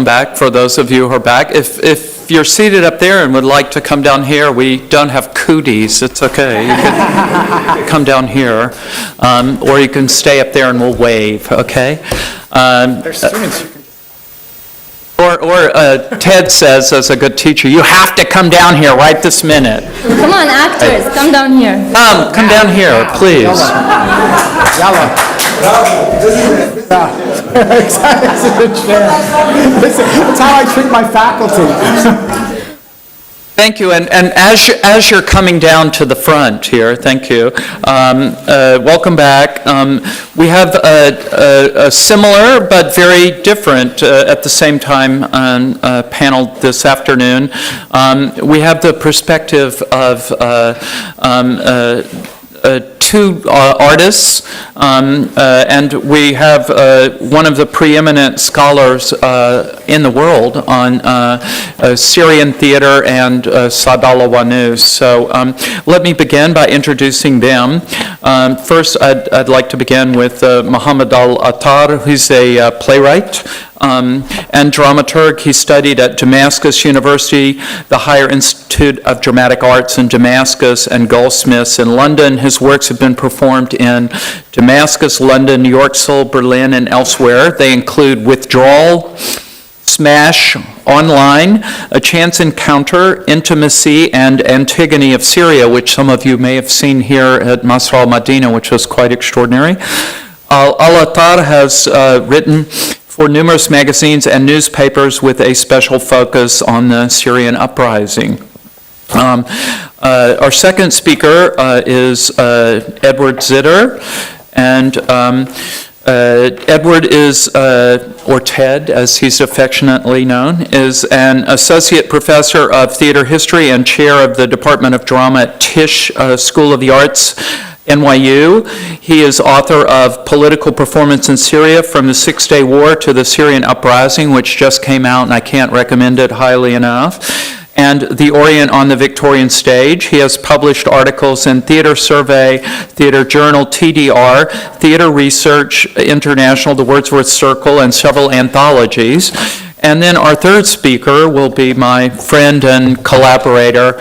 back for those of you who are back. If you're seated up there and would like to come down here, we don't have cooties. It's okay. You can come down here, or you can stay up there and we'll wave. Okay. There's students. Or Ted says, as a good teacher, you have to come down here right this minute. Come on, actors, come down here. Come down here, please. That's how I treat my faculty. Thank you, and as you're coming down to the front here, thank you. Welcome back. We have a similar but very different at the same time panel this afternoon. We have the perspective of two artists, and we have one of the preeminent scholars in the world on Syrian theater and Saud Wannous. So let me begin by introducing them. First, I'd like to begin with Mohammed Al-Attar, who's a playwright and dramaturg. He studied at Damascus University, the Higher Institute of Dramatic Arts in Damascus, and Goldsmiths in London. His works have been performed in Damascus, London, New York, Seoul, Berlin, and elsewhere. They include Withdrawal, Smash, Online, A Chance Encounter, Intimacy, and Antigone of Syria, which some of you may have seen here at Masra al-Madina, which was quite extraordinary. Al-Attar has written for numerous magazines and newspapers with a special focus on the Syrian uprising. Our second speaker is Edward Zitter, and Edward is, or Ted as he's affectionately known, is an associate professor of theater history and chair of the Department of Drama at Tisch School of the Arts, NYU. He is author of Political Performance in Syria, From the Six-Day War to the Syrian Uprising, which just came out, and I can't recommend it highly enough, and The Orient on the Victorian Stage. He has published articles in Theater Survey, Theater Journal, TDR, Theater Research International, the Wordsworth Circle, and several anthologies. And then our third speaker will be my friend and collaborator,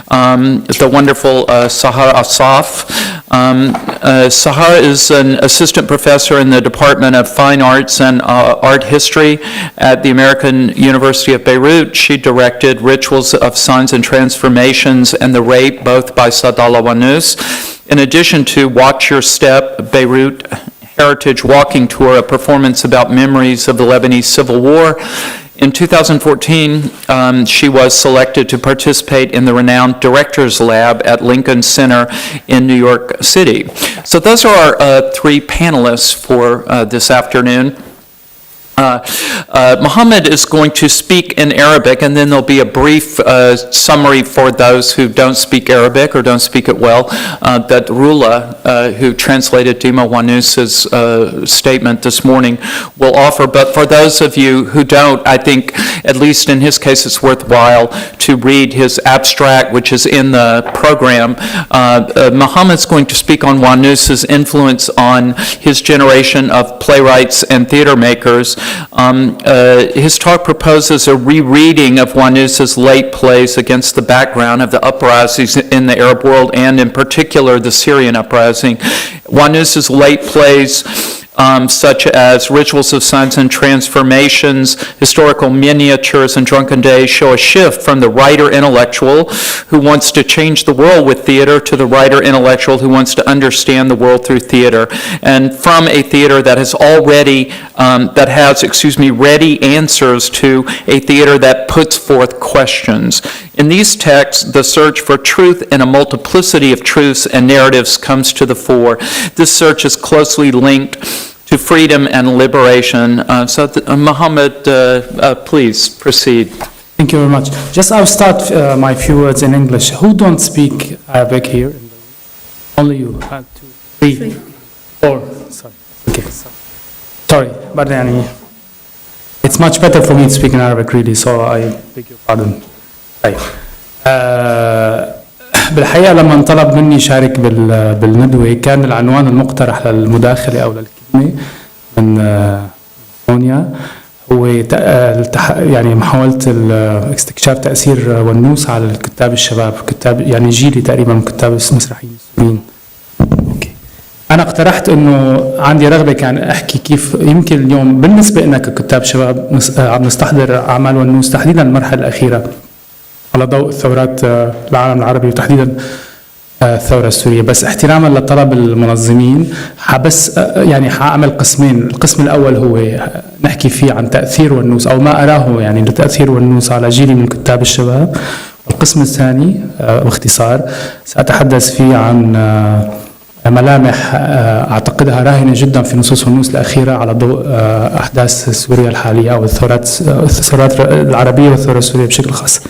the wonderful Sahar Asaf. Sahar is an assistant professor in the Department of Fine Arts and Art History at the American University of Beirut. She directed Rituals of Signs and Transformations and The Rape, both by Saud Wannous. In addition to Watch Your Step, Beirut Heritage Walking Tour, a performance about memories of the Lebanese Civil War. In 2014, she was selected to participate in the renowned Directors Lab at Lincoln Center in New York City. So those are our three panelists for this afternoon. Mohammed is going to speak in Arabic, and then there'll be a brief summary for those who don't speak Arabic or don't speak it well, that Rula, who translated Dima Wannous' statement this morning, will offer. But for those of you who don't, I think, at least in his case, it's worthwhile to read his abstract, which is in the program. Mohammed's going to speak on Wannous' influence on his generation of playwrights and theater makers. His talk proposes a rereading of Wannous' late plays against the background of the uprisings in the Arab world, and in particular the Syrian uprising. Wannous' late plays, such as Rituals of Signs and Transformations, Historical Miniatures, and Drunken Days, show a shift from the writer-intellectual who wants to change the world with theater to the writer-intellectual who wants to understand the world through theater, and from a theater that has ready answers to a theater that puts forth questions. In these texts, the search for truth in a multiplicity of truths and narratives comes to the fore. This search is closely linked to freedom and liberation. Mohammed, please proceed. Thank you very much. Just I'll start my few words in English. Who don't speak Arabic here? Only you. 1, 2, 3, 4. Sorry. Okay. Sorry, but it's much better for me to speak in Arabic, really, so I beg your pardon. طيب. بالحقيقة لما انطلب مني شارك بالندوة، كان العنوان المقترح للمداخلة أو للكلمة من سونيا هو يعني محاولة استكشاف تأثير ونوس على الكتاب الشباب، كتاب يعني جيلي تقريبا من كتاب المسرحيين السوريين. أوكي. أنا اقترحت إنه عندي رغبة كان أحكي كيف يمكن اليوم بالنسبة لنا ككتاب شباب عم نستحضر أعمال ونوس تحديدا المرحلة الأخيرة على ضوء ثورات العالم العربي وتحديدا الثورة السورية، بس احتراما لطلب المنظمين بس يعني حأعمل قسمين. القسم الأول هو نحكي فيه عن تأثير ونوس أو ما أراه يعني لتأثير ونوس على جيلي من كتاب الشباب، والقسم الثاني باختصار سأتحدث فيه عن ملامح أعتقدها راهنة جدا في نصوص ونوس الأخيرة على ضوء أحداث سوريا الحالية أو الثورات العربية والثورة السورية بشكل خاص.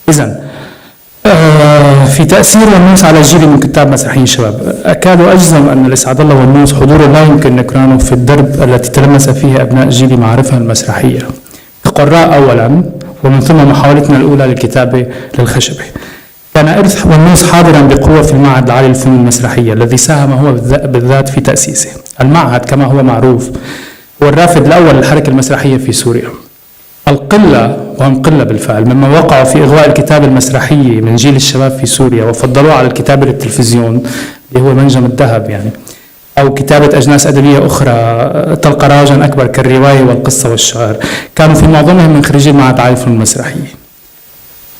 إذن في تأثير ونوس على جيل من كتاب مسرحيين الشباب، أكاد أجزم أن لسعد الله ونوس حضوره لا يمكن نكرانه في الدرب التي تلمس فيه أبناء جيلي معرفة المسرحية كقراء أولا، ومن ثم محاولتنا الأولى للكتابة للخشبة. كان إرث ونوس حاضرا بقوة في المعهد العالي للفنون المسرحية الذي ساهم هو بالذات في تأسيسه. المعهد كما هو معروف هو الرافد الأول للحركة المسرحية في سوريا. القلة وهم قلة بالفعل مما وقعوا في إغواء الكتابة المسرحية من جيل الشباب في سوريا وفضلوه على الكتابة للتلفزيون اللي هو منجم الذهب يعني، أو كتابة أجناس أدبية أخرى تلقى رواجا أكبر كالرواية والقصة والشعر، كانوا في معظمهم من خريجي المعهد العالي للفنون المسرحية.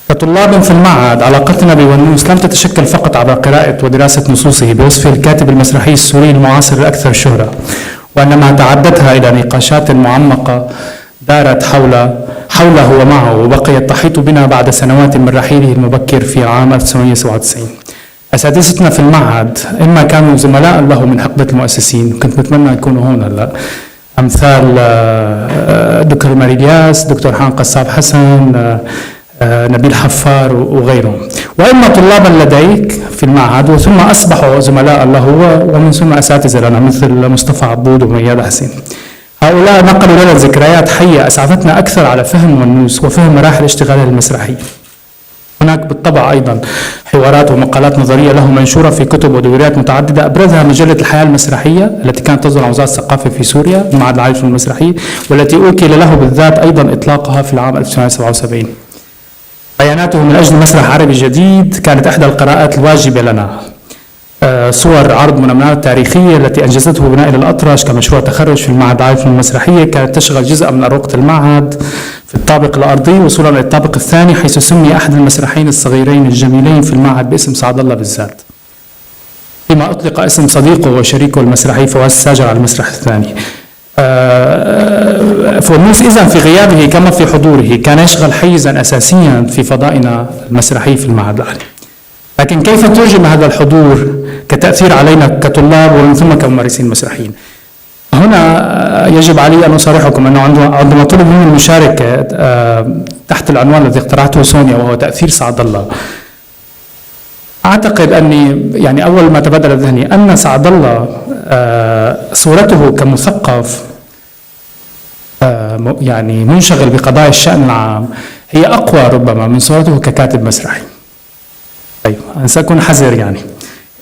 كطلاب في المعهد علاقتنا بونوس لم تتشكل فقط عبر قراءة ودراسة نصوصه بوصفه الكاتب المسرحي السوري المعاصر الأكثر شهرة، وإنما تعدتها إلى نقاشات معمقة دارت حوله ومعه وبقيت تحيط بنا بعد سنوات من رحيله المبكر في عام 1997. أساتذتنا في المعهد إما كانوا زملاء له من حقبة المؤسسين، كنت بتمنى يكونوا هون هلا، أمثال دكتور ماريلياس، دكتور حان قصاب حسن، نبيل حفار وغيرهم، وإما طلابا لديك في المعهد وثم أصبحوا زملاء له ومن ثم أساتذة لنا مثل مصطفى عبود ومياد حسين. هؤلاء نقلوا لنا ذكريات حية أسعفتنا أكثر على فهم ونوس وفهم مراحل اشتغاله المسرحي. هناك بالطبع أيضا حوارات ومقالات نظرية له منشورة في كتب ودوريات متعددة، أبرزها مجلة الحياة المسرحية التي كانت تصدر عن وزارة الثقافة في سوريا المعهد العالي للفنون المسرحية، والتي أوكل له بالذات أيضا إطلاقها في العام 1977. بياناته من أجل مسرح عربي جديد كانت إحدى القراءات الواجبة لنا. صور عرض منمنات تاريخية التي أنجزته بنائل الأطرش كمشروع تخرج في المعهد العالي للفنون المسرحية كانت تشغل جزءا من أروقة المعهد في الطابق الأرضي وصولا للطابق الثاني، حيث سمي أحد المسرحين الصغيرين الجميلين في المعهد باسم سعد الله بالذات، فيما أطلق اسم صديقه وشريكه المسرحي فواز ساجر على المسرح الثاني. فونوس إذن في غيابه كما في حضوره كان يشغل حيزا أساسيا في فضائنا المسرحي في المعهد العالي. لكن كيف ترجم هذا الحضور كتأثير علينا كطلاب ومن ثم كممارسين مسرحيين؟ هنا يجب علي أن أصارحكم أنه عندما طلب مني المشاركة تحت العنوان الذي اقترحته سونيا وهو تأثير سعد الله، أعتقد أني يعني أول ما تبادل ذهني أن سعد الله صورته كمثقف يعني منشغل بقضايا الشأن العام هي أقوى ربما من صورته ككاتب مسرحي. طيب أنا سأكون حذر يعني،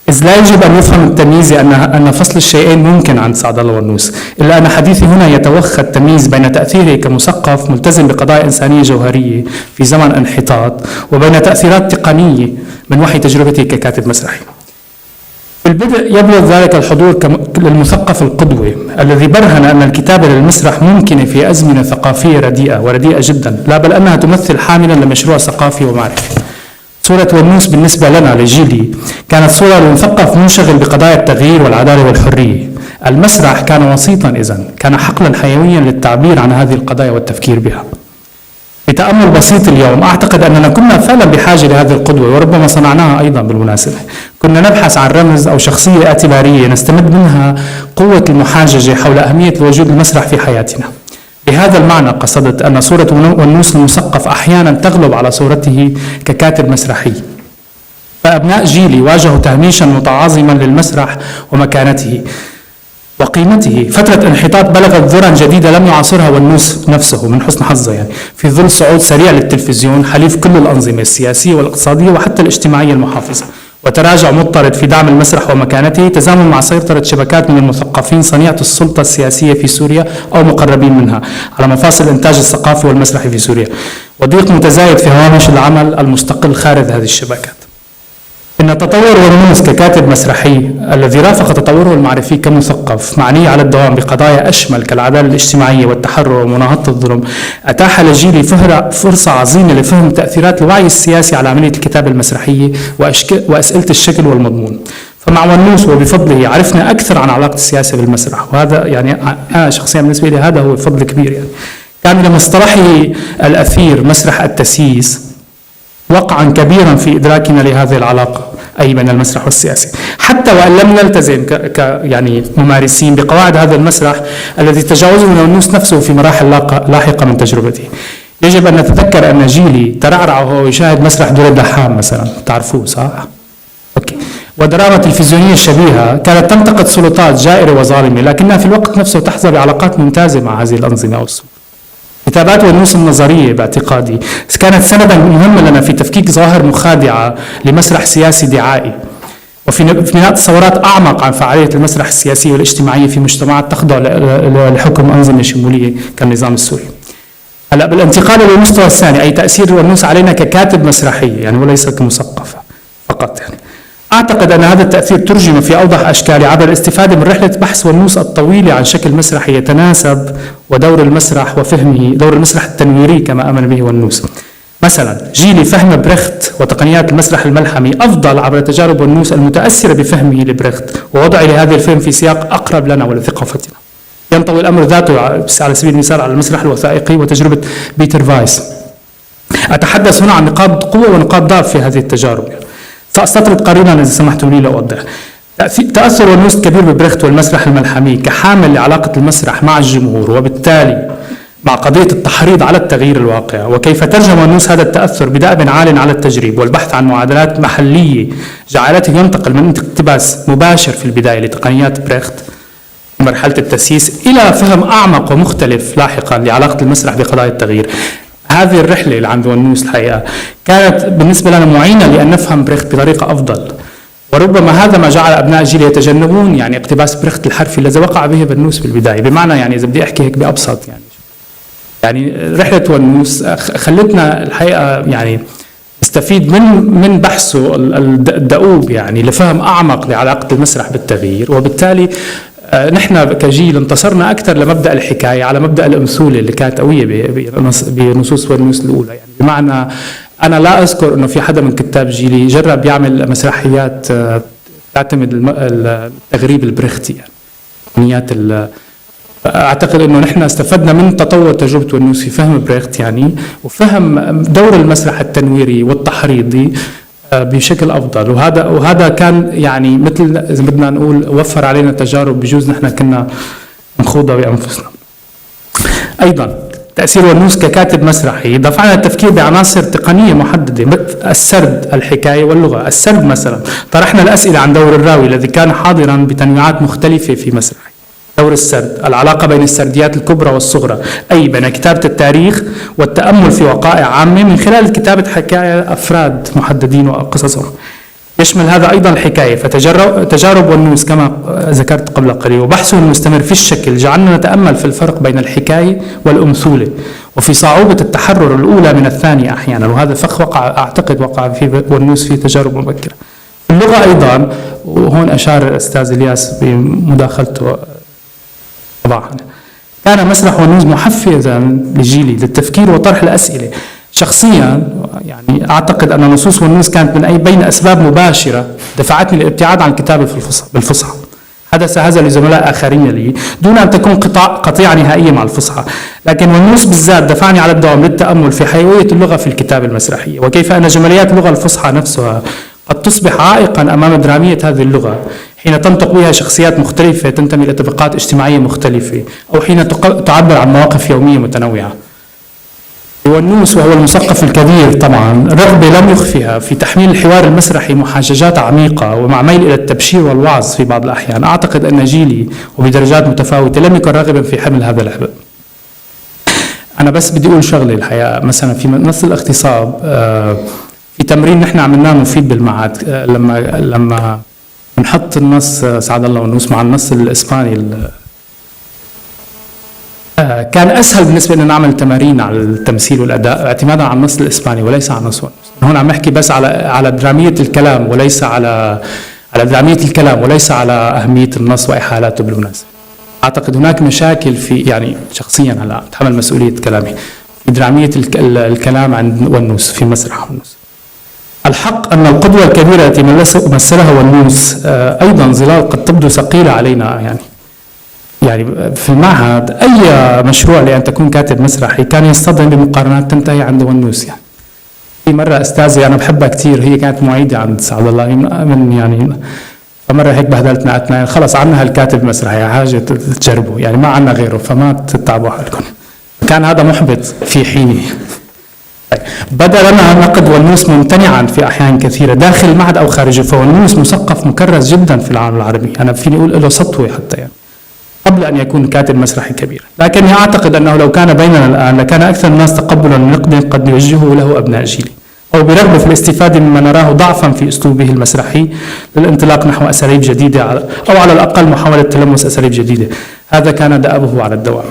إذ لا يجب أن يفهم التمييز أن فصل الشيئين ممكن عند سعد الله ونوس، إلا أن حديثي هنا يتوخى التمييز بين تأثيره كمثقف ملتزم بقضايا إنسانية جوهرية في زمن انحطاط وبين تأثيرات تقنية من وحي تجربته ككاتب مسرحي. في البدء يبلغ ذلك الحضور للمثقف القدوة الذي برهن أن الكتابة للمسرح ممكنة في أزمنة ثقافية رديئة ورديئة جدا، لا بل أنها تمثل حاملا لمشروع ثقافي ومعرفي. صورة ونوس بالنسبة لنا لجيلي كانت صورة لمثقف منشغل بقضايا التغيير والعدالة والحرية. المسرح كان وسيطا إذن، كان حقلا حيويا للتعبير عن هذه القضايا والتفكير بها. بتأمل بسيط اليوم أعتقد أننا كنا فعلا بحاجة لهذه القدوة، وربما صنعناها أيضا بالمناسبة. كنا نبحث عن رمز أو شخصية اعتبارية نستمد منها قوة المحاججة حول أهمية وجود المسرح في حياتنا. بهذا المعنى قصدت أن صورة ونوس المثقف أحيانا تغلب على صورته ككاتب مسرحي. فأبناء جيلي واجهوا تهميشا متعاظما للمسرح ومكانته وقيمته. فترة انحطاط بلغت ذرا جديدة لم يعاصرها ونوس نفسه من حسن حظه يعني، في ظل صعود سريع للتلفزيون حليف كل الأنظمة السياسية والاقتصادية وحتى الاجتماعية المحافظة، وتراجع مضطرد في دعم المسرح ومكانته تزامن مع سيطرة شبكات من المثقفين صنيعة السلطة السياسية في سوريا أو مقربين منها على مفاصل الإنتاج الثقافي والمسرحي في سوريا، وضيق متزايد في هوامش العمل المستقل خارج هذه الشبكات. إن تطور ونوس ككاتب مسرحي الذي رافق تطوره المعرفي كمثقف معني على الدوام بقضايا أشمل كالعدالة الاجتماعية والتحرر ومناهضة الظلم أتاح لجيلي فرصة عظيمة لفهم تأثيرات الوعي السياسي على عملية الكتابة المسرحية وأسئلة الشكل والمضمون. فمع ونوس وبفضله عرفنا أكثر عن علاقة السياسة بالمسرح، وهذا يعني أنا شخصيا بالنسبة لي هذا هو فضل كبير. يعني كان لمصطلحه الأثير مسرح التسييس وقعا كبيرا في إدراكنا لهذه العلاقة أي بين المسرح والسياسي، حتى وإن لم نلتزم يعني ممارسين بقواعد هذا المسرح الذي تجاوزه ونوس نفسه في مراحل لاحقة من تجربته. يجب أن نتذكر أن جيلي ترعرع وهو يشاهد مسرح دور الدحام مثلا، تعرفوه صح؟ أوكي. ودراما تلفزيونية شبيهة كانت تنتقد سلطات جائرة وظالمة، لكنها في الوقت نفسه تحظى بعلاقات ممتازة مع هذه الأنظمة أو السلطات. كتابات ونوس النظرية باعتقادي كانت سندا مهما لنا في تفكيك ظواهر مخادعة لمسرح سياسي دعائي، وفي بناء تصورات أعمق عن فعالية المسرح السياسي والاجتماعي في مجتمعات تخضع لحكم أنظمة شمولية كالنظام السوري. هلا بالانتقال للمستوى الثاني أي تأثير ونوس علينا ككاتب مسرحي يعني وليس كمثقف فقط، يعني أعتقد أن هذا التأثير ترجم في أوضح أشكاله عبر الاستفادة من رحلة بحث ونوس الطويلة عن شكل مسرحي يتناسب ودور المسرح وفهمه دور المسرح التنويري كما آمن به ونوس. مثلا جيلي فهم بريخت وتقنيات المسرح الملحمي أفضل عبر تجارب ونوس المتأثرة بفهمه لبريخت ووضعه لهذا الفهم في سياق أقرب لنا ولثقافتنا. ينطوي الأمر ذاته على سبيل المثال على المسرح الوثائقي وتجربة بيتر فايس. أتحدث هنا عن نقاط قوة ونقاط ضعف في هذه التجارب. سأستطرد قريبا إذا سمحتم لي لأوضح. تأثر ونوس كبير ببريخت والمسرح الملحمي كحامل لعلاقة المسرح مع الجمهور وبالتالي مع قضية التحريض على التغيير الواقع، وكيف ترجم ونوس هذا التأثر بدأب عال على التجريب والبحث عن معادلات محلية جعلته ينتقل من اقتباس مباشر في البداية لتقنيات بريخت مرحلة التسييس إلى فهم أعمق ومختلف لاحقا لعلاقة المسرح بقضايا التغيير. هذه الرحلة اللي عند ونوس الحقيقة كانت بالنسبة لنا معينة لأن نفهم بريخت بطريقة أفضل، وربما هذا ما جعل أبناء جيل يتجنبون يعني اقتباس بريخت الحرفي الذي وقع به ونوس بالبداية. بمعنى يعني إذا بدي أحكي هيك بأبسط يعني رحلة ونوس خلتنا الحقيقة يعني نستفيد من بحثه الدؤوب يعني لفهم أعمق لعلاقة المسرح بالتغيير، وبالتالي نحن كجيل انتصرنا أكثر لمبدأ الحكاية على مبدأ الأمثولة اللي كانت قوية بنصوص ونوس الأولى. يعني بمعنى أنا لا أذكر أنه في حدا من كتاب جيلي جرب يعمل مسرحيات تعتمد التغريب البريختي يعني أعتقد أنه نحن استفدنا من تطور تجربة ونوس في فهم بريخت يعني وفهم دور المسرح التنويري والتحريضي بشكل أفضل، وهذا كان يعني مثل إذا بدنا نقول وفر علينا تجارب بجوز نحن كنا نخوضها بأنفسنا. أيضا تأثير ونوس ككاتب مسرحي دفعنا التفكير بعناصر تقنية محددة مثل السرد، الحكاية واللغة. السرد مثلا طرحنا الأسئلة عن دور الراوي الذي كان حاضرا بتنويعات مختلفة في مسرحي. دور السرد، العلاقة بين السرديات الكبرى والصغرى أي بين كتابة التاريخ والتأمل في وقائع عامة من خلال كتابة حكاية أفراد محددين وقصصهم. يشمل هذا أيضا الحكاية، فتجارب ونوس كما ذكرت قبل قليل وبحثه المستمر في الشكل جعلنا نتأمل في الفرق بين الحكاية والأمثولة وفي صعوبة التحرر الأولى من الثانية أحيانا، وهذا فخ أعتقد وقع في ونوس في تجارب مبكرة. اللغة أيضا، وهون أشار الأستاذ إلياس بمداخلته طبعا، كان مسرح ونوس محفزا لجيلي للتفكير وطرح الأسئلة. شخصيا يعني أعتقد أن نصوص ونوس كانت من بين أسباب مباشرة دفعتني للابتعاد عن الكتابة بالفصحى. حدث هذا لزملاء آخرين لي دون أن تكون قطيعة نهائية مع الفصحى، لكن ونوس بالذات دفعني على الدوام للتأمل في حيوية اللغة في الكتابة المسرحية وكيف أن جماليات اللغة الفصحى نفسها قد تصبح عائقا أمام درامية هذه اللغة حين تنطق بها شخصيات مختلفة تنتمي لطبقات اجتماعية مختلفة أو حين تعبر عن مواقف يومية متنوعة. ونوس وهو المثقف الكبير طبعا رغبة لم يخفيها في تحميل الحوار المسرحي محاججات عميقة ومع ميل إلى التبشير والوعظ في بعض الأحيان. أعتقد أن جيلي وبدرجات متفاوتة لم يكن راغبا في حمل هذا العبء. أنا بس بدي أقول شغلة الحقيقة، مثلا في نص الاغتصاب في تمرين نحن عملناه مفيد بالمعهد، لما بنحط النص سعد الله والنوس مع النص الإسباني، كان أسهل بالنسبة لنا نعمل تمارين على التمثيل والأداء اعتمادا على النص الإسباني وليس على النص والنوس. هون عم نحكي بس على درامية الكلام وليس على درامية الكلام وليس على أهمية النص وإحالاته بالمناسبة. أعتقد هناك مشاكل في، يعني شخصيا هلا أتحمل مسؤولية كلامي، في درامية الكلام عن والنوس في مسرح والنوس. الحق أن القدوة الكبيرة التي مثلها والنوس أيضا ظلال قد تبدو ثقيلة علينا. يعني في المعهد أي مشروع لأن تكون كاتب مسرحي كان يصطدم بمقارنات تنتهي عند والنوس. يعني في مرة أستاذي أنا بحبها كتير، هي كانت معيدة عند سعد الله من يعني، فمرة هيك بهدلتنا أثناء خلص عنا هالكاتب مسرحي حاجة تجربوا، يعني ما عنا غيره فما تتعبوا حالكم. كان هذا محبط في حينه. بدا لنا نقد والنوس ممتنعا في أحيان كثيرة داخل المعهد أو خارجه، فوالنوس مثقف مكرس جدا في العالم العربي، أنا فيني أقول له سطوة حتى يعني قبل أن يكون كاتب مسرحي كبير. لكني أعتقد أنه لو كان بيننا الآن لكان أكثر الناس تقبلا لنقد قد يوجهه له أبناء جيلي، أو برغبة في الاستفادة مما نراه ضعفا في أسلوبه المسرحي للانطلاق نحو أساليب جديدة، أو على الأقل محاولة تلمس أساليب جديدة. هذا كان دأبه على الدوام.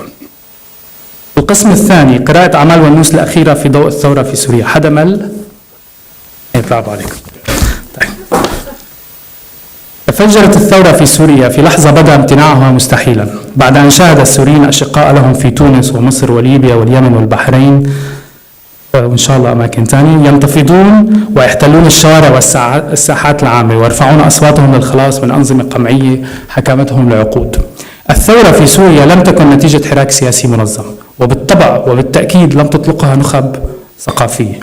القسم الثاني قراءة أعمال والنوس الأخيرة في ضوء الثورة في سوريا. حدا مل؟ برافو عليكم. طيب. تفجرت الثورة في سوريا في لحظة بدا امتناعها مستحيلا، بعد أن شاهد السوريين أشقاء لهم في تونس ومصر وليبيا واليمن والبحرين وإن شاء الله أماكن ثانية ينتفضون ويحتلون الشوارع والساحات العامة ويرفعون أصواتهم للخلاص من أنظمة قمعية حكمتهم لعقود. الثورة في سوريا لم تكن نتيجة حراك سياسي منظم، وبالطبع وبالتأكيد لم تطلقها نخب ثقافية.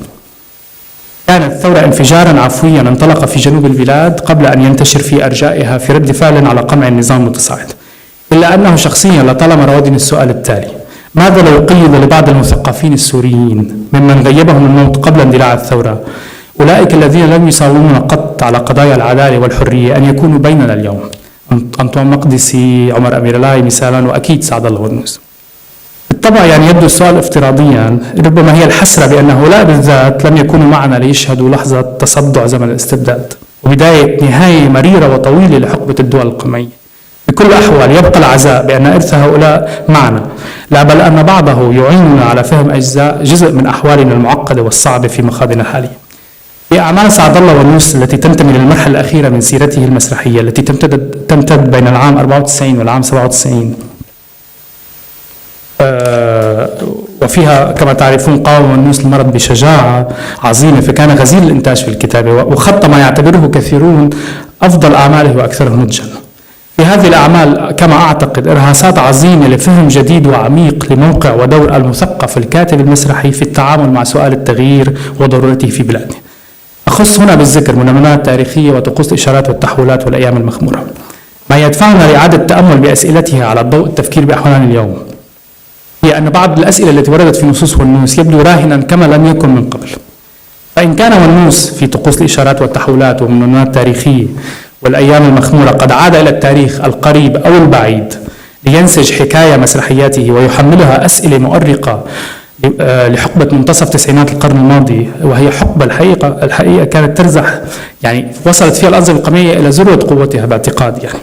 كانت الثورة انفجارا عفويا انطلق في جنوب البلاد قبل أن ينتشر في أرجائها في رد فعل على قمع النظام المتصاعد. إلا أنه شخصيا لطالما راودني السؤال التالي: ماذا لو قيد لبعض المثقفين السوريين ممن غيبهم الموت قبل اندلاع الثورة، أولئك الذين لم يساومون قط على قضايا العدالة والحرية، أن يكونوا بيننا اليوم؟ أنطوان مقدسي، عمر أمير الله مثالا، وأكيد سعد الله والنوس. بالطبع يعني يبدو السؤال افتراضيا، ربما هي الحسرة بأن هؤلاء بالذات لم يكونوا معنا ليشهدوا لحظة تصدع زمن الاستبداد وبداية نهاية مريرة وطويلة لحقبة الدول القمعية. بكل الأحوال يبقى العزاء بأن إرث هؤلاء معنا، لا بل أن بعضه يعيننا على فهم جزء من أحوالنا المعقدة والصعبة في مخاضنا الحالية. في أعمال سعد الله والنوس التي تنتمي للمرحلة الأخيرة من سيرته المسرحية التي تمتد بين العام 94 والعام 97، وفيها كما تعرفون قاوم والنوس المرض بشجاعة عظيمة، فكان غزير الإنتاج في الكتابة وخط ما يعتبره كثيرون أفضل أعماله وأكثرهم نضجا. في هذه الأعمال كما أعتقد إرهاصات عظيمة لفهم جديد وعميق لموقع ودور المثقف الكاتب المسرحي في التعامل مع سؤال التغيير وضرورته في بلادنا. أخص هنا بالذكر منامات تاريخية وطقوس الإشارات والتحولات والأيام المخمورة، ما يدفعنا لإعادة التأمل بأسئلتها على ضوء التفكير بأحوالنا اليوم، هي أن بعض الأسئلة التي وردت في نصوص والنوس يبدو راهنا كما لم يكن من قبل. فإن كان والنوس في طقوس الإشارات والتحولات ومنامات تاريخية والأيام المخمورة قد عاد إلى التاريخ القريب أو البعيد لينسج حكاية مسرحياته ويحملها أسئلة مؤرقة لحقبة منتصف تسعينات القرن الماضي، وهي حقبة الحقيقة كانت ترزح، يعني وصلت فيها الأنظمة القمعية إلى ذروة قوتها باعتقادي، يعني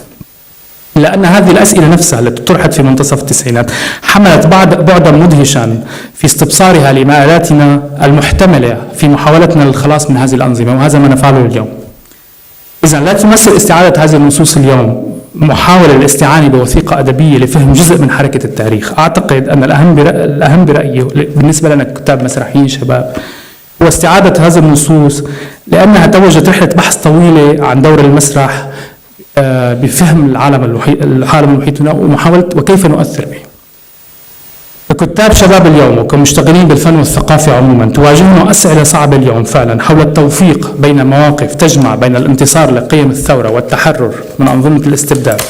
لأن هذه الأسئلة نفسها التي طرحت في منتصف التسعينات حملت بعدا مدهشا في استبصارها لمآلاتنا المحتملة في محاولتنا للخلاص من هذه الأنظمة، وهذا ما نفعله اليوم. إذن لا تمثل استعادة هذه النصوص اليوم محاولة للاستعانة بوثيقة أدبية لفهم جزء من حركة التاريخ. أعتقد أن الأهم برأيي بالنسبة لنا كتاب مسرحيين شباب هو استعادة هذه النصوص، لأنها توجت رحلة بحث طويلة عن دور المسرح بفهم العالم المحيطنا ومحاولة وكيف نؤثر به. ككتاب شباب اليوم وكمشتغلين بالفن والثقافة عموما تواجهنا أسئلة صعبة اليوم فعلا حول التوفيق بين مواقف تجمع بين الانتصار لقيم الثورة والتحرر من أنظمة الاستبداد،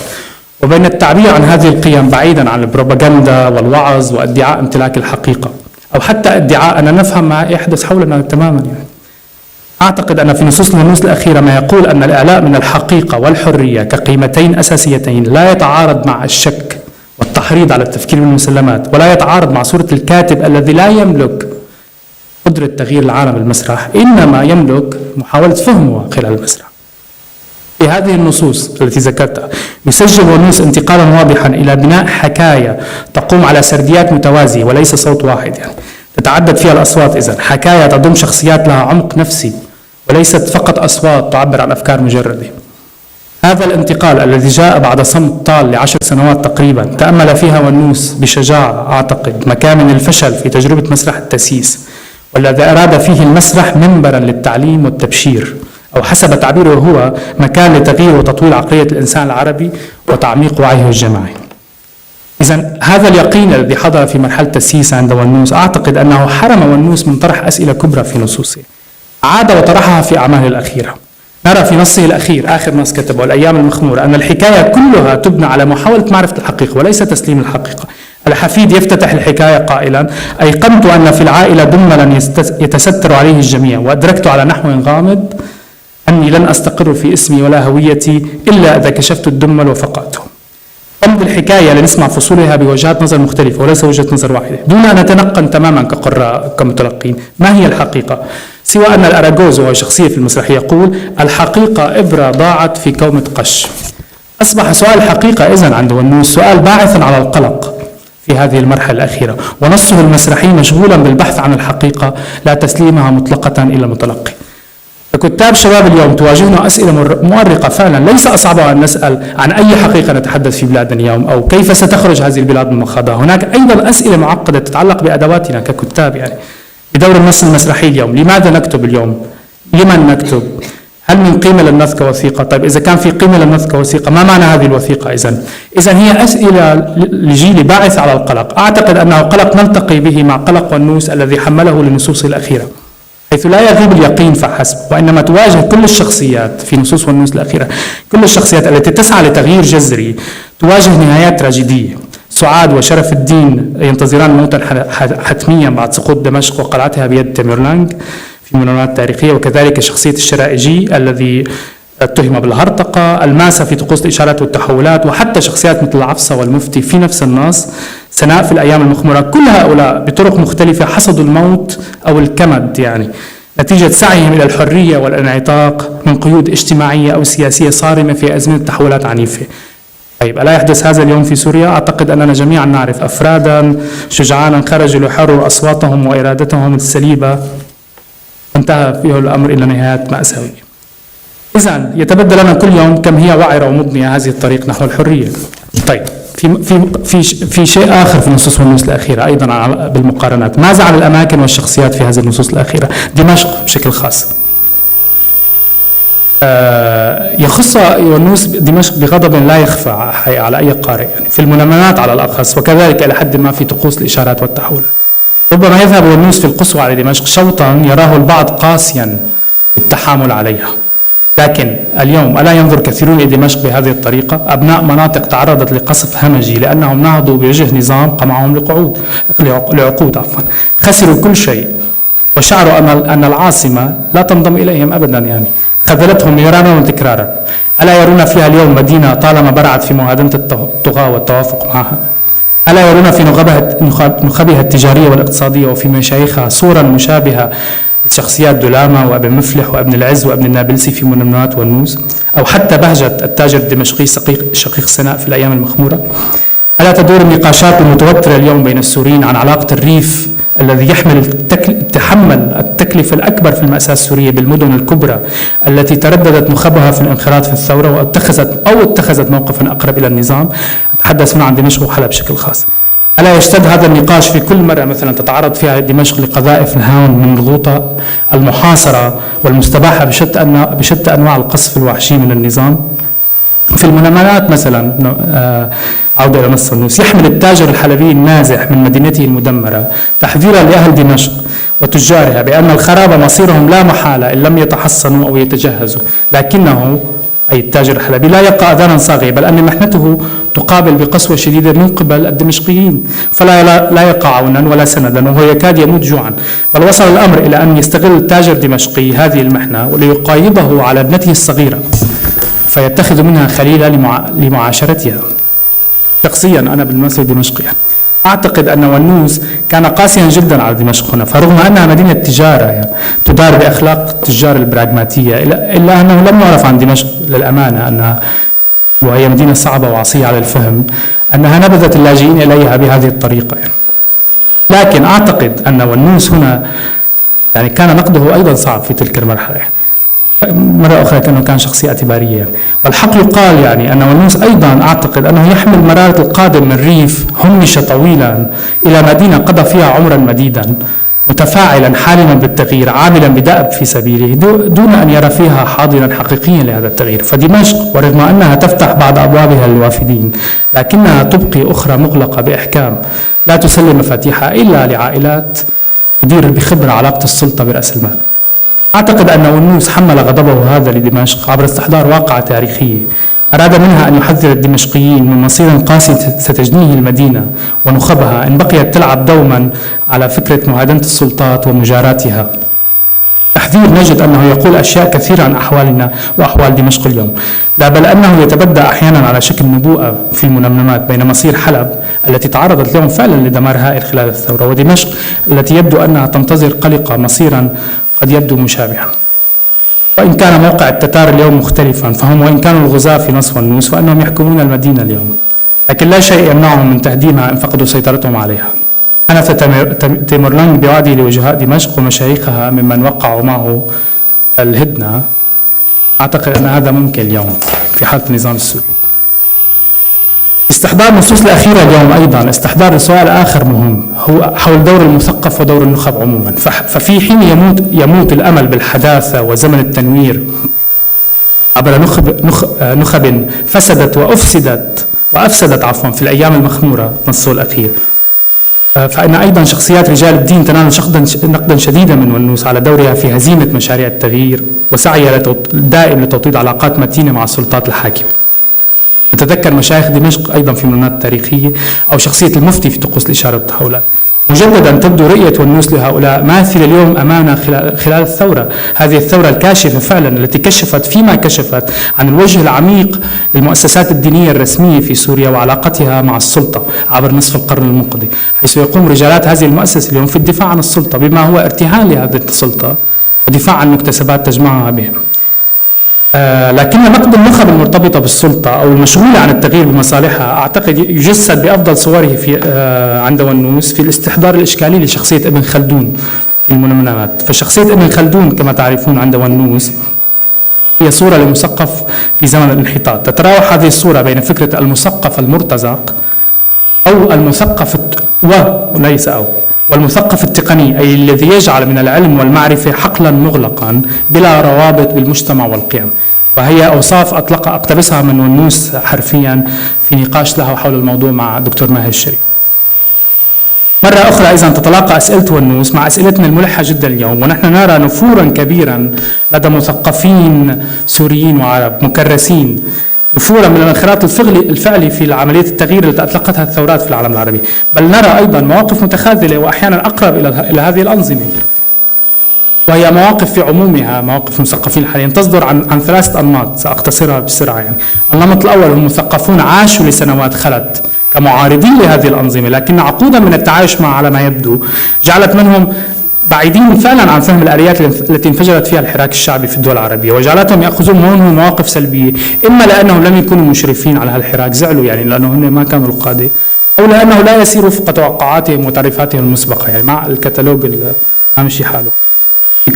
وبين التعبير عن هذه القيم بعيدا عن البروباغندا والوعظ وادعاء امتلاك الحقيقة، أو حتى ادعاء أن نفهم ما يحدث حولنا تماما. يعني أعتقد أن في نصوص النصوص الأخيرة ما يقول أن الإعلاء من الحقيقة والحرية كقيمتين أساسيتين لا يتعارض مع الشك والتحريض على التفكير بالمسلمات، ولا يتعارض مع صورة الكاتب الذي لا يملك قدرة تغيير العالم بالمسرح، إنما يملك محاولة فهمه خلال المسرح. في هذه النصوص التي ذكرتها يسجل ونوس انتقالا واضحا إلى بناء حكاية تقوم على سرديات متوازية وليس صوت واحد، يعني تتعدد فيها الأصوات. إذن حكاية تضم شخصيات لها عمق نفسي وليست فقط أصوات تعبر عن أفكار مجردة. هذا الانتقال الذي جاء بعد صمت طال ل10 سنوات تقريبا تأمل فيها ونوس بشجاعة أعتقد مكامن الفشل في تجربة مسرح التسييس، والذي أراد فيه المسرح منبرا للتعليم والتبشير، أو حسب تعبيره هو مكان لتغيير وتطوير عقلية الإنسان العربي وتعميق وعيه الجماعي. إذن هذا اليقين الذي حضر في مرحلة التسييس عند ونوس أعتقد أنه حرم ونوس من طرح أسئلة كبرى في نصوصه، عاد وطرحها في أعماله الأخيرة. نرى في نصه الأخير آخر نص كتبه الأيام المخمورة أن الحكاية كلها تبنى على محاولة معرفة الحقيقة وليس تسليم الحقيقة. الحفيد يفتتح الحكاية قائلا: أيقنت أن في العائلة دملا يتستر عليه الجميع، وأدركت على نحو غامض أني لن أستقر في اسمي ولا هويتي إلا إذا كشفت الدمل وفقعته. قم بالحكاية لنسمع فصولها بوجهات نظر مختلفة وليس وجهة نظر واحدة، دون أن نتنقل تماما كقراء كمتلقين. ما هي الحقيقة؟ سوى أن الأراغوز وهو شخصية في المسرح يقول: الحقيقة إبرة ضاعت في كومة قش. أصبح سؤال الحقيقة إذن عند ونوس سؤال باعثا على القلق في هذه المرحلة الأخيرة، ونصه المسرحي مشغولا بالبحث عن الحقيقة لا تسليمها مطلقة إلى المتلقي. ككتاب شباب اليوم تواجهنا أسئلة مؤرقة فعلا، ليس أصعب أن نسأل عن أي حقيقة نتحدث في بلادنا اليوم أو كيف ستخرج هذه البلاد من المخاضة. هناك أيضا أسئلة معقدة تتعلق بأدواتنا ككتاب، يعني بدور النص المسرحي اليوم. لماذا نكتب اليوم؟ لمن نكتب؟ هل من قيمة للنص كوثيقة؟ طيب إذا كان في قيمة للنص كوثيقة ما معنى هذه الوثيقة إذن هي أسئلة لجيل باعث على القلق. أعتقد أنه قلق نلتقي به مع قلق ونوس الذي حمله لنصوصه الأخيرة، حيث لا يغيب اليقين فحسب، وإنما تواجه كل الشخصيات في نصوص ونوس الأخيرة، كل الشخصيات التي تسعى لتغيير جذري تواجه نهايات تراجيدية. سعاد وشرف الدين ينتظران موتا حتميا بعد سقوط دمشق وقلعتها بيد تيمورلانك في مناورات تاريخية، وكذلك شخصية الشرائجي الذي اتهم بالهرطقة، الماسة في طقوس الإشارات والتحولات، وحتى شخصيات مثل العفصة والمفتي في نفس النص، سناء في الأيام المخمورة. كل هؤلاء بطرق مختلفة حصدوا الموت أو الكمد، يعني نتيجة سعيهم إلى الحرية والانعتاق من قيود اجتماعية أو سياسية صارمة في أزمنة تحولات عنيفة. طيب ألا يحدث هذا اليوم في سوريا؟ أعتقد أننا جميعا نعرف أفرادا شجعانا خرجوا ليحرروا أصواتهم وإرادتهم السليبة، انتهى فيه الأمر إلى نهايات مأساوية. إذن يتبدل لنا كل يوم كم هي وعرة ومضنية هذه الطريق نحو الحرية. طيب في شيء آخر في نصوص ونوس الأخيرة أيضا بالمقارنات. ماذا عن الأماكن والشخصيات في هذه النصوص الأخيرة؟ دمشق بشكل خاص يخص ونوس دمشق بغضب لا يخفى على أي قارئ، يعني في المنامات على الأخص، وكذلك إلى حد ما في طقوس الإشارات والتحولات. ربما يذهب ونوس في القسوة على دمشق شوطا يراه البعض قاسيا بالتحامل عليها، لكن اليوم ألا ينظر كثيرون إلى دمشق بهذه الطريقة؟ أبناء مناطق تعرضت لقصف همجي لأنهم نهضوا بوجه نظام قمعهم لعقود خسروا كل شيء، وشعروا أن العاصمة لا تنضم إليهم أبدا، يعني خذلتهم مراراً وتكرارا. ألا يرون فيها اليوم مدينة طالما برعت في مهادنة الطغاة والتوافق معها؟ ألا يرون في نخبها التجارية والاقتصادية وفي مشايخها صورا مشابهة لشخصيات دلامة وابن مفلح وابن العز وابن النابلسي في منامات ونوس، أو حتى بهجة التاجر الدمشقي شقيق سناء في الأيام المخمورة؟ ألا تدور النقاشات المتوترة اليوم بين السوريين عن علاقة الريف الذي تحمل التكلفة الأكبر في المأساة السورية بالمدن الكبرى التي ترددت نخبها في الانخراط في الثورة واتخذت موقفا أقرب إلى النظام؟ أتحدث هنا عن دمشق وحلب بشكل خاص. ألا يشتد هذا النقاش في كل مرة مثلا تتعرض فيها دمشق لقذائف الهاون من الغوطة المحاصرة والمستباحة بشتى أنواع القصف الوحشي من النظام؟ في المنامات مثلا عودة إلى نص ونوس، يحمل التاجر الحلبي النازح من مدينته المدمرة تحذيرا لأهل دمشق وتجارها بأن الخراب مصيرهم لا محالة إن لم يتحصنوا أو يتجهزوا، لكنه أي التاجر الحلبي لا يقع أذانا صاغية، بل أن محنته تقابل بقسوة شديدة من قبل الدمشقيين، فلا لا يقع عونا ولا سندا، وهو يكاد يموت جوعا. بل وصل الأمر إلى أن يستغل التاجر الدمشقي هذه المحنة وليقايضه على ابنته الصغيرة فيتخذ منها خليلا لمعاشرتها. شخصيا أنا بالمناسبة دمشقي أعتقد أن ونوس كان قاسيا جدا على دمشق هنا، فرغم أنها مدينة تجارة يعني تدار بأخلاق التجار البراغماتية، إلا أنه لم يعرف عن دمشق للأمانة أنها، وهي مدينة صعبة وعصية على الفهم، أنها نبذت اللاجئين إليها بهذه الطريقة يعني. لكن أعتقد أن ونوس هنا يعني كان نقده أيضا صعب في تلك المرحلة يعني. مرة أخرى كأنه كان شخصية اعتبارية، والحق يقال يعني أن ونوس أيضا أعتقد أنه يحمل مرارة القادم من ريف همش طويلا إلى مدينة قضى فيها عمرا مديدا، متفاعلا حالما بالتغيير، عاملا بدأب في سبيله دون أن يرى فيها حاضرا حقيقيا لهذا التغيير. فدمشق ورغم أنها تفتح بعض أبوابها للوافدين، لكنها تبقي أخرى مغلقة بإحكام، لا تسلم مفاتيحها إلا لعائلات تدير بخبرة علاقة السلطة برأس المال. أعتقد أن ونوس حمل غضبه هذا لدمشق عبر استحضار واقعة تاريخية أراد منها أن يحذر الدمشقيين من مصير قاسي ستجنيه المدينة ونخبها إن بقيت تلعب دوما على فكرة مهادنة السلطات ومجاراتها. تحذير نجد أنه يقول أشياء كثيرة عن أحوالنا وأحوال دمشق اليوم، لا بل أنه يتبدى أحيانا على شكل نبوءة في المنمنمات بين مصير حلب التي تعرضت اليوم فعلا لدمار هائل خلال الثورة، ودمشق التي يبدو أنها تنتظر قلقة مصيرا قد يبدو مشابها. وإن كان موقع التتار اليوم مختلفا، فهم وإن كانوا الغزاة في نصف ونوس فإنهم يحكمون المدينة اليوم، لكن لا شيء يمنعهم من تهديمها إن فقدوا سيطرتهم عليها. حنث تيمورلانج بوعده لوجهاء دمشق ومشايخها ممن وقعوا معه الهدنة. أعتقد أن هذا ممكن اليوم في حالة النظام السوري. استحضار النصوص الأخيرة اليوم أيضا استحضار لسؤال آخر مهم هو حول دور المثقف ودور النخب عموما. ففي حين يموت الأمل بالحداثة وزمن التنوير عبر نخب فسدت وأفسدت في الأيام المخمورة نصه الأخير، فإن أيضا شخصيات رجال الدين تنال نقدا شديدا من ونوس على دورها في هزيمة مشاريع التغيير وسعيها الدائم لتوطيد علاقات متينة مع السلطات الحاكمة. نتذكر مشايخ دمشق أيضا في مناسبات تاريخية أو شخصية المفتي في طقوس الإشارة والتحولات. مجددا تبدو رؤية ونوس لهؤلاء ماثلة اليوم أمامنا خلال الثورة، هذه الثورة الكاشفة فعلا التي كشفت فيما كشفت عن الوجه العميق للمؤسسات الدينية الرسمية في سوريا وعلاقتها مع السلطة عبر نصف القرن المنقضي، حيث يقوم رجالات هذه المؤسسة اليوم في الدفاع عن السلطة بما هو ارتهان لهذه السلطة ودفاع عن مكتسبات تجمعها بهم. لكن نقد النخب المرتبطة بالسلطة أو المشغولة عن التغيير بمصالحها أعتقد يجسد بأفضل صوره في عند ونوس في الاستحضار الإشكالي لشخصية ابن خلدون في المنمنمات. فشخصية ابن خلدون كما تعرفون عند ونوس هي صورة لمثقف في زمن الانحطاط، تتراوح هذه الصورة بين فكرة المثقف المرتزق أو المثقف والمثقف التقني، أي الذي يجعل من العلم والمعرفة حقلا مغلقا بلا روابط بالمجتمع والقيم. وهي أوصاف أقتبسها من ونوس حرفيا في نقاش له حول الموضوع مع دكتور ماهر الشريف. مرة أخرى إذا تتلاقى أسئلة ونوس مع أسئلتنا الملحة جدا اليوم، ونحن نرى نفورا كبيرا لدى مثقفين سوريين وعرب مكرسين، نفورا من الانخراط الفعلي في عملية التغيير التي أطلقتها الثورات في العالم العربي، بل نرى أيضا مواقف متخاذلة وأحيانا أقرب إلى هذه الأنظمة، وهي مواقف في عمومها مواقف المثقفين حاليا تصدر عن ثلاثة أنماط سأختصرها بسرعة. يعني النمط الأول هم مثقفون عاشوا لسنوات خلت كمعارضين لهذه الأنظمة، لكن عقودا من التعايش مع على ما يبدو جعلت منهم بعيدين فعلا عن فهم الآليات التي انفجرت فيها الحراك الشعبي في الدول العربية، وجعلتهم يأخذون منهم مواقف سلبية، إما لأنهم لم يكونوا مشرفين على هالحراك زعلوا يعني لأنه هم ما كانوا القادة، أو لأنه لا يسيروا وفق توقعاتهم وتعريفاتهم المسبقة يعني مع الكتالوج ما مشي حاله.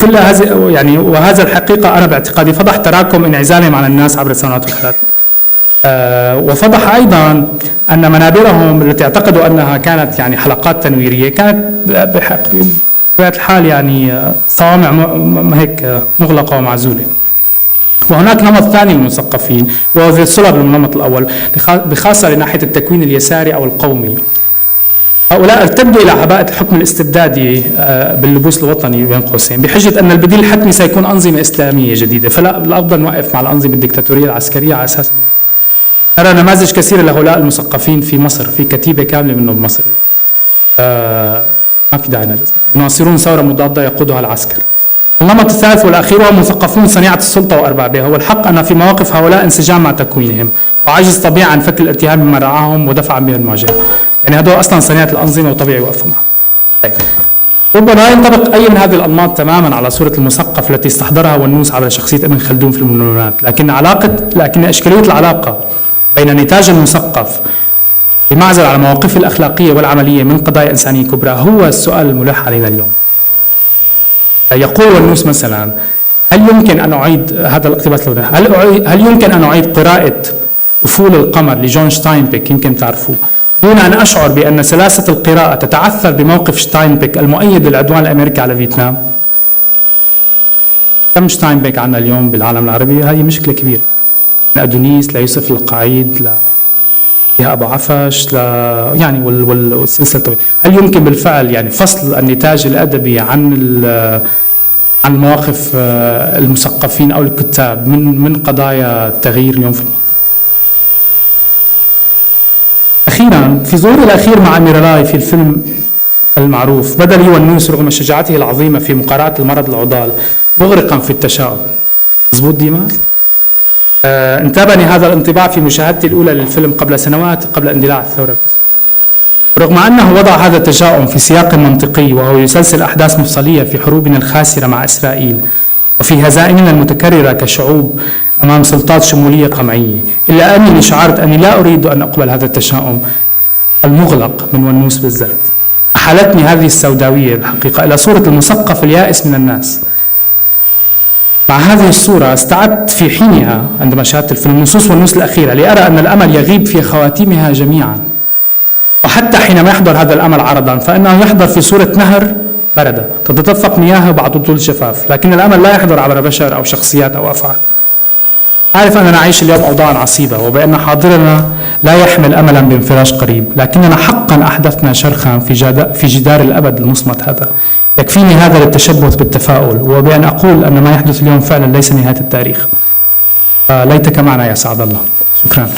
كل هذا يعني وهذا الحقيقة أنا باعتقادي فضح تراكم انعزالهم عن الناس عبر السنوات الثلاث. وفضح أيضا أن منابرهم التي اعتقدوا أنها كانت يعني حلقات تنويرية كانت بطبيعة الحال يعني صوامع هيك مغلقة ومعزولة. وهناك نمط ثاني من المثقفين وهو في الصلب النمط الأول بخاصة لناحية التكوين اليساري أو القومي. هؤلاء ارتدوا إلى عباءة الحكم الاستبدادي باللبوس الوطني بين قوسين بحجة أن البديل الحتمي سيكون أنظمة إسلامية جديدة، فلا الأفضل نوقف مع الأنظمة الدكتاتورية العسكرية على أساس. نرى نماذج كثيرة لهؤلاء المثقفين في مصر، في كتيبة كاملة منهم بمصر. ما في داعي نجلس. يناصرون ثورة مضادة يقودها العسكر. النمط الثالث والأخير هو مثقفون صنيعة السلطة وأربابها، والحق أن في مواقف هؤلاء انسجام مع تكوينهم وعجز طبيعي عن فك الارتهاب بما رعاهم ودفع به المواجهة. يعني هدول أصلا صناعة الأنظمة وطبيعي يوقفوا معهم. طيب. ربما لا ينطبق أي من هذه الأنماط تماما على صورة المثقف التي استحضرها ونوس على شخصية ابن خلدون في المنونات، لكن إشكالية العلاقة بين نتاج المثقف بمعزل على مواقفه الأخلاقية والعملية من قضايا إنسانية كبرى هو السؤال الملح علينا اليوم. يقول ونوس مثلا: هل يمكن أن أعيد هذا الاقتباس هل يمكن أن أعيد قراءة أفول القمر لجون شتاينبيك، يمكن تعرفوه، دون أن أشعر بأن سلاسة القراءة تتعثر بموقف شتاينبيك المؤيد للعدوان الأمريكي على فيتنام؟ كم شتاينبيك عنا اليوم بالعالم العربي؟ هذه مشكلة كبيرة، من أدونيس ليوسف القعيد يا أبو عفش يعني والسلسلة طويلة. هل يمكن بالفعل يعني فصل النتاج الأدبي عن مواقف المثقفين أو الكتاب من قضايا التغيير اليوم في المنطقة؟ أخيرا، في ظهوره الأخير مع أميرالاي في الفيلم المعروف، بدا لي ونوس رغم شجاعته العظيمة في مقارعة المرض العضال مغرقا في التشاؤم. مظبوط ديما؟ انتابني هذا الانطباع في مشاهدتي الأولى للفيلم قبل سنوات قبل اندلاع الثورة. رغم أنه وضع هذا التشاؤم في سياق منطقي وهو يسلسل أحداث مفصلية في حروبنا الخاسرة مع إسرائيل وفي هزائمنا المتكررة كشعوب أمام سلطات شمولية قمعية، إلا أنني شعرت أني لا أريد أن أقبل هذا التشاؤم المغلق من ونوس بالذات. أحالتني هذه السوداوية الحقيقة إلى صورة المثقف اليائس من الناس. مع هذه الصورة استعدت في حينها عندما شاهدت الفيلم نصوص ونوس الأخيرة لأرى أن الأمل يغيب في خواتيمها جميعا، وحتى حينما يحضر هذا الأمل عرضا فإنه يحضر في صورة نهر بردة تتدفق مياهه بعد طول الجفاف، لكن الأمل لا يحضر عبر بشر أو شخصيات أو أفعال. أعرف أننا نعيش اليوم أوضاعا عصيبة وبأن حاضرنا لا يحمل أملا بانفراج قريب، لكننا حقا أحدثنا شرخا في جدار الأبد المصمت هذا. يكفيني هذا للتشبث بالتفاؤل وبأن أقول أن ما يحدث اليوم فعلا ليس نهاية التاريخ. ليتك معنا يا سعد الله. شكرا.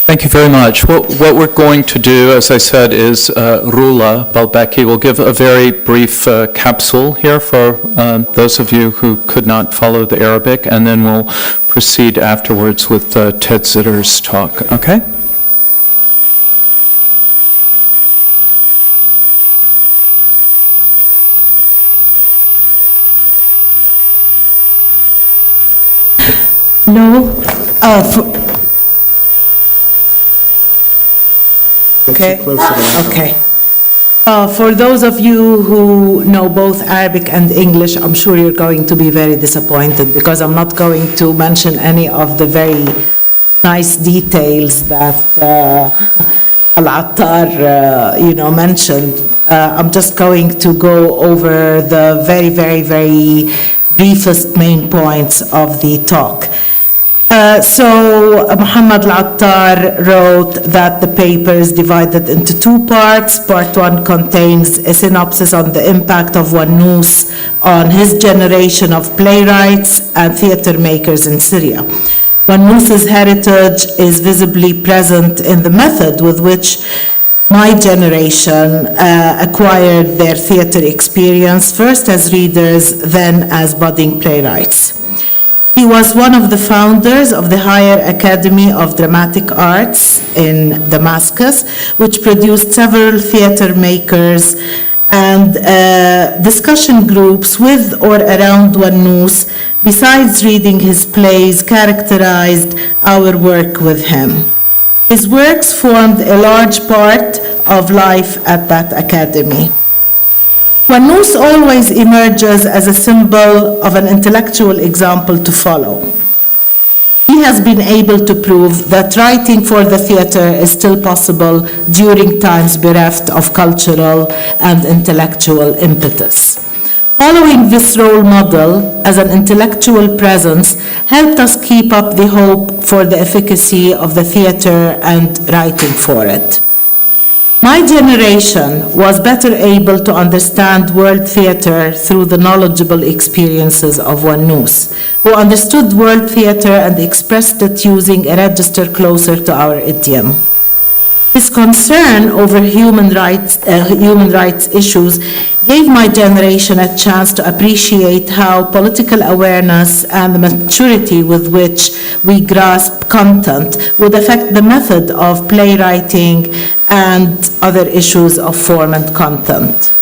Thank you very much. What we're going to do, as I said, is Rula Balbeki will give a very brief capsule here for those of you who could not follow the Arabic, and then we'll proceed afterwards with Ted Zitter's talk. Okay? No. Okay. Okay. For those of you who know both Arabic and English, I'm sure you're going to be very disappointed because I'm not going to mention any of the very nice details that Al-Attar, mentioned. I'm just going to go over the very, very, very briefest main points of the talk. So Muhammad Al-Attar wrote that the paper is divided into two parts. Part one contains a synopsis on the impact of Wannous on his generation of playwrights and theater makers in Syria. Wannous's heritage is visibly present in the method with which my generation acquired their theater experience, first as readers, then as budding playwrights. He was one of the founders of the Higher Academy of Dramatic Arts in Damascus, which produced several theater makers and discussion groups with or around Wannous. Besides reading his plays, characterized our work with him. His works formed a large part of life at that academy. Wannous always emerges as a symbol of an intellectual example to follow. He has been able to prove that writing for the theater is still possible during times bereft of cultural and intellectual impetus. Following this role model as an intellectual presence helped us keep up the hope for the efficacy of the theater and writing for it. My generation was better able to understand world theater through the knowledgeable experiences of Wannous, who understood world theater and expressed it using a register closer to our idiom. His concern over human rights issues gave my generation a chance to appreciate how political awareness and the maturity with which we grasp content would affect the method of playwriting and other issues of form and content.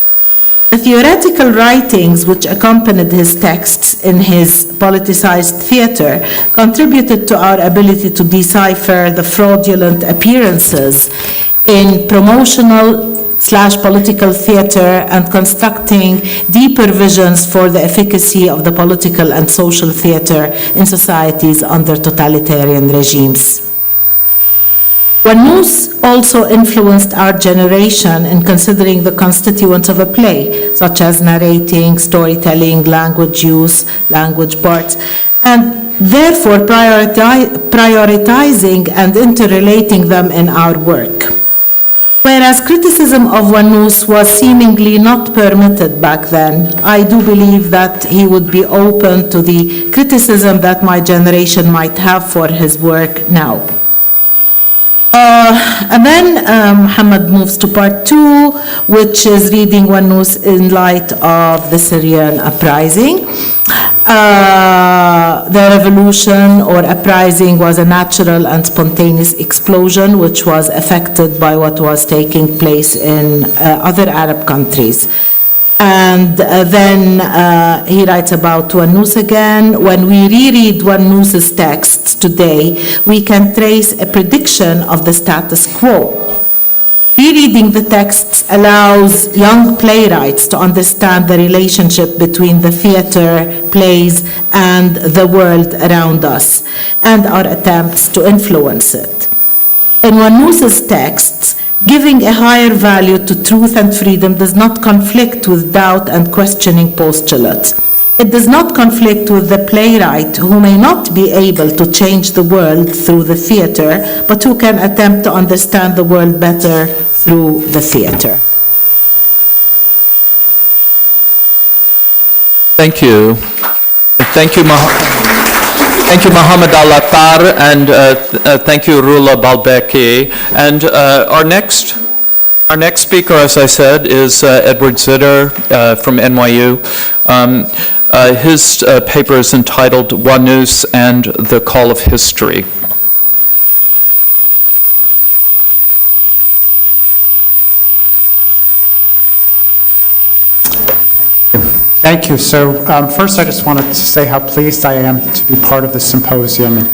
The theoretical writings which accompanied his texts in his politicized theater contributed to our ability to decipher the fraudulent appearances in promotional/political theater and constructing deeper visions for the efficacy of the political and social theater in societies under totalitarian regimes. Wannous also influenced our generation in considering the constituents of a play, such as narrating, storytelling, language use, language parts, and therefore prioritizing and interrelating them in our work. Whereas criticism of Wannous was seemingly not permitted back then, I do believe that he would be open to the criticism that my generation might have for his work now. And then Muhammad moves to part 2, which is reading Wannous in light of the Syrian uprising. The revolution or uprising was a natural and spontaneous explosion which was affected by what was taking place in other Arab countries. And then he writes about Wannous again. When we reread Wannous's texts today, we can trace a prediction of the status quo. Rereading the texts allows young playwrights to understand the relationship between the theater, plays, and the world around us, and our attempts to influence it. In Wannous's texts, giving a higher value to truth and freedom does not conflict with doubt and questioning postulates. It does not conflict with the playwright who may not be able to change the world through the theater, but who can attempt to understand the world better through the theater. Thank you. Thank you, Thank you, Mohammed Al-Attar, and thank you, Rula Balbeki. And our next speaker, as I said, is Edward Zitter from NYU. His paper is entitled Wannous and the Call of History. Thank you. So first I just wanted to say how pleased I am to be part of this symposium.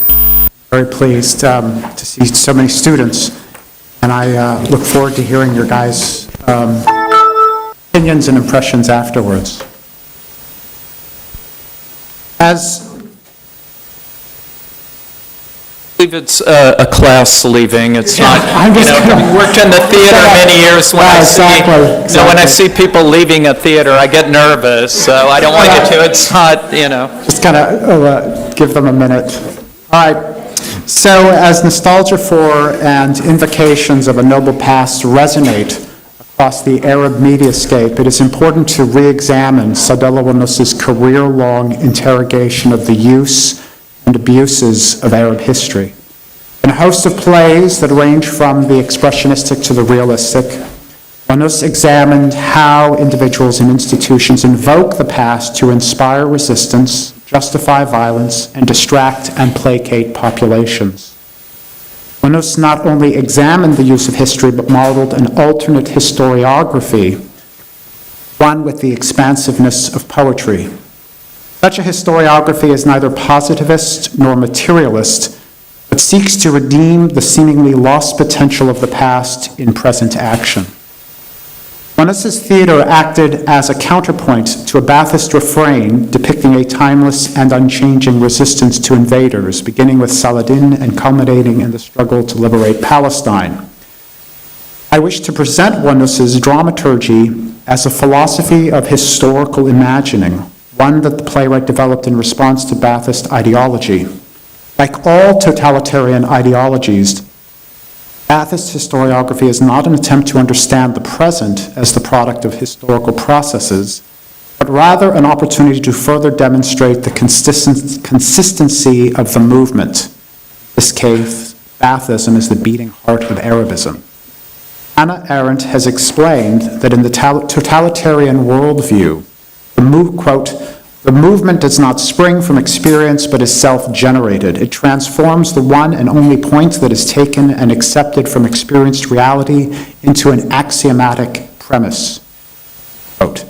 Very pleased to see so many students. And I look forward to hearing your guys' opinions and impressions afterwards. I believe it's a class leaving. It's not, I'm just I've worked in the theater many years. When I see people leaving a theater, I get nervous, so I don't want you to. It's not, Just kind of give them a minute. All right. So as nostalgia for and invocations of a noble past resonate across the Arab mediascape, it is important to re-examine Saud Wannous's career-long interrogation of the use and abuses of Arab history. In a host of plays that range from the expressionistic to the realistic, Wannous examined how individuals and institutions invoke the past to inspire resistance, justify violence, and distract and placate populations. Wannous not only examined the use of history, but modeled an alternate historiography, one with the expansiveness of poetry. Such a historiography is neither positivist nor materialist, but seeks to redeem the seemingly lost potential of the past in present action. Wannous's theater acted as a counterpoint to a Ba'athist refrain depicting a timeless and unchanging resistance to invaders, beginning with Saladin and culminating in the struggle to liberate Palestine. I wish to present Wannous's dramaturgy as a philosophy of historical imagining, one that the playwright developed in response to Ba'athist ideology. Like all totalitarian ideologies, Ba'athist historiography is not an attempt to understand the present as the product of historical processes, but rather an opportunity to further demonstrate the consistency of the movement. In this case, Baathism is the beating heart of Arabism. Hannah Arendt has explained that in the totalitarian worldview, quote, "The movement does not spring from experience but is self-generated. It transforms the one and only point that is taken and accepted from experienced reality into an axiomatic premise." Quote,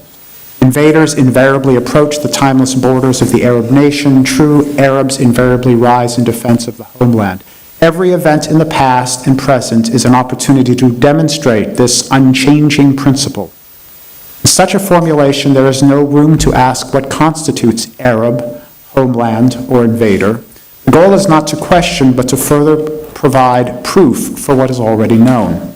"Invaders invariably approach the timeless borders of the Arab nation. True Arabs invariably rise in defense of the homeland. Every event in the past and present is an opportunity to demonstrate this unchanging principle. In such a formulation, there is no room to ask what constitutes Arab, homeland, or invader. The goal is not to question, but to further provide proof for what is already known."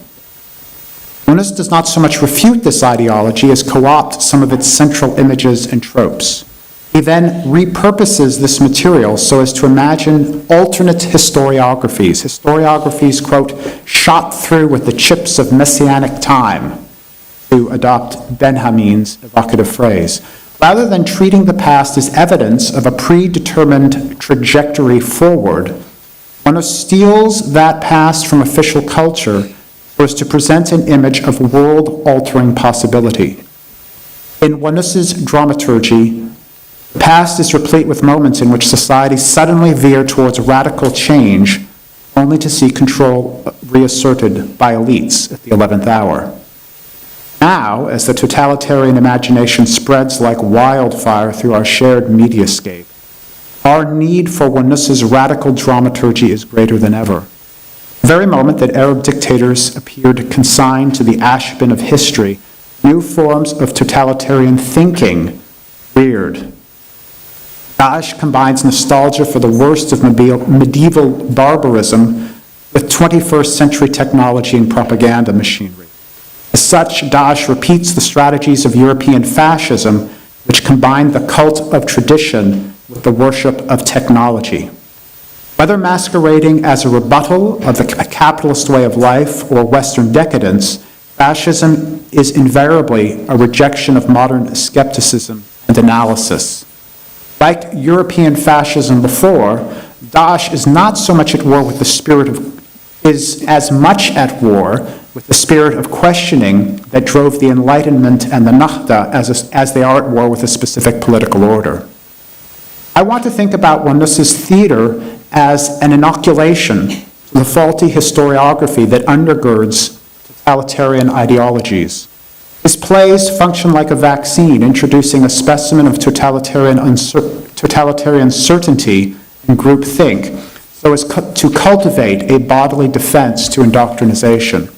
Wannous does not so much refute this ideology as co-opt some of its central images and tropes. He then repurposes this material so as to imagine alternate historiographies, quote, "shot through with the chips of messianic time," to adopt Benjamin's evocative phrase. Rather than treating the past as evidence of a predetermined trajectory forward, Wannous steals that past from official culture so as to present an image of world-altering possibility. In Wannous's dramaturgy, the past is replete with moments in which society suddenly veered towards radical change, only to see control reasserted by elites at the 11th hour. Now, as the totalitarian imagination spreads like wildfire through our shared mediascape, our need for Wannous's radical dramaturgy is greater than ever. The very moment that Arab dictators appeared consigned to the ash bin of history, new forms of totalitarian thinking reared. Daesh combines nostalgia for the worst of medieval barbarism with 21st century technology and propaganda machinery. As such, Daesh repeats the strategies of European fascism, which combine the cult of tradition with the worship of technology. Whether masquerading as a rebuttal of the capitalist way of life or Western decadence, fascism is invariably a rejection of modern skepticism and analysis. Like European fascism before, Daesh is not so much at war with the spirit of, is as much at war with the spirit of questioning that drove the Enlightenment and the Nahda as they are at war with a specific political order. I want to think about Wannous's theater as an inoculation to the faulty historiography that undergirds totalitarian ideologies. His plays function like a vaccine, introducing a specimen of totalitarian certainty and groupthink, so as to cultivate a bodily defense to indoctrination.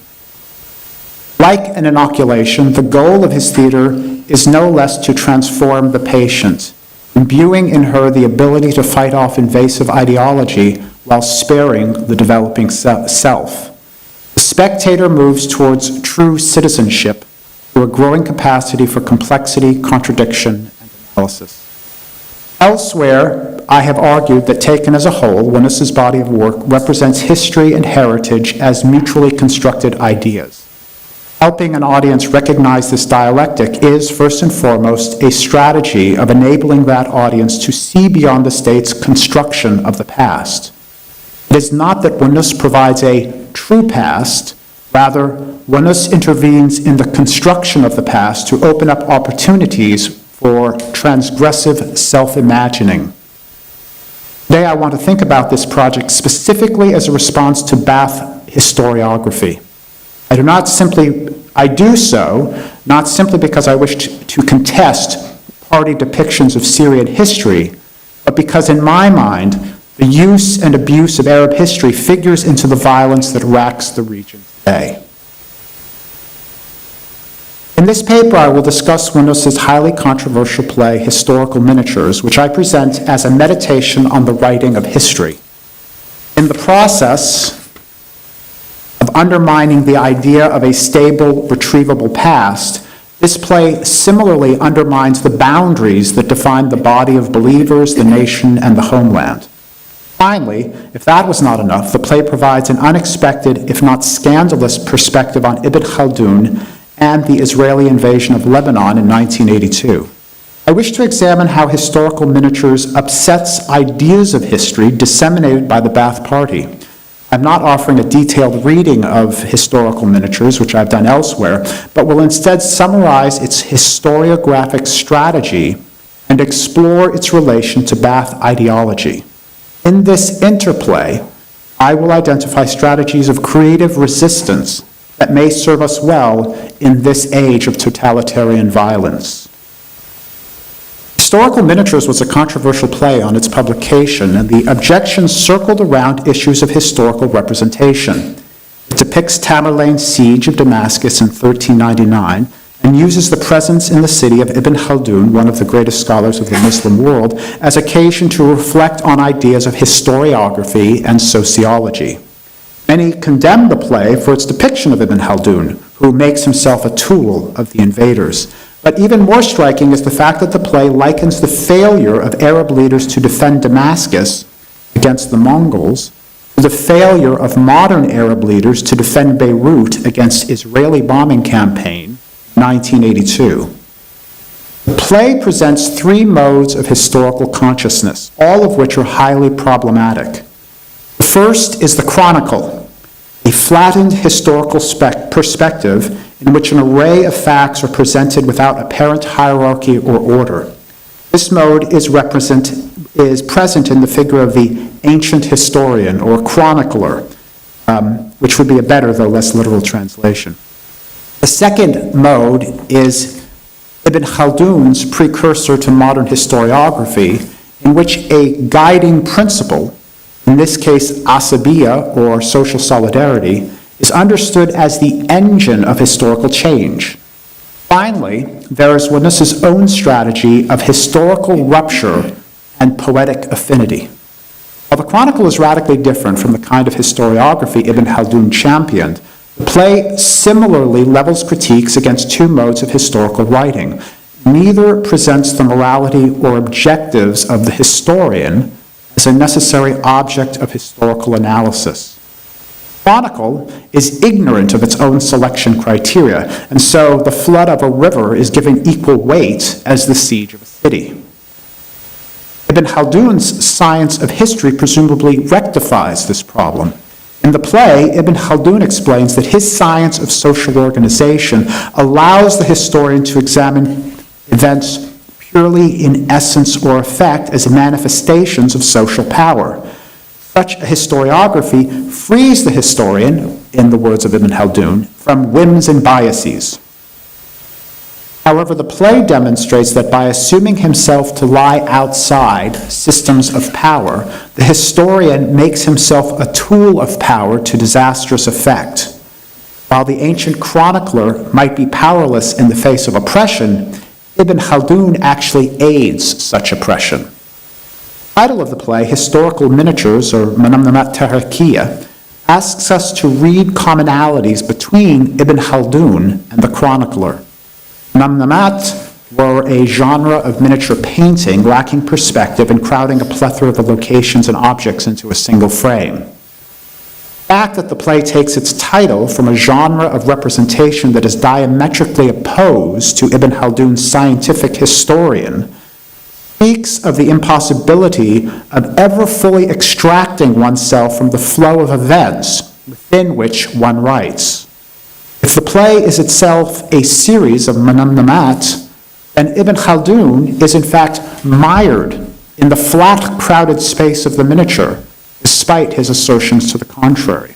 Like an inoculation, the goal of his theater is no less to transform the patient, imbuing in her the ability to fight off invasive ideology while sparing the developing self. The spectator moves towards true citizenship through a growing capacity for complexity, contradiction, and analysis. Elsewhere, I have argued that taken as a whole, Wannous's body of work represents history and heritage as mutually constructed ideas. Helping an audience recognize this dialectic is, first and foremost, a strategy of enabling that audience to see beyond the state's construction of the past. It is not that Wannous provides a true past, rather, Wannous intervenes in the construction of the past to open up opportunities for transgressive self-imagining. Today, I want to think about this project specifically as a response to Ba'ath historiography. I do so not simply because I wish to contest party depictions of Syrian history, but because in my mind, the use and abuse of Arab history figures into the violence that racks the region today. In this paper, I will discuss Wannous's highly controversial play, Historical Miniatures, which I present as a meditation on the writing of history. In the process of undermining the idea of a stable, retrievable past, this play similarly undermines the boundaries that define the body of believers, the nation, and the homeland. Finally, if that was not enough, the play provides an unexpected, if not scandalous, perspective on Ibn Khaldun and the Israeli invasion of Lebanon in 1982. I wish to examine how Historical Miniatures upsets ideas of history disseminated by the Ba'ath Party. I'm not offering a detailed reading of historical miniatures, which I've done elsewhere, but will instead summarize its historiographic strategy and explore its relation to Ba'ath ideology. In this interplay, I will identify strategies of creative resistance that may serve us well in this age of totalitarian violence. Historical Miniatures was a controversial play on its publication, and the objections circled around issues of historical representation. It depicts Tamerlane's siege of Damascus in 1399 and uses the presence in the city of Ibn Khaldun, one of the greatest scholars of the Muslim world, as occasion to reflect on ideas of historiography and sociology. Many condemn the play for its depiction of Ibn Khaldun, who makes himself a tool of the invaders. But even more striking is the fact that the play likens the failure of Arab leaders to defend Damascus against the Mongols to the failure of modern Arab leaders to defend Beirut against Israeli bombing campaign in 1982. The play presents three modes of historical consciousness, all of which are highly problematic. The first is the chronicle, a flattened historical perspective in which an array of facts are presented without apparent hierarchy or order. This mode is present in the figure of the ancient historian or chronicler, which would be a better, though less literal translation. The second mode is Ibn Khaldun's precursor to modern historiography, in which a guiding principle, in this case asabiya or social solidarity, is understood as the engine of historical change. Finally, there is Wannous' own strategy of historical rupture and poetic affinity. While the chronicle is radically different from the kind of historiography Ibn Khaldun championed, the play similarly levels critiques against two modes of historical writing. Neither presents the morality or objectives of the historian as a necessary object of historical analysis. Chronicle is ignorant of its own selection criteria, and so the flood of a river is given equal weight as the siege of a city. Ibn Khaldun's science of history presumably rectifies this problem. In the play, Ibn Khaldun explains that his science of social organization allows the historian to examine events purely in essence or effect as manifestations of social power. Such a historiography frees the historian, in the words of Ibn Khaldun, from whims and biases. However, the play demonstrates that by assuming himself to lie outside systems of power, the historian makes himself a tool of power to disastrous effect. While the ancient chronicler might be powerless in the face of oppression, Ibn Khaldun actually aids such oppression. The title of the play, Historical Miniatures, or Manamnamat Tahrikiya, asks us to read commonalities between Ibn Khaldun and the chronicler. Manamnamat were a genre of miniature painting lacking perspective and crowding a plethora of locations and objects into a single frame. The fact that the play takes its title from a genre of representation that is diametrically opposed to Ibn Khaldun's scientific historian speaks of the impossibility of ever fully extracting oneself from the flow of events within which one writes. If the play is itself a series of manamnamat, then Ibn Khaldun is in fact mired in the flat, crowded space of the miniature, despite his assertions to the contrary.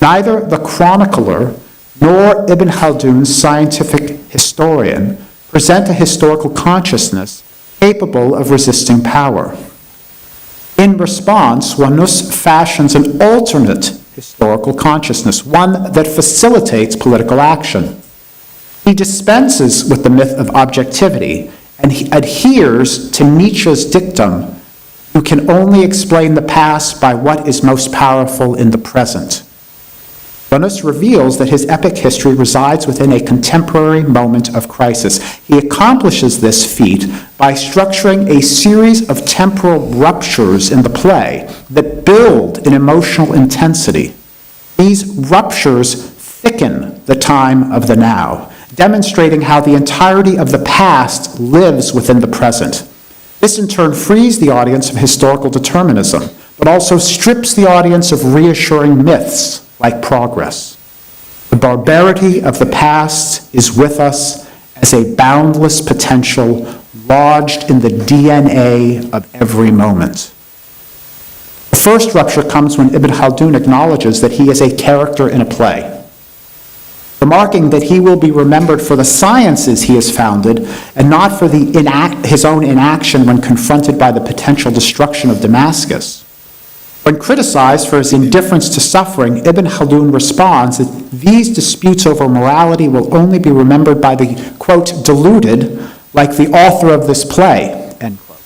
Neither the chronicler nor Ibn Khaldun's scientific historian present a historical consciousness capable of resisting power. In response, Wannous fashions an alternate historical consciousness, one that facilitates political action. He dispenses with the myth of objectivity and he adheres to Nietzsche's dictum, "You can only explain the past by what is most powerful in the present." Wannous reveals that his epic history resides within a contemporary moment of crisis. He accomplishes this feat by structuring a series of temporal ruptures in the play that build in emotional intensity. These ruptures thicken the time of the now, demonstrating how the entirety of the past lives within the present. This in turn frees the audience of historical determinism. but also strips the audience of reassuring myths like progress. The barbarity of the past is with us as a boundless potential lodged in the DNA of every moment. The first rupture comes when Ibn Khaldun acknowledges that he is a character in a play, remarking that he will be remembered for the sciences he has founded and not for his own inaction when confronted by the potential destruction of Damascus. When criticized for his indifference to suffering, Ibn Khaldun responds that these disputes over morality will only be remembered by the, quote, deluded, like the author of this play, end quote.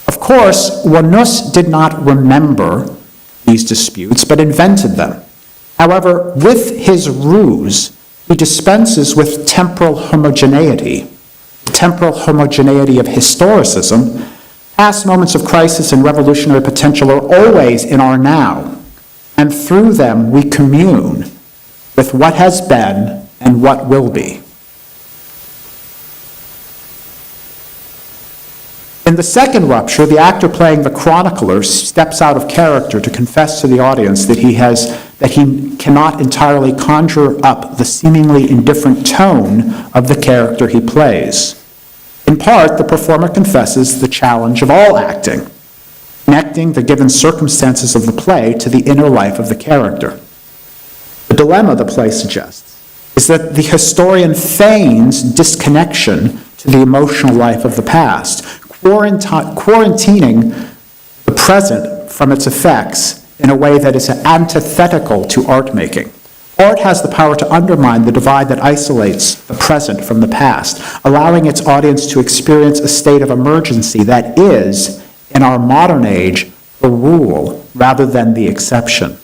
Of course, Wannous did not remember these disputes, but invented them. However, with his ruse, he dispenses with temporal homogeneity. The temporal homogeneity of historicism. Past moments of crisis and revolutionary potential are always in our now, and through them we commune with what has been and what will be. In the second rupture, the actor playing the chronicler steps out of character to confess to the audience that he cannot entirely conjure up the seemingly indifferent tone of the character he plays. In part, the performer confesses the challenge of all acting, connecting the given circumstances of the play to the inner life of the character. The dilemma the play suggests is that the historian feigns disconnection to the emotional life of the past, quarantining the present from its effects in a way that is antithetical to art making. Art has the power to undermine the divide that isolates the present from the past, allowing its audience to experience a state of emergency that is, in our modern age, the rule rather than the exception.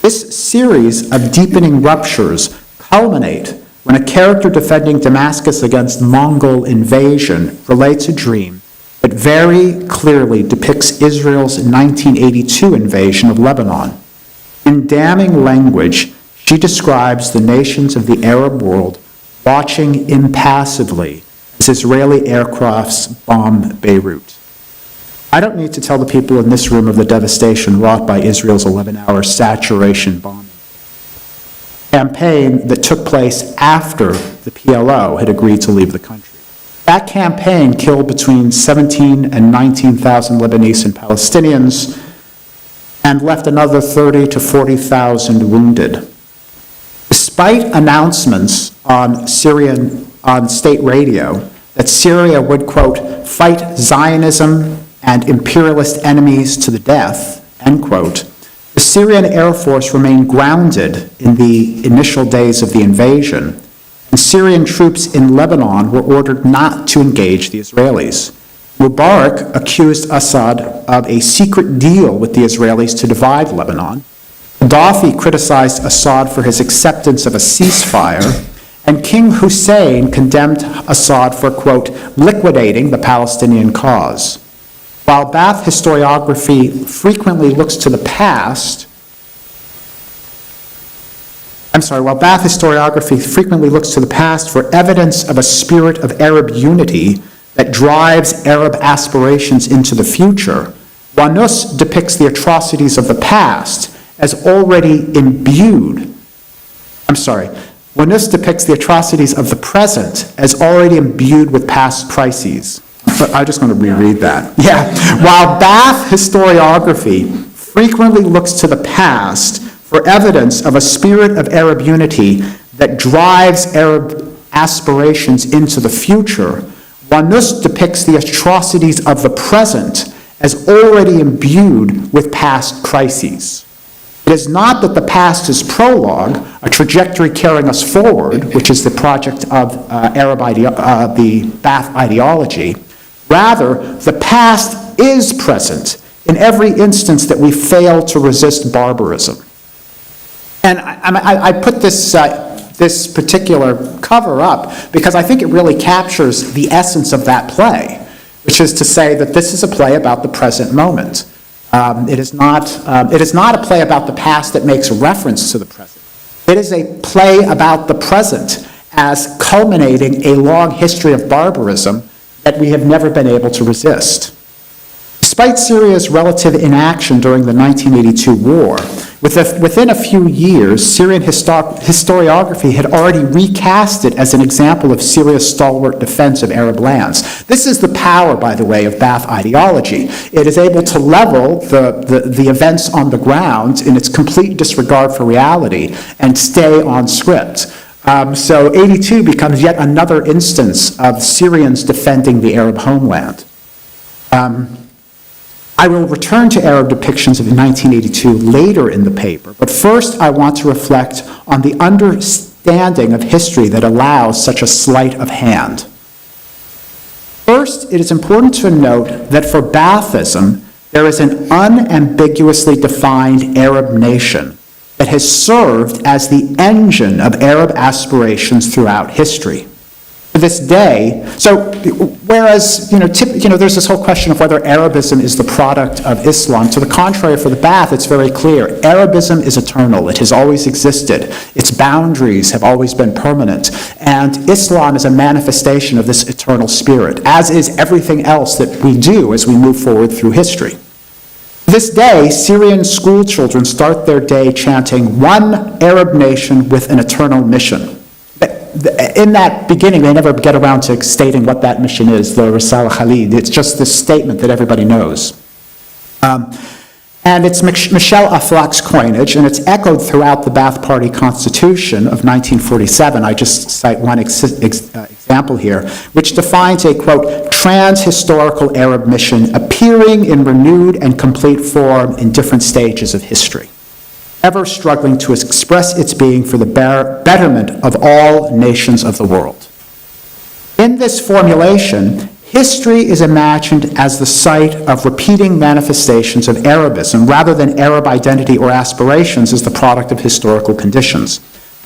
This series of deepening ruptures culminate when a character defending Damascus against Mongol invasion relates a dream that very clearly depicts Israel's 1982 invasion of Lebanon. In damning language, she describes the nations of the Arab world watching impassively as Israeli aircrafts bomb Beirut. I don't need to tell the people in this room of the devastation wrought by Israel's 11-hour saturation bombing campaign that took place after the PLO had agreed to leave the country. That campaign killed between 17 and 19,000 Lebanese and Palestinians and left another 30 to 40,000 wounded. Despite announcements on state radio that Syria would, quote, fight Zionism and imperialist enemies to the death, end quote, the Syrian Air Force remained grounded in the initial days of the invasion, and Syrian troops in Lebanon were ordered not to engage the Israelis. Mubarak accused Assad of a secret deal with the Israelis to divide Lebanon. Gaddafi criticized Assad for his acceptance of a ceasefire, and King Hussein condemned Assad for, quote, liquidating the Palestinian cause. While Ba'ath historiography frequently looks to the past, for evidence of a spirit of Arab unity that drives Arab aspirations into the future, Wannous depicts the atrocities of the past as already imbued. Wannous depicts the atrocities of the present as already imbued with past crises. But I'm just going to reread that. Yeah. While Ba'ath historiography frequently looks to the past for evidence of a spirit of Arab unity that drives Arab aspirations into the future, Wannous depicts the atrocities of the present as already imbued with past crises. It is not that the past is prologue, a trajectory carrying us forward, which is the project of the Ba'ath ideology. Rather, the past is present in every instance that we fail to resist barbarism. And I put this particular cover up because I think it really captures the essence of that play, which is to say that this is a play about the present moment. It is not a play about the past that makes reference to the present. It is a play about the present as culminating a long history of barbarism that we have never been able to resist. The Despite Syria's relative inaction during the 1982 war, within a few years, Syrian historiography had already recast it as an example of Syria's stalwart defense of Arab lands. This is the power, by the way, of Ba'ath ideology. It is able to level the events on the ground in its complete disregard for reality and stay on script. So 82 becomes yet another instance of Syrians defending the Arab homeland. I will return to Arab depictions of 1982 later in the paper, but first I want to reflect on the understanding of history that allows such a sleight of hand. First, it is important to note that for Baathism, there is an unambiguously defined Arab nation that has served as the engine of Arab aspirations throughout history. To this day, so whereas, there's this whole question of whether Arabism is the product of Islam. To the contrary, for the Ba'ath, it's very clear. Arabism is eternal. It has always existed. Its boundaries have always been permanent. And Islam is a manifestation of this eternal spirit, as is everything else that we do as we move forward through history. This day, Syrian school children start their day chanting, "One Arab nation with an eternal mission." In that beginning, they never get around to stating what that mission is, the Risala Khalid. It's just this statement that everybody knows. And it's Michel Aflaq's coinage, and it's echoed throughout the Ba'ath Party Constitution of 1947. I just cite one example here, which defines a, quote, trans-historical Arab mission appearing in renewed and complete form in different stages of history, ever struggling to express its being for the betterment of all nations of the world. In this formulation, history is imagined as the site of repeating manifestations of Arabism rather than Arab identity or aspirations as the product of historical conditions.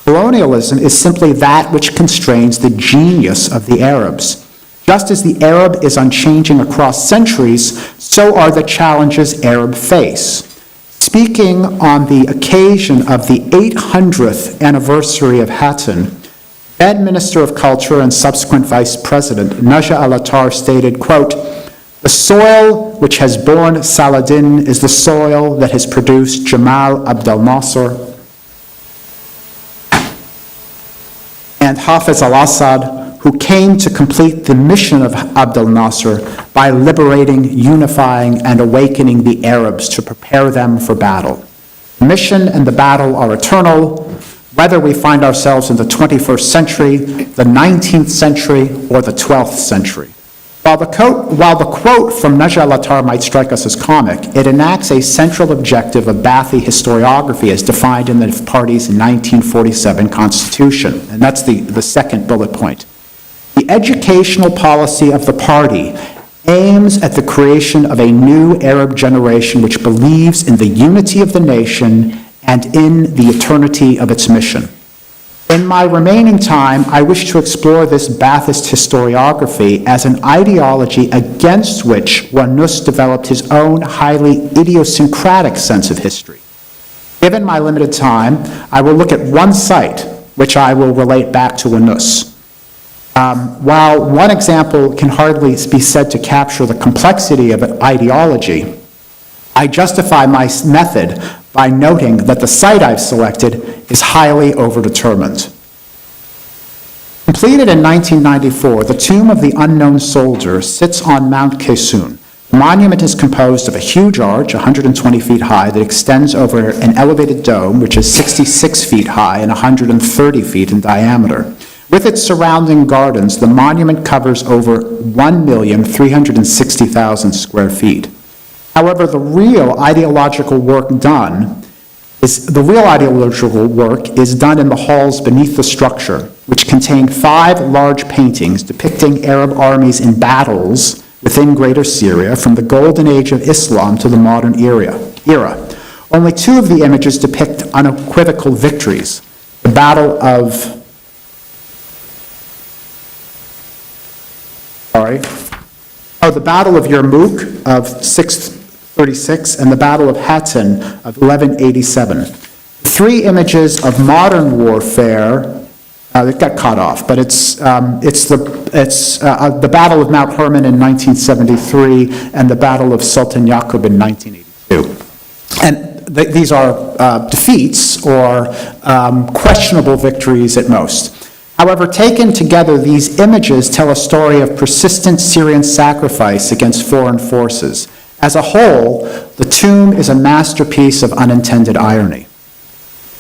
Colonialism is simply that which constrains the genius of the Arabs. Just as the Arab is unchanging across centuries, so are the challenges Arab face. Speaking on the occasion of the 800th anniversary of Hattin, then Minister of Culture and subsequent Vice President Naja al-Attar stated, quote, "The soil which has borne Saladin is the soil that has produced Jamal Abdel Nasser and Hafiz al-Assad, who came to complete the mission of Abdel Nasser by liberating, unifying, and awakening the Arabs to prepare them for battle. The mission and the battle are eternal, whether we find ourselves in the 21st century, the 19th century, or the 12th century." While the quote from Naja al-Attar might strike us as comic, it enacts a central objective of Ba'athi historiography as defined in the party's 1947 constitution, and that's the second bullet point. The educational policy of the party aims at the creation of a new Arab generation which believes in the unity of the nation and in the eternity of its mission. In my remaining time, I wish to explore this Ba'athist historiography as an ideology against which Wannous developed his own highly idiosyncratic sense of history. Given my limited time, I will look at one site, which I will relate back to Wannous. While one example can hardly be said to capture the complexity of an ideology, I justify my method by noting that the site I've selected is highly overdetermined. Completed in 1994, the Tomb of the Unknown Soldier sits on Mount Kesun. The monument is composed of a huge arch, 120 feet high, that extends over an elevated dome, which is 66 feet high and 130 feet in diameter. With its surrounding gardens, the monument covers over 1,360,000 square feet. However, the real ideological work is done in the halls beneath the structure, which contain 5 large paintings depicting Arab armies in battles within Greater Syria from the Golden Age of Islam to the modern era. Only 2 of the images depict unequivocal victories. The Battle of Yarmouk of 636 and the Battle of Hattin of 1187. 3 images of modern warfare It got cut off, but it's the Battle of Mount Hermon in 1973 and the Battle of Sultan Yaqub in 1982. And these are defeats or questionable victories at most. However, taken together, these images tell a story of persistent Syrian sacrifice against foreign forces. As a whole, the tomb is a masterpiece of unintended irony.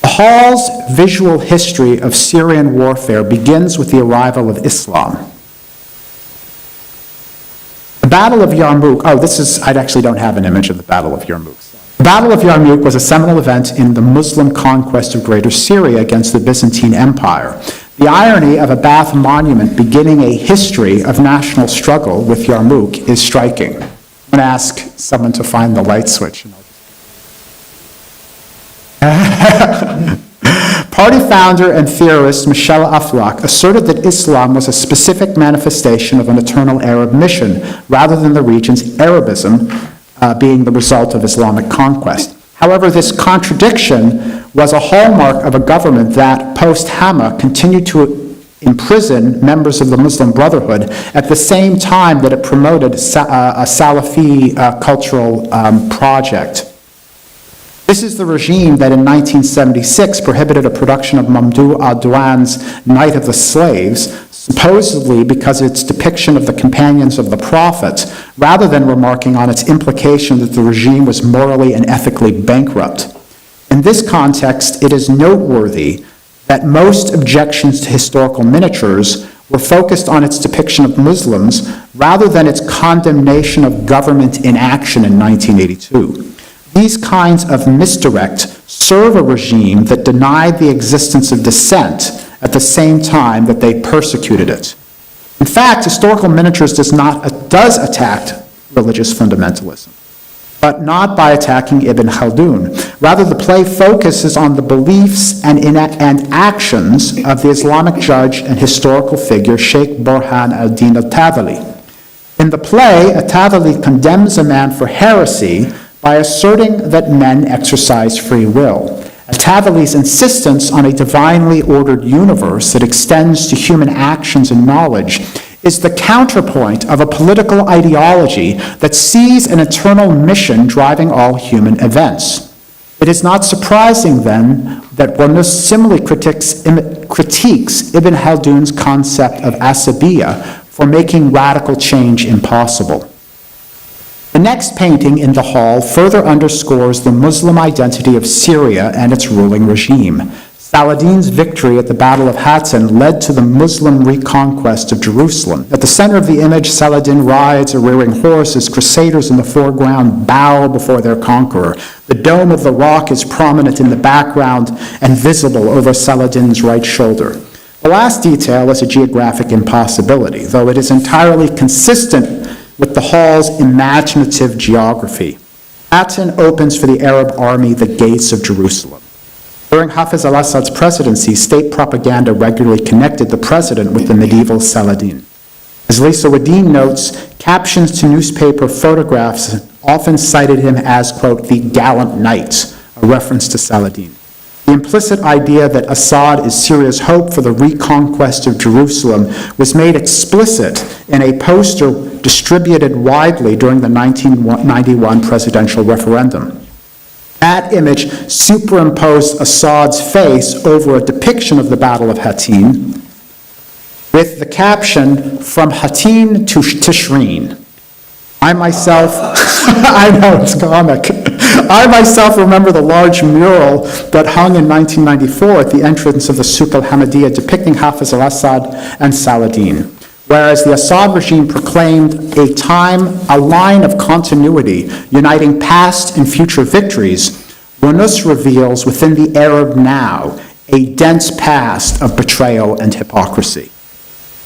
The hall's visual history of Syrian warfare begins with the arrival of Islam. The Battle of Yarmouk, I actually don't have an image of the Battle of Yarmouk. The Battle of Yarmouk was a seminal event in the Muslim conquest of Greater Syria against the Byzantine Empire. The irony of a Bath monument beginning a history of national struggle with Yarmouk is striking. I'm going to ask someone to find the light switch. Party founder and theorist Michel Aflaq asserted that Islam was a specific manifestation of an eternal Arab mission, rather than the region's Arabism being the result of Islamic conquest. However, this contradiction was a hallmark of a government that, post-Hama, continued to imprison members of the Muslim Brotherhood at the same time that it promoted a Salafi cultural project. This is the regime that in 1976 prohibited a production of Mamdouh Adwan's Night of the Slaves, supposedly because of its depiction of the companions of the Prophet, rather than remarking on its implication that the regime was morally and ethically bankrupt. In this context, it is noteworthy that most objections to historical miniatures were focused on its depiction of Muslims rather than its condemnation of government inaction in 1982. These kinds of misdirect serve a regime that denied the existence of dissent at the same time that they persecuted it. In fact, historical miniatures does attack religious fundamentalism, but not by attacking Ibn Khaldun. Rather, the play focuses on the beliefs and actions of the Islamic judge and historical figure Sheikh Burhan al-Din al-Tadali. In the play, al-Tadali condemns a man for heresy by asserting that men exercise free will. Al-Tadali's insistence on a divinely ordered universe that extends to human actions and knowledge is the counterpoint of a political ideology that sees an eternal mission driving all human events. It is not surprising, then, that Wannous similarly critiques Ibn Khaldun's concept of asabiya for making radical change impossible. The next painting in the hall further underscores the Muslim identity of Syria and its ruling regime. Saladin's victory at the Battle of Hattin led to the Muslim reconquest of Jerusalem. At the center of the image, Saladin rides a rearing horse as crusaders in the foreground bow before their conqueror. The dome of the rock is prominent in the background and visible over Saladin's right shoulder. The last detail is a geographic impossibility, though it is entirely consistent with the hall's imaginative geography. Hattin opens for the Arab army the gates of Jerusalem. During Hafiz al-Assad's presidency, state propaganda regularly connected the president with the medieval Saladin. As Lisa Wadeen notes, captions to newspaper photographs often cited him as, quote, the gallant knight, a reference to Saladin. The implicit idea that Assad is Syria's hope for the reconquest of Jerusalem was made explicit in a poster distributed widely during the 1991 presidential referendum. That image superimposed Assad's face over a depiction of the Battle of Hattin with the caption, "From Hattin to Tishreen." I myself, I know it's comic. I myself remember the large mural that hung in 1994 at the entrance of the Souk al-Hamadiyya depicting Hafiz al-Assad and Saladin. Whereas the Assad regime proclaimed a line of continuity uniting past and future victories, Wannous reveals within the Arab now a dense past of betrayal and hypocrisy.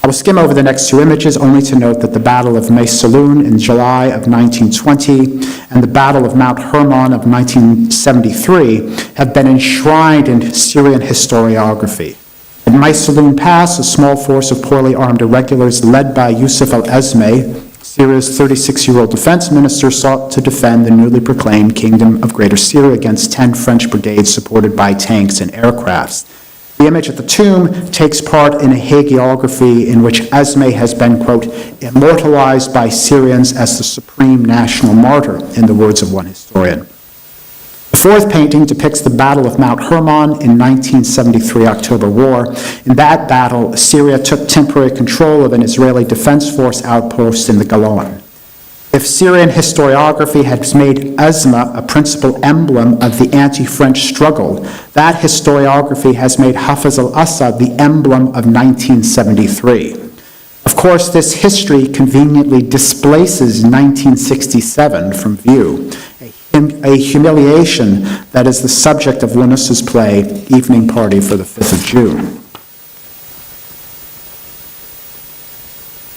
I will skim over the next two images only to note that the Battle of Maysalun in July of 1920 and the Battle of Mount Hermon of 1973 have been enshrined in Syrian historiography. At Maysalun Pass, a small force of poorly armed irregulars led by Yusuf al-Azmeh, Syria's 36-year-old defense minister, sought to defend the newly proclaimed Kingdom of Greater Syria against 10 French brigades supported by tanks and aircrafts. The image at the tomb takes part in a hagiography in which Esme has been, quote, immortalized by Syrians as the supreme national martyr, in the words of one historian. The fourth painting depicts the Battle of Mount Hermon in 1973 October War. In that battle, Syria took temporary control of an Israeli Defense Force outpost in the Golan. If Syrian historiography has made Asma a principal emblem of the anti-French struggle, that historiography has made Hafez al-Assad the emblem of 1973. Of course, this history conveniently displaces 1967 from view, a humiliation that is the subject of Wannous's play, Evening Party for the 5th of June.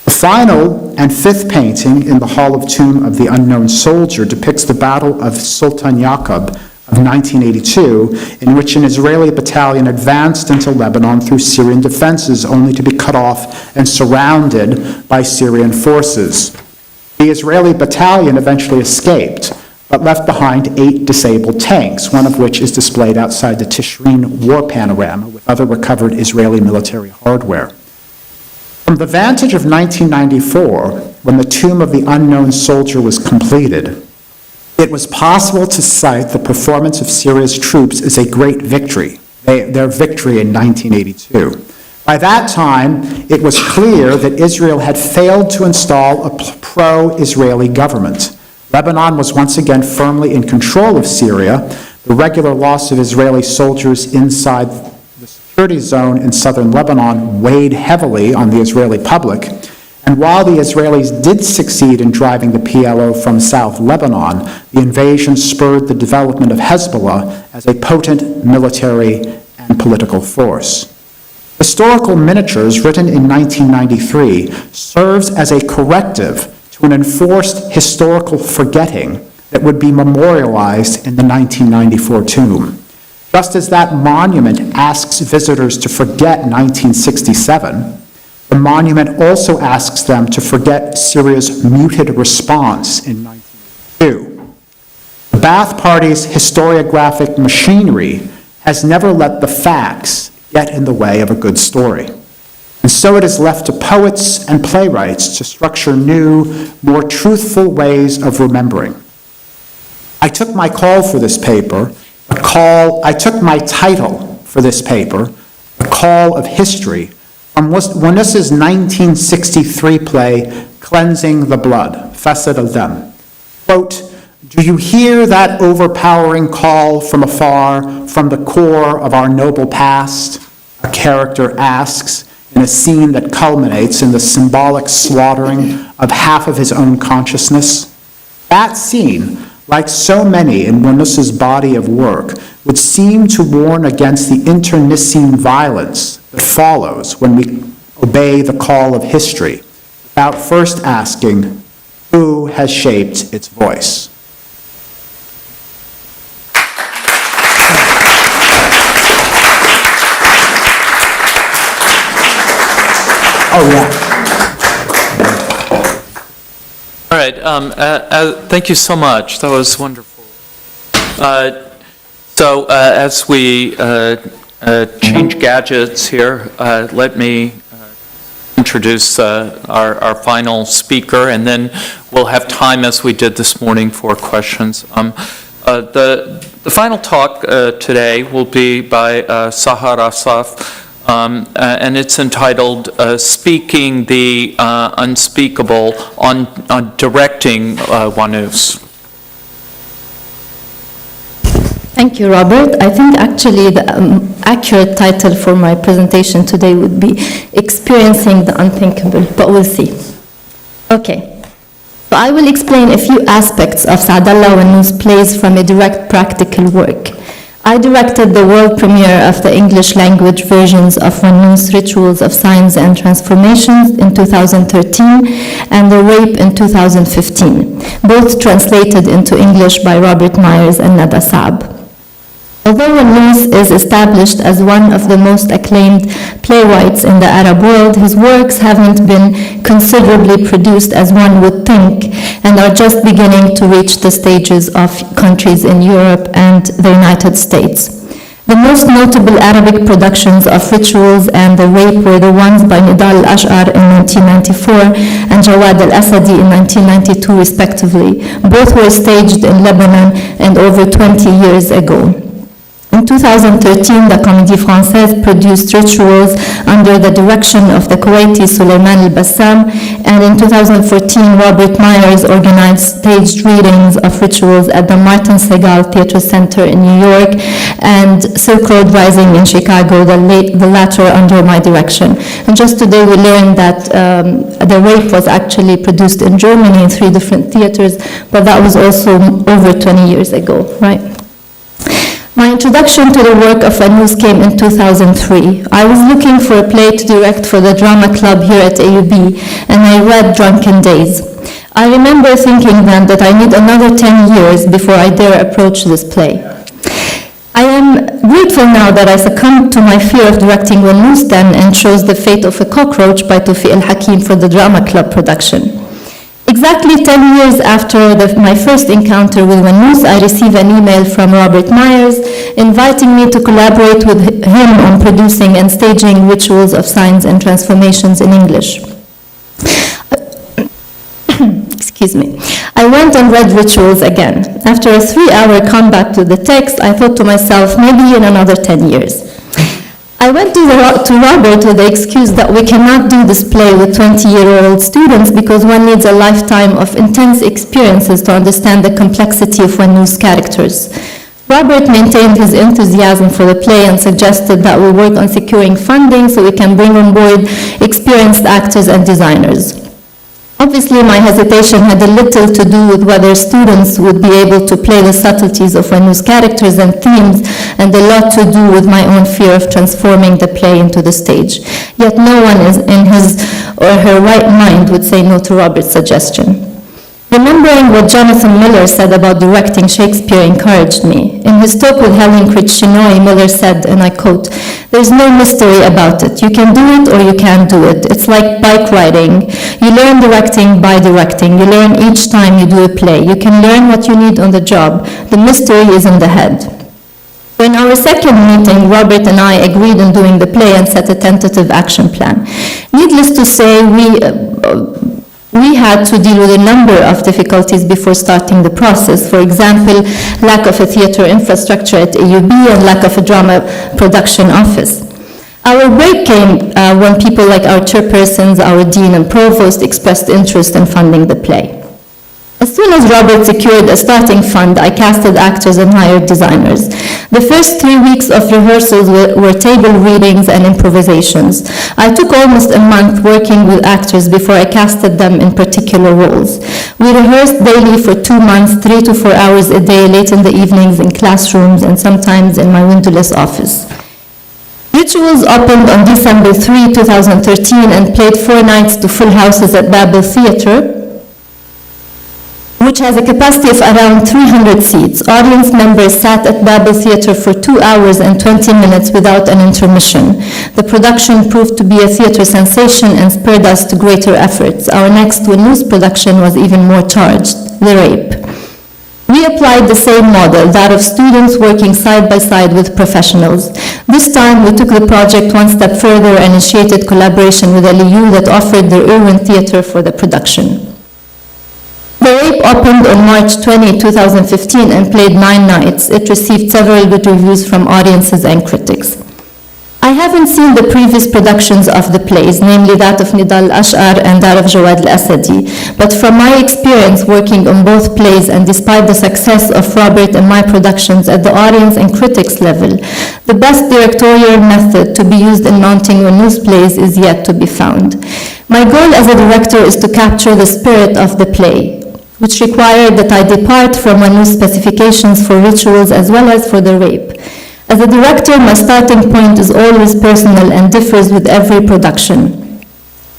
The final and fifth painting in the Hall of Tomb of the Unknown Soldier depicts the Battle of Sultan Yaqub of 1982, in which an Israeli battalion advanced into Lebanon through Syrian defenses only to be cut off and surrounded by Syrian forces. The Israeli battalion eventually escaped, but left behind 8 disabled tanks, one of which is displayed outside the Tishreen war panorama with other recovered Israeli military hardware. From the vantage of 1994, when the Tomb of the Unknown Soldier was completed, it was possible to cite the performance of Syria's troops as a great victory, their victory in 1982. By that time, it was clear that Israel had failed to install a pro-Israeli government. Lebanon was once again firmly in control of Syria. The regular loss of Israeli soldiers inside the security zone in southern Lebanon weighed heavily on the Israeli public. And while the Israelis did succeed in driving the PLO from South Lebanon, the invasion spurred the development of Hezbollah as a potent military and political force. Historical Miniatures, written in 1993, serves as a corrective to an enforced historical forgetting that would be memorialized in the 1994 tomb. Just as that monument asks visitors to forget 1967, the monument also asks them to forget Syria's muted response in 1982. The Ba'ath Party's historiographic machinery has never let the facts get in the way of a good story. And so it is left to poets and playwrights to structure new, more truthful ways of remembering. I took my title for this paper, The Call of History, from Wannous's 1963 play, Cleansing the Blood, Fasad al-Dam. Quote, "Do you hear that overpowering call from afar, from the core of our noble past?" a character asks in a scene that culminates in the symbolic slaughtering of half of his own consciousness. That scene, like so many in Wannous's body of work, would seem to warn against the internecine violence that follows when we obey the call of history, without first asking, who has shaped its voice? Oh, yeah. All right, thank you so much. That was wonderful. So as we change gadgets here, let me introduce our final speaker, and then we'll have time, as we did this morning, for questions. The final talk today will be by Sahar Asaf, and it's entitled Speaking the Unspeakable on Directing Wannous. Thank you, Robert. I think actually the accurate title for my presentation today would be Experiencing the Unthinkable, but we'll see. Okay. So I will explain a few aspects of Saadallah Wannous' plays from a direct practical work. I directed the world premiere of the English language versions of Wannous' Rituals of Signs and Transformations in 2013 and The Rape in 2015, both translated into English by Robert Myers and Nada Saab. Although Wannous is established as one of the most acclaimed playwrights in the Arab world, his works haven't been considerably produced as one would think, and are just beginning to reach the stages of countries in Europe and the United States. The most notable Arabic productions of Rituals and The Rape were the ones by Nidal al-Ash'ar in 1994 and Jawad al-Asadi in 1992 respectively. Both were staged in Lebanon and over 20 years ago. In 2013, the Comédie Française produced Rituals under the direction of the Kuwaiti Suleiman al-Bassam, and in 2014, Robert Myers organized staged readings of Rituals at the Martin Segal Theatre Center in New York and Silk Road Rising in Chicago, the latter under my direction. And just today we learned that The Rape was actually produced in Germany in 3 different theaters, but that was also over 20 years ago, right? My introduction to the work of Wannous came in 2003. I was looking for a play to direct for the drama club here at AUB, and I read Drunken Days. I remember thinking then that I need another 10 years before I dare approach this play. I am grateful now that I succumbed to my fear of directing Wannous then and chose The Fate of a Cockroach by Tawfiq al-Hakim for the drama club production. Exactly 10 years after my first encounter with Wannous, I received an email from Robert Myers inviting me to collaborate with him on producing and staging Rituals of Signs and Transformations in English. Excuse me. I went and read Rituals again. After a 3-hour combat with the text, I thought to myself, maybe in another 10 years. I went to Robert with the excuse that we cannot do this play with 20-year-old students because one needs a lifetime of intense experiences to understand the complexity of Wannous characters. Robert maintained his enthusiasm for the play and suggested that we work on securing funding so we can bring on board experienced actors and designers. Obviously, my hesitation had a little to do with whether students would be able to play the subtleties of Wannous characters and themes, and a lot to do with my own fear of transforming the play into the stage. Yet no one is in his or her right mind would say no to Robert's suggestion. Remembering what Jonathan Miller said about directing Shakespeare encouraged me. In his talk with Helen Critchinoy, Miller said, and I quote, "There's no mystery about it. You can do it or you can't do it. It's like bike riding. You learn directing by directing. You learn each time you do a play. You can learn what you need on the job. The mystery is in the head." In our second meeting, Robert and I agreed on doing the play and set a tentative action plan. Needless to say, we had to deal with a number of difficulties before starting the process. For example, lack of a theater infrastructure at AUB and lack of a drama production office. Our break came when people like our chairpersons, our dean and provost expressed interest in funding the play. As soon as Robert secured a starting fund, I casted actors and hired designers. The first 3 weeks of rehearsals were table readings and improvisations. I took almost a month working with actors before I casted them in particular roles. We rehearsed daily for 2 months, 3 to 4 hours a day, late in the evenings in classrooms and sometimes in my windowless office. Rituals opened on December 3, 2013 and played 4 nights to full houses at Babel Theatre, which has a capacity of around 300 seats. Audience members sat at Babel Theatre for 2 hours and 20 minutes without an intermission. The production proved to be a theatre sensation and spurred us to greater efforts. Our next Wannous production was even more charged, The Rape. We applied the same model, that of students working side by side with professionals. This time we took the project one step further and initiated collaboration with LEU that offered the Irwin Theatre for the production. The Rape opened on March 20, 2015 and played 9 nights. It received several good reviews from audiences and critics. I haven't seen the previous productions of the plays, namely that of Nidal al-Ash'ar and that of Jawad al-Asadi, but from my experience working on both plays and despite the success of Robert and my productions at the audience and critics level, the best directorial method to be used in mounting Wannous plays is yet to be found. My goal as a director is to capture the spirit of the play, which required that I depart from Wannous specifications for Rituals as well as for The Rape. As a director, my starting point is always personal and differs with every production.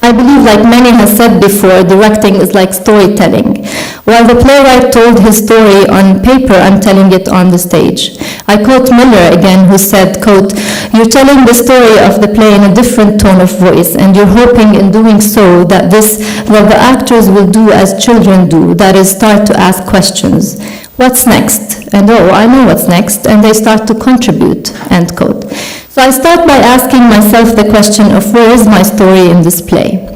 I believe, like many have said before, directing is like storytelling. While the playwright told his story on paper, I'm telling it on the stage. I quote Miller again, who said, quote, "You're telling the story of the play in a different tone of voice, and you're hoping in doing so that the actors will do as children do, that is, start to ask questions. What's next? And oh, I know what's next, and they start to contribute, end quote. So I start by asking myself the question of where is my story in this play?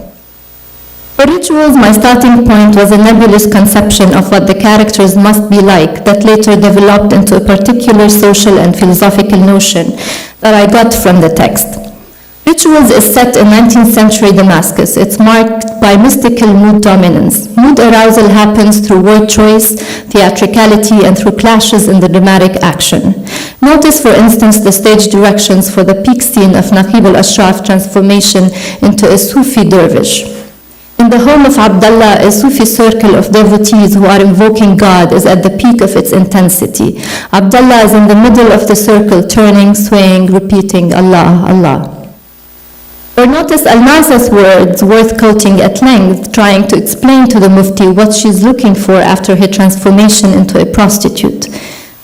For rituals, my starting point was a nebulous conception of what the characters must be like that later developed into a particular social and philosophical notion that I got from the text. Rituals is set in 19th century Damascus. It's marked by mystical mood dominance. Mood arousal happens through word choice, theatricality, and through clashes in the dramatic action. Notice, for instance, the stage directions for the peak scene of Naqib al-Ashraf transformation into a Sufi dervish. In the home of Abdullah, a Sufi circle of devotees who are invoking God is at the peak of its intensity. Abdullah is in the middle of the circle, turning, swaying, repeating, Allah, Allah. Or notice Al-Nasa's words, worth quoting at length, trying to explain to the Mufti what she's looking for after her transformation into a prostitute.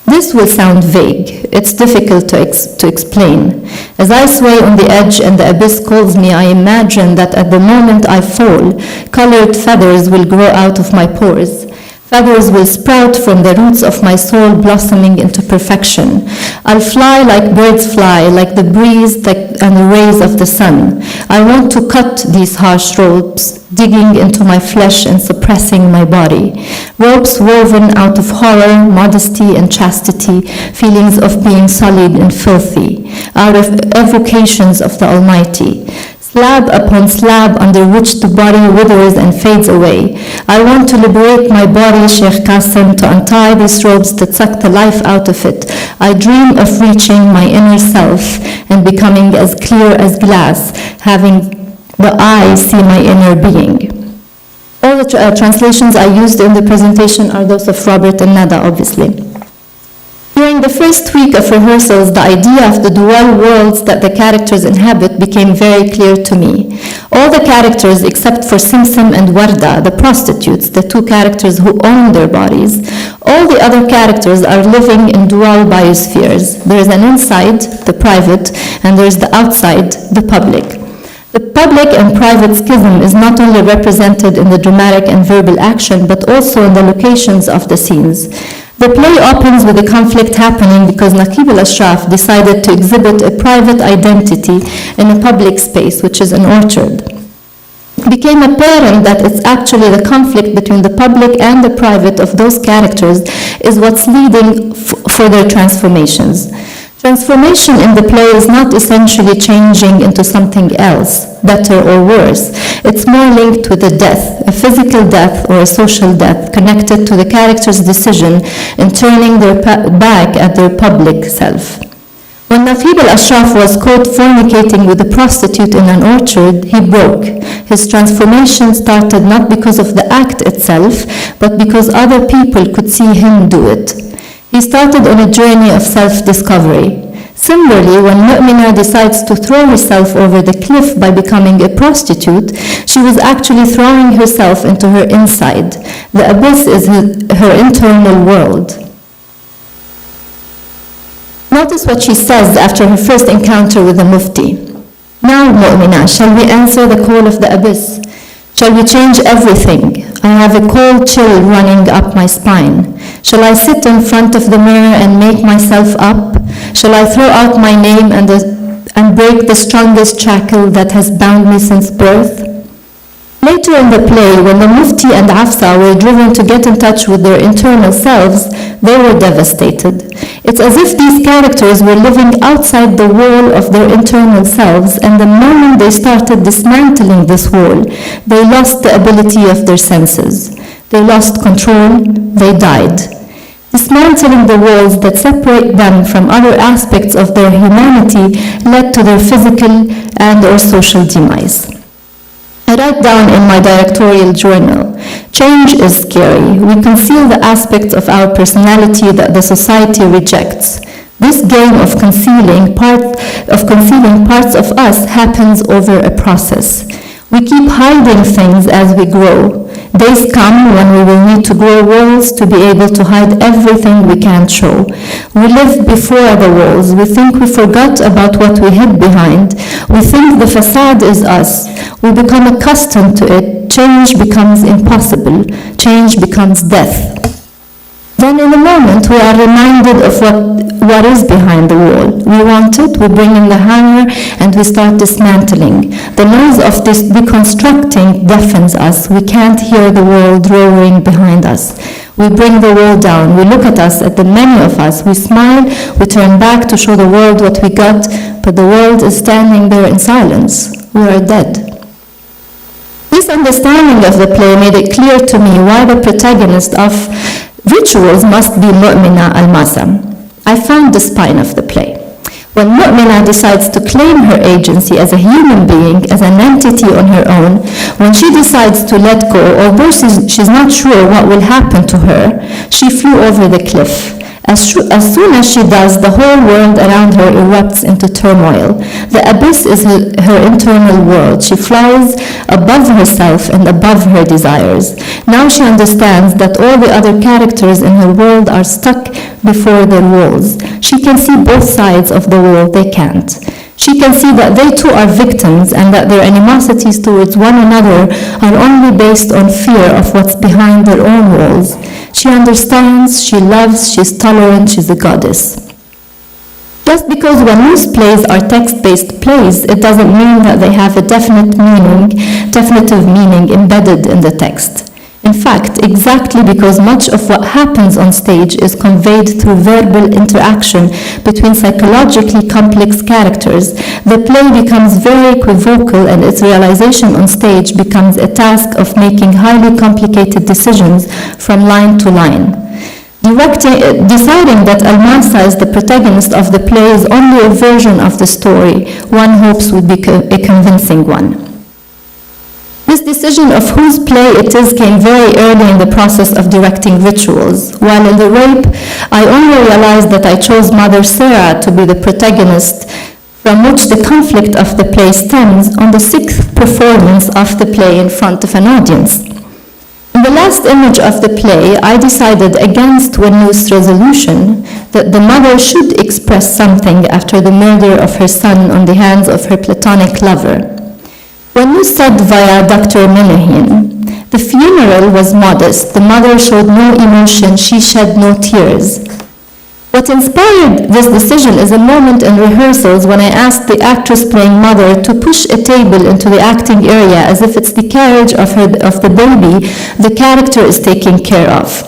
This will sound vague. It's difficult to explain. As I sway on the edge and the abyss calls me, I imagine that at the moment I fall, colored feathers will grow out of my pores. Feathers will sprout from the roots of my soul, blossoming into perfection. I'll fly like birds fly, like the breeze and the rays of the sun. I want to cut these harsh ropes, digging into my flesh and suppressing my body. Ropes woven out of horror, modesty, and chastity, feelings of being sullied and filthy, out of evocations of the Almighty. Slab upon slab under which the body withers and fades away. I want to liberate my body, Sheikh Qasim, to untie these ropes that suck the life out of it. I dream of reaching my inner self and becoming as clear as glass, having the eye see my inner being. All the translations I used in the presentation are those of Robert and Nada, obviously. During the first week of rehearsals, the idea of the dual worlds that the characters inhabit became very clear to me. All the characters, except for Simsim and Warda, the prostitutes, the two characters who own their bodies, all the other characters are living in dual biospheres. There is an inside, the private, and there is the outside, the public. The public and private schism is not only represented in the dramatic and verbal action, but also in the locations of the scenes. The play opens with a conflict happening because Naqib al-Ashraf decided to exhibit a private identity in a public space, which is an orchard. It became apparent that it's actually the conflict between the public and the private of those characters is what's leading for their transformations. Transformation in the play is not essentially changing into something else, better or worse. It's more linked with a death, a physical death or a social death, connected to the character's decision in turning their back at their public self. When Naqib al-Ashraf was caught fornicating with a prostitute in an orchard, he broke. His transformation started not because of the act itself, but because other people could see him do it. He started on a journey of self-discovery. Similarly, when Mu'mina decides to throw herself over the cliff by becoming a prostitute, she was actually throwing herself into her inside. The abyss is her internal world. Notice what she says after her first encounter with the Mufti. Now, Mu'mina, shall we answer the call of the abyss? Shall we change everything? I have a cold chill running up my spine. Shall I sit in front of the mirror and make myself up? Shall I throw out my name and break the strongest shackle that has bound me since birth? Later in the play, when the Mufti and Afsa were driven to get in touch with their internal selves, they were devastated. It's as if these characters were living outside the wall of their internal selves, and the moment they started dismantling this wall, they lost the ability of their senses. They lost control, they died. Dismantling the walls that separate them from other aspects of their humanity led to their physical and/or social demise. I write down in my directorial journal, change is scary. We conceal the aspects of our personality that the society rejects. This game of concealing parts of us happens over a process. We keep hiding things as we grow. Days come when we will need to grow walls to be able to hide everything we can't show. We live before the walls. We think we forgot about what we hid behind. We think the facade is us. We become accustomed to it. Change becomes impossible. Change becomes death. Then in a moment we are reminded of what is behind the wall. We want it, we bring in the hammer and we start dismantling. The noise of this deconstructing deafens us. We can't hear the world roaring behind us. We bring the wall down. We look at us, at the many of us. We smile, we turn back to show the world what we got, but the world is standing there in silence. We are dead. This understanding of the play made it clear to me why the protagonist of Rituals must be Mu'mina al-Masam. I found the spine of the play. When Mu'mina decides to claim her agency as a human being, as an entity on her own, when she decides to let go, although she's not sure what will happen to her, she flew over the cliff. As soon as she does, the whole world around her erupts into turmoil. The abyss is her internal world. She flies above herself and above her desires. Now she understands that all the other characters in her world are stuck before their walls. She can see both sides of the wall. They can't. She can see that they too are victims and that their animosities towards one another are only based on fear of what's behind their own walls. She understands, she loves, she's tolerant, she's a goddess. Just because Wannous plays are text-based plays, it doesn't mean that they have a definitive meaning embedded in the text. In fact, exactly because much of what happens on stage is conveyed through verbal interaction between psychologically complex characters, the play becomes very equivocal and its realization on stage becomes a task of making highly complicated decisions from line to line. Deciding that Al-Masa is the protagonist of the play is only a version of the story one hopes would be a convincing one. This decision of whose play it is came very early in the process of directing Rituals. While in The Rape, I only realized that I chose Mother Sarah to be the protagonist, from which the conflict of the play stems on the sixth performance of the play in front of an audience. In the last image of the play, I decided against Wannous' resolution that the mother should express something after the murder of her son on the hands of her platonic lover. Wannous said via Dr. Menahin, the funeral was modest, the mother showed no emotion, she shed no tears. What inspired this decision is a moment in rehearsals when I asked the actress playing mother to push a table into the acting area as if it's the carriage of the baby the character is taking care of.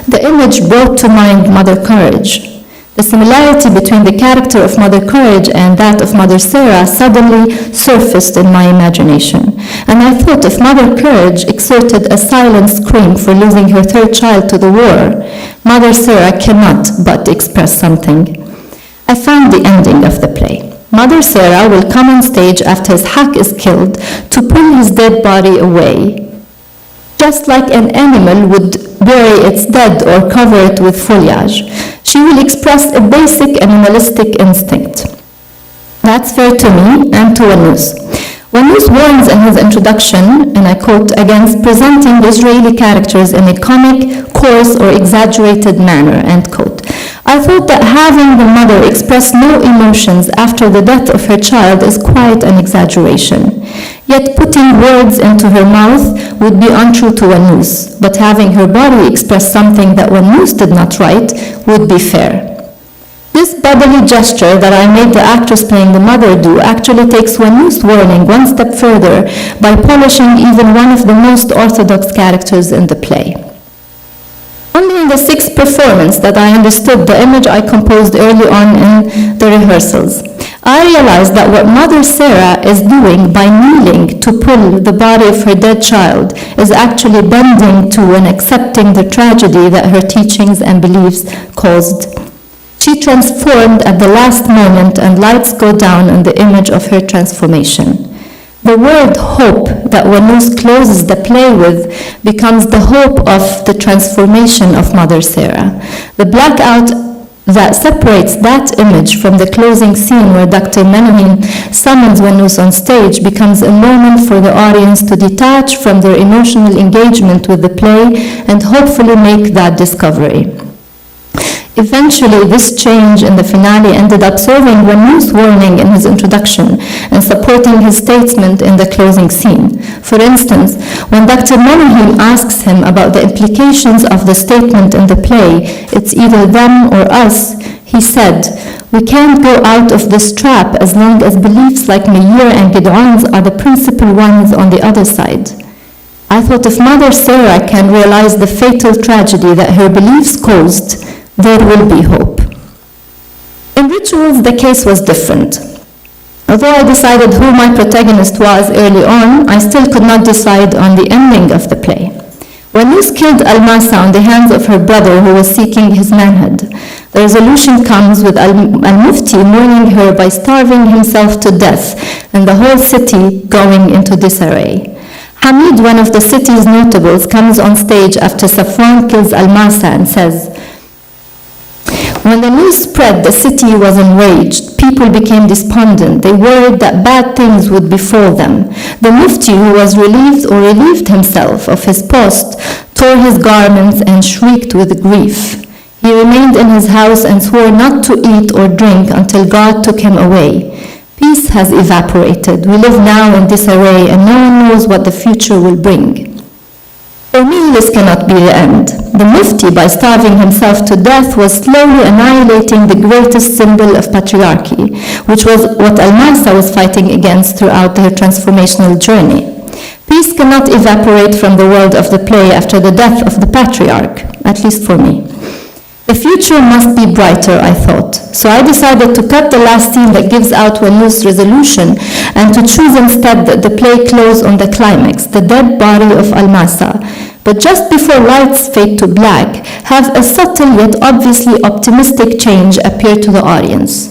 The image brought to mind Mother Courage. The similarity between the character of Mother Courage and that of Mother Sarah suddenly surfaced in my imagination. And I thought if Mother Courage exerted a silent scream for losing her third child to the war, Mother Sarah cannot but express something. I found the ending of the play. Mother Sarah will come on stage after his hack is killed to pull his dead body away, just like an animal would bury its dead or cover it with foliage. She will express a basic animalistic instinct. That's fair to me and to Wannous. Wannous warns in his introduction, and I quote, against presenting Israeli characters in a comic, coarse, or exaggerated manner, end quote. I thought that having the mother express no emotions after the death of her child is quite an exaggeration. Yet putting words into her mouth would be untrue to Wannous, but having her body express something that Wannous did not write would be fair. This bodily gesture that I made the actress playing the mother do actually takes Wannous' warning one step further by polishing even one of the most orthodox characters in the play. Only in the sixth performance that I understood the image I composed early on in the rehearsals. I realized that what Mother Sarah is doing by kneeling to pull the body of her dead child is actually bending to and accepting the tragedy that her teachings and beliefs caused. She transformed at the last moment and lights go down in the image of her transformation. The word hope that Wannous closes the play with becomes the hope of the transformation of Mother Sarah. The blackout that separates that image from the closing scene where Dr. Menahin summons Wannous on stage becomes a moment for the audience to detach from their emotional engagement with the play and hopefully make that discovery. Eventually, this change in the finale ended up serving Wannous' warning in his introduction and supporting his statement in the closing scene. For instance, when Dr. Monahan asks him about the implications of the statement in the play, "It's either them or us," he said, "We can't go out of this trap as long as beliefs like Meir and Gid'on's are the principal ones on the other side." I thought if Mother Sarah can realize the fatal tragedy that her beliefs caused, there will be hope. In Rituals, the case was different. Although I decided who my protagonist was early on, I still could not decide on the ending of the play. Wannous killed Almasa on the hands of her brother who was seeking his manhood. The resolution comes with Al-Mufti mourning her by starving himself to death and the whole city going into disarray. Hamid, one of the city's notables, comes on stage after Safwan kills Almasa and says, "When the news spread, the city was enraged. People became despondent. They worried that bad things would befall them. The Mufti, who was relieved himself of his post, tore his garments and shrieked with grief. He remained in his house and swore not to eat or drink until God took him away. Peace has evaporated. We live now in disarray, and no one knows what the future will bring." For me, this cannot be the end. The Mufti, by starving himself to death, was slowly annihilating the greatest symbol of patriarchy, which was what Almasa was fighting against throughout her transformational journey. Peace cannot evaporate from the world of the play after the death of the patriarch, at least for me. The future must be brighter, I thought. So I decided to cut the last scene that gives out Wannous' resolution and to choose instead that the play close on the climax, the dead body of Almasa. But just before lights fade to black, have a subtle yet obviously optimistic change appear to the audience.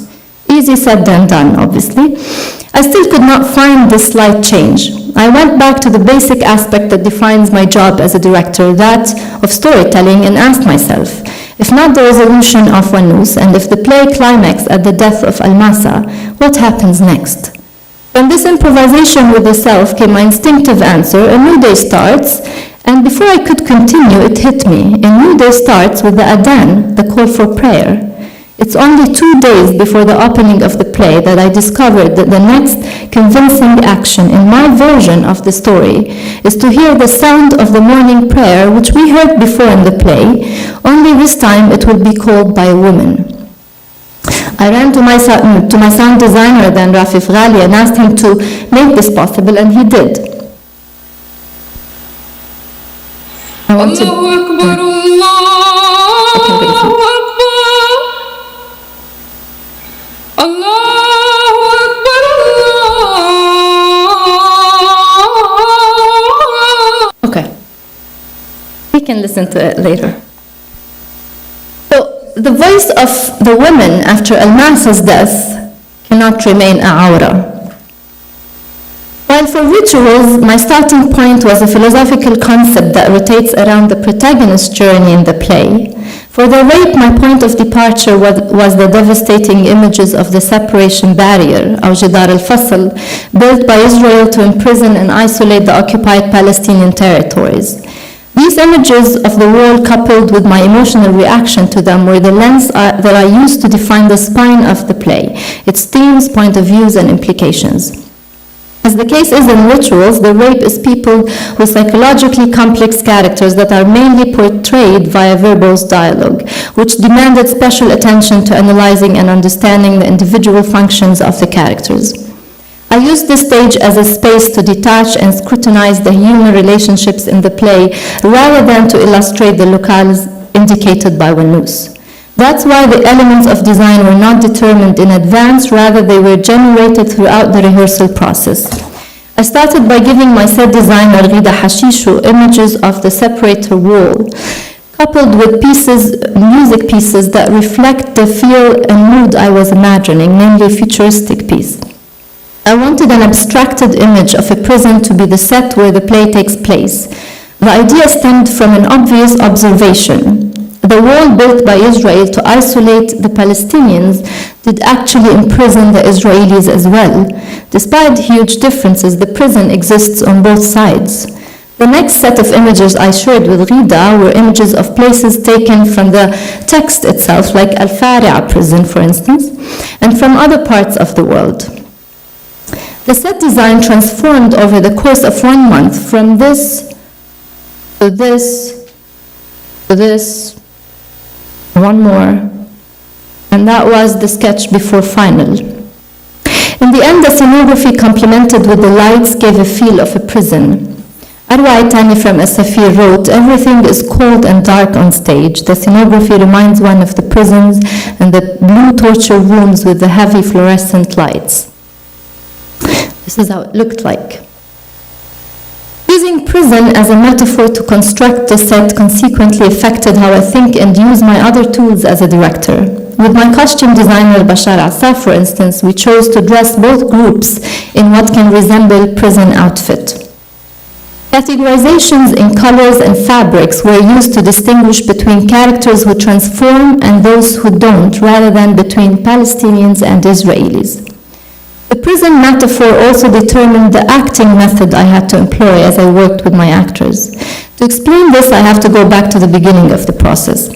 Easy said than done, obviously. I still could not find this slight change. I went back to the basic aspect that defines my job as a director, that of storytelling, and asked myself, if not the resolution of Wannous, and if the play climax at the death of Almasa, what happens next? From this improvisation with the self came my instinctive answer: a new day starts, and before I could continue, it hit me. A new day starts with the adhan, the call for prayer. It's only 2 days before the opening of the play that I discovered that the next convincing action in my version of the story is to hear the sound of the morning prayer, which we heard before in the play, only this time it will be called by a woman. I ran to my sound designer then, Rafif Ghali, and asked him to make this possible, and he did. I want to... Okay. We can listen to it later. So, the voice of the women after Almasa's death cannot remain a awra. While for Rituals, my starting point was a philosophical concept that rotates around the protagonist's journey in the play. For the rape, my point of departure was the devastating images of the separation barrier, or Jidar al-Fasl, built by Israel to imprison and isolate the occupied Palestinian territories. These images of the wall, coupled with my emotional reaction to them, were the lens that I used to define the spine of the play, its themes, point of views, and implications. As the case is in Rituals, the rape is peopled with psychologically complex characters that are mainly portrayed via verbose dialogue, which demanded special attention to analyzing and understanding the individual functions of the characters. I used this stage as a space to detach and scrutinize the human relationships in the play rather than to illustrate the locales indicated by Wannous. That's why the elements of design were not determined in advance, rather they were generated throughout the rehearsal process. I started by giving my set designer, Ghida Hashishu, images of the separator wall, coupled with music pieces that reflect the feel and mood I was imagining, namely a futuristic piece. I wanted an abstracted image of a prison to be the set where the play takes place. The idea stemmed from an obvious observation. The wall built by Israel to isolate the Palestinians did actually imprison the Israelis as well. Despite huge differences, the prison exists on both sides. The next set of images I shared with Rida were images of places taken from the text itself, like Al-Fari'a prison, for instance, and from other parts of the world. The set design transformed over the course of 1 month from this to this to this, one more, and that was the sketch before final. In the end, the scenography complemented with the lights gave a feel of a prison. Arwa Itani from As-Safir wrote, "Everything is cold and dark on stage. The scenography reminds one of the prisons and the blue torture rooms with the heavy fluorescent lights." This is how it looked like. Using prison as a metaphor to construct the set consequently affected how I think and use my other tools as a director. With my costume designer Bashar Asaf, for instance, we chose to dress both groups in what can resemble prison outfit. Categorizations in colors and fabrics were used to distinguish between characters who transform and those who don't, rather than between Palestinians and Israelis. The prison metaphor also determined the acting method I had to employ as I worked with my actors. To explain this, I have to go back to the beginning of the process.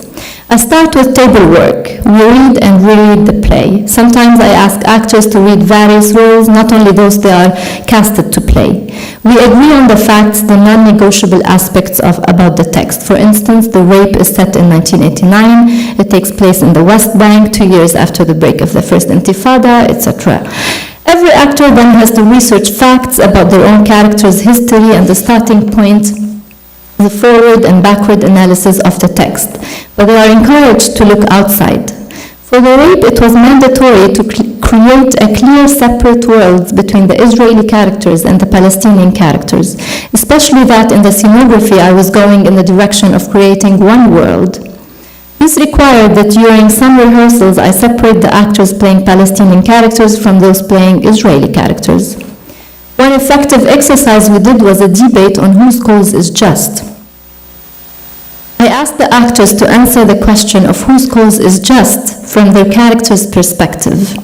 I start with table work. We read and reread the play. Sometimes I ask actors to read various roles, not only those they are casted to play. We agree on the facts, the non-negotiable aspects about the text. For instance, the rape is set in 1989. It takes place in the West Bank 2 years after the break of the First Intifada, etc. Every actor then has to research facts about their own character's history and the starting point, the forward and backward analysis of the text, but they are encouraged to look outside. For the rape, it was mandatory to create a clear separate world between the Israeli characters and the Palestinian characters, especially that in the scenography I was going in the direction of creating one world. This required that during some rehearsals I separate the actors playing Palestinian characters from those playing Israeli characters. One effective exercise we did was a debate on whose cause is just. I asked the actors to answer the question of whose cause is just from their character's perspective.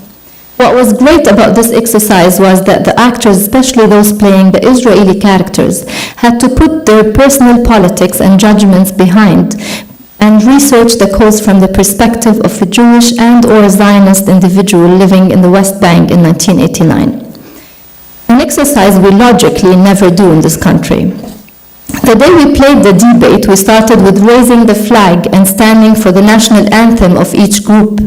What was great about this exercise was that the actors, especially those playing the Israeli characters, had to put their personal politics and judgments behind and research the cause from the perspective of a Jewish and/or Zionist individual living in the West Bank in 1989. An exercise we logically never do in this country. The day we played the debate, we started with raising the flag and standing for the national anthem of each group.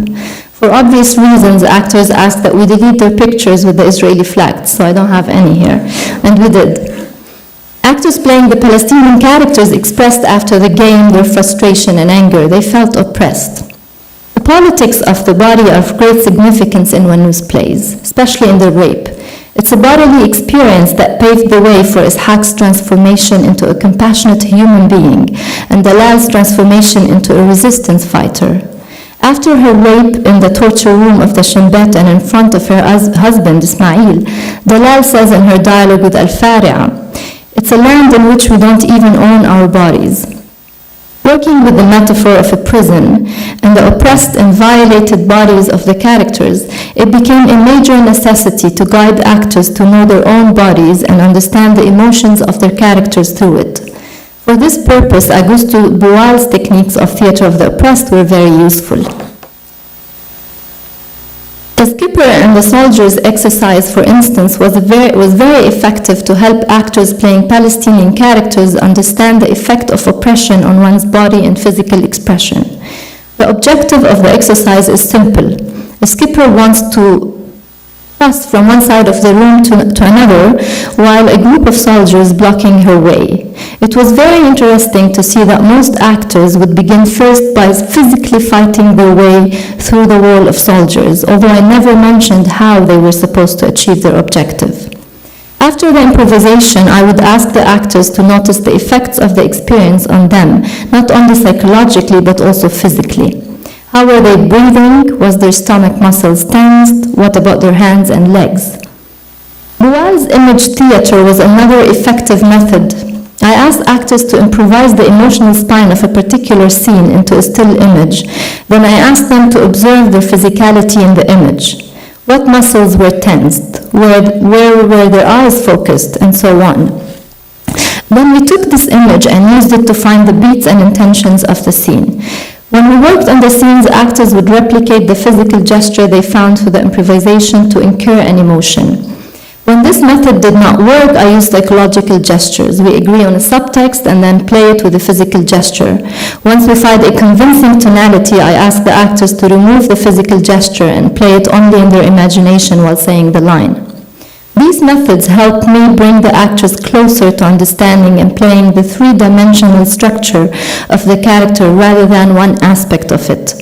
For obvious reasons, actors asked that we delete their pictures with the Israeli flag, so I don't have any here, and we did. Actors playing the Palestinian characters expressed after the game their frustration and anger. They felt oppressed. The politics of the body are of great significance in Wannous plays, especially in the rape. It's a bodily experience that paved the way for Ishaq's transformation into a compassionate human being and Dalal's transformation into a resistance fighter. After her rape in the torture room of the Shimbet and in front of her husband Ismail, Dalal says in her dialogue with Al-Fari'a, "It's a land in which we don't even own our bodies." Working with the metaphor of a prison and the oppressed and violated bodies of the characters, it became a major necessity to guide actors to know their own bodies and understand the emotions of their characters through it. For this purpose, Augusto Boal's techniques of theater of the oppressed were very useful. The skipper and the soldiers exercise, for instance, was very effective to help actors playing Palestinian characters understand the effect of oppression on one's body and physical expression. The objective of the exercise is simple. The skipper wants to pass from one side of the room to another, while a group of soldiers blocking her way. It was very interesting to see that most actors would begin first by physically fighting their way through the wall of soldiers, although I never mentioned how they were supposed to achieve their objective. After the improvisation, I would ask the actors to notice the effects of the experience on them, not only psychologically but also physically. How were they breathing? Was their stomach muscles tensed? What about their hands and legs? Boal's image theater was another effective method. I asked actors to improvise the emotional spine of a particular scene into a still image. Then I asked them to observe their physicality in the image. What muscles were tensed? Where were their eyes focused? And so on. Then we took this image and used it to find the beats and intentions of the scene. When we worked on the scenes, actors would replicate the physical gesture they found through the improvisation to incur an emotion. When this method did not work, I used psychological gestures. We agree on a subtext and then play it with a physical gesture. Once we find a convincing tonality, I ask the actors to remove the physical gesture and play it only in their imagination while saying the line. These methods help me bring the actors closer to understanding and playing the three-dimensional structure of the character rather than one aspect of it.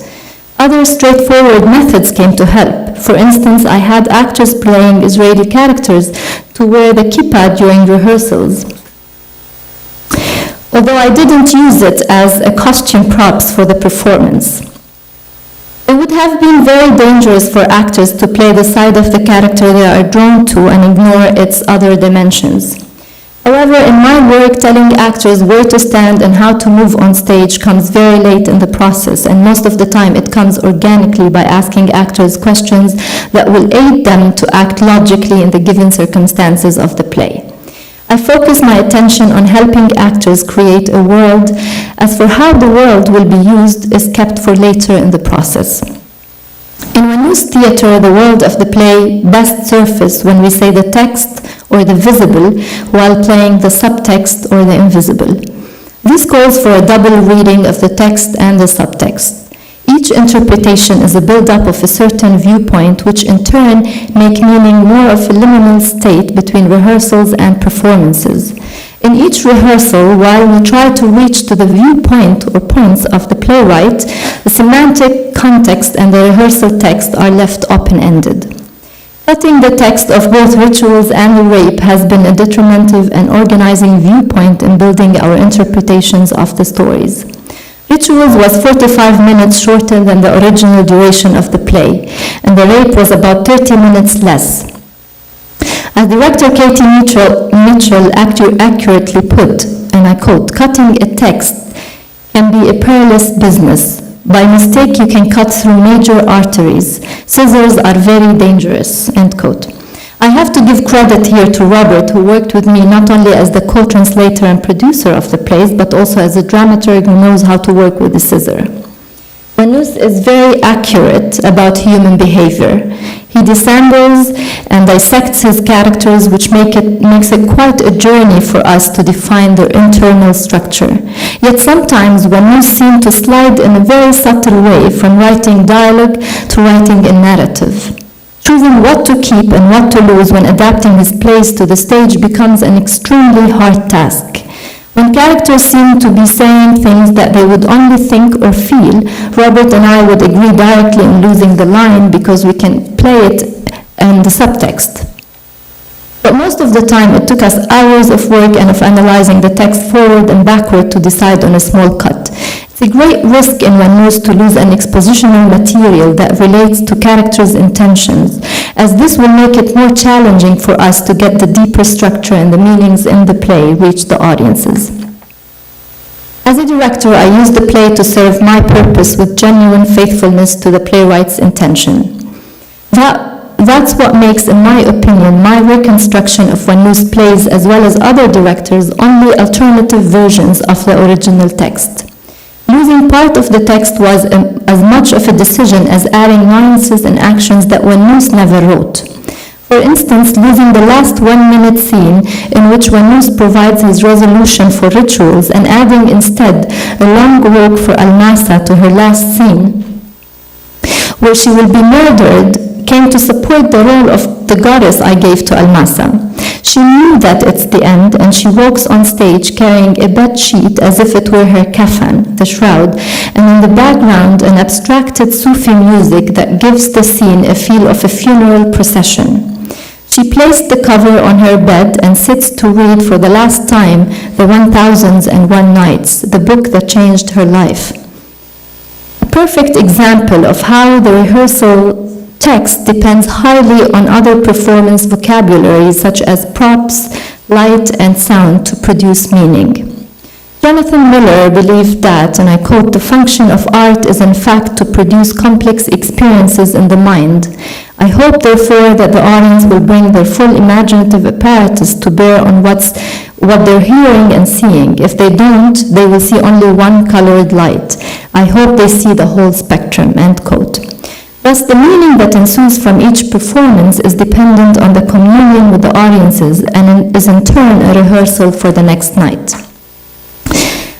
Other straightforward methods came to help. For instance, I had actors playing Israeli characters to wear the kippah during rehearsals. Although I didn't use it as a costume props for the performance. It would have been very dangerous for actors to play the side of the character they are drawn to and ignore its other dimensions. However, in my work, telling actors where to stand and how to move on stage comes very late in the process, and most of the time it comes organically by asking actors questions that will aid them to act logically in the given circumstances of the play. I focus my attention on helping actors create a world. As for how the world will be used is kept for later in the process. In Wannous theater, the world of the play best surfaces when we say the text or the visible while playing the subtext or the invisible. This calls for a double reading of the text and the subtext. Each interpretation is a build-up of a certain viewpoint, which in turn make meaning more of a liminal state between rehearsals and performances. In each rehearsal, while we try to reach to the viewpoint or points of the playwright, the semantic context and the rehearsal text are left open-ended. Cutting the text of both rituals and the rape has been a detrimental and organizing viewpoint in building our interpretations of the stories. Rituals was 45 minutes shorter than the original duration of the play, and the rape was about 30 minutes less. As director Katie Mitchell accurately put, and I quote, "Cutting a text can be a perilous business. By mistake, you can cut through major arteries. Scissors are very dangerous," end quote. I have to give credit here to Robert, who worked with me not only as the co-translator and producer of the plays, but also as a dramaturg who knows how to work with the scissor. Wannous is very accurate about human behavior. He dissembles and dissects his characters, which makes it quite a journey for us to define their internal structure. Yet sometimes Wannous seems to slide in a very subtle way from writing dialogue to writing a narrative. Choosing what to keep and what to lose when adapting his plays to the stage becomes an extremely hard task. When characters seem to be saying things that they would only think or feel, Robert and I would agree directly on losing the line because we can play it in the subtext. But most of the time it took us hours of work and of analyzing the text forward and backward to decide on a small cut. It's a great risk in Wannous to lose an expositional material that relates to characters' intentions, as this will make it more challenging for us to get the deeper structure and the meanings in the play reach the audiences. As a director, I use the play to serve my purpose with genuine faithfulness to the playwright's intention. That's what makes, in my opinion, my reconstruction of Wannous plays, as well as other directors, only alternative versions of the original text. Losing part of the text was as much of a decision as adding nuances and actions that Wannous never wrote. For instance, losing the last 1-minute scene in which Wannous provides his resolution for rituals and adding instead a long walk for Almasa to her last scene, where she will be murdered, came to support the role of the goddess I gave to Almasa. She knew that it's the end, and she walks on stage carrying a bed sheet as if it were her kafan, the shroud, and in the background an abstracted Sufi music that gives the scene a feel of a funeral procession. She placed the cover on her bed and sits to read for the last time the 1001 Nights, the book that changed her life. A perfect example of how the rehearsal text depends highly on other performance vocabulary such as props, light, and sound to produce meaning. Jonathan Miller believed that, and I quote, "The function of art is in fact to produce complex experiences in the mind. I hope, therefore, that the audience will bring their full imaginative apparatus to bear on what they're hearing and seeing. If they don't, they will see only one colored light. I hope they see the whole spectrum, end quote. Thus, the meaning that ensues from each performance is dependent on the communion with the audiences and is in turn a rehearsal for the next night.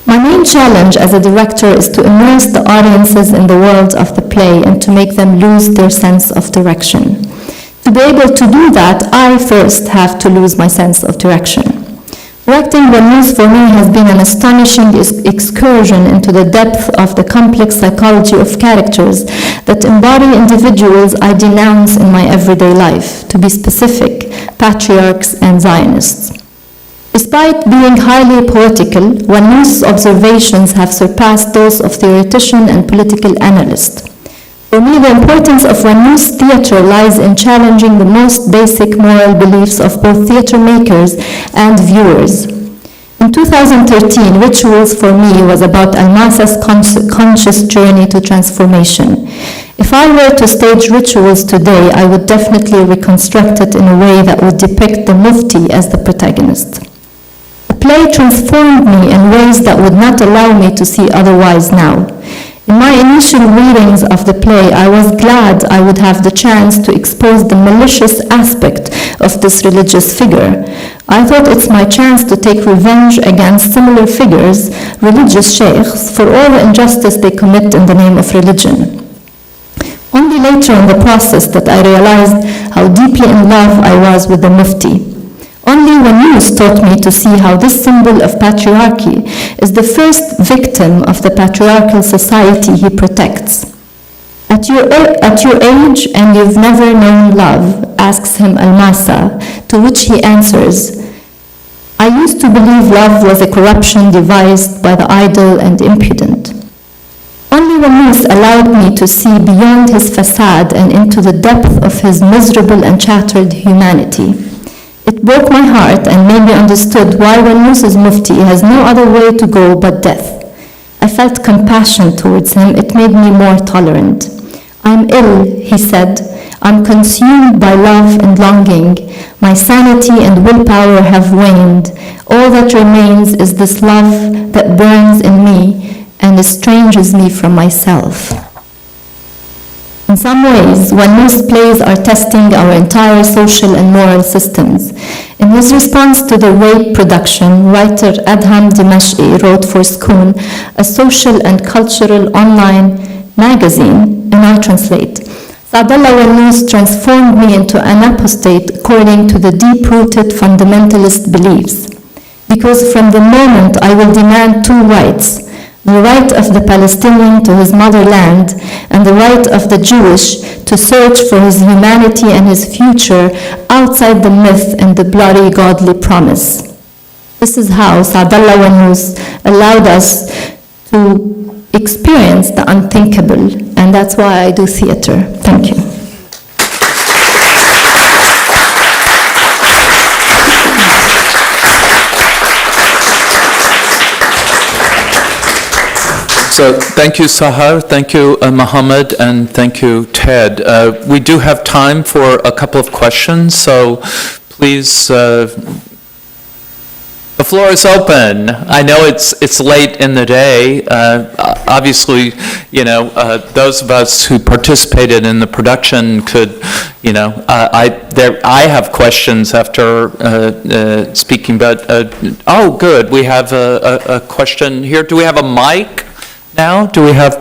My main challenge as a director is to immerse the audiences in the world of the play and to make them lose their sense of direction. To be able to do that, I first have to lose my sense of direction. Directing Wannous for me has been an astonishing excursion into the depth of the complex psychology of characters that embody individuals I denounce in my everyday life, to be specific, patriarchs and Zionists. Despite being highly poetical, Wannous' observations have surpassed those of theoretician and political analyst. For me, the importance of Wannous theater lies in challenging the most basic moral beliefs of both theater makers and viewers. In 2013, Rituals for me was about Almasa's conscious journey to transformation. If I were to stage Rituals today, I would definitely reconstruct it in a way that would depict the Mufti as the protagonist. The play transformed me in ways that would not allow me to see otherwise now. In my initial readings of the play, I was glad I would have the chance to expose the malicious aspect of this religious figure. I thought it's my chance to take revenge against similar figures, religious sheikhs, for all the injustice they commit in the name of religion. Only later in the process that I realized how deeply in love I was with the Mufti. Only Wannous taught me to see how this symbol of patriarchy is the first victim of the patriarchal society he protects. At your age and you've never known love, asks him Almasa, to which he answers, I used to believe love was a corruption devised by the idle and impudent. Only Wannous allowed me to see beyond his facade and into the depth of his miserable and shattered humanity. It broke my heart and made me understood why Wannous' Mufti has no other way to go but death. I felt compassion towards him. It made me more tolerant. I'm ill, he said. I'm consumed by love and longing. My sanity and willpower have waned. All that remains is this love that burns in me and estranges me from myself. In some ways, Wannous plays are testing our entire social and moral systems. In his response to the rape production, writer Adham Dimashqi wrote for Skoon, a social and cultural online magazine, and I translate, Saudallah Wannous transformed me into an apostate according to the deep-rooted fundamentalist beliefs. Because from the moment I will demand two rights, the right of the Palestinian to his motherland and the right of the Jewish to search for his humanity and his future outside the myth and the bloody godly promise. This is how Saudallah Wannous allowed us to experience the unthinkable, and that's why I do theater. Thank you. So thank you, Sahar, thank you, Mohammed, and thank you, Ted. We do have time for a couple of questions, so please, the floor is open. I know it's late in the day. Obviously, those of us who participated in the production could, I have questions after speaking, but, oh, good, we have a question here. Do we have a mic? Now, do we have,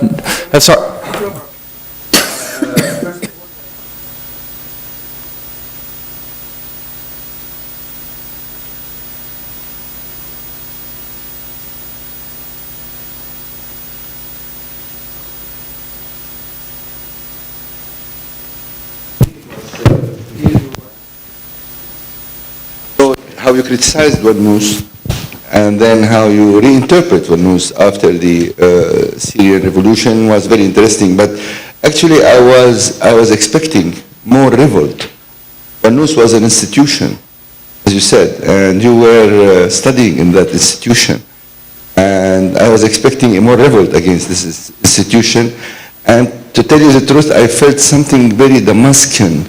how you criticized Wannous and then how you reinterpret Wannous after the Syrian revolution was very interesting. But actually, I was expecting more revolt. Wannous was an institution, as you said, and you were studying in that institution. And I was expecting a more revolt against this institution. And to tell you the truth, I felt something very Damascus in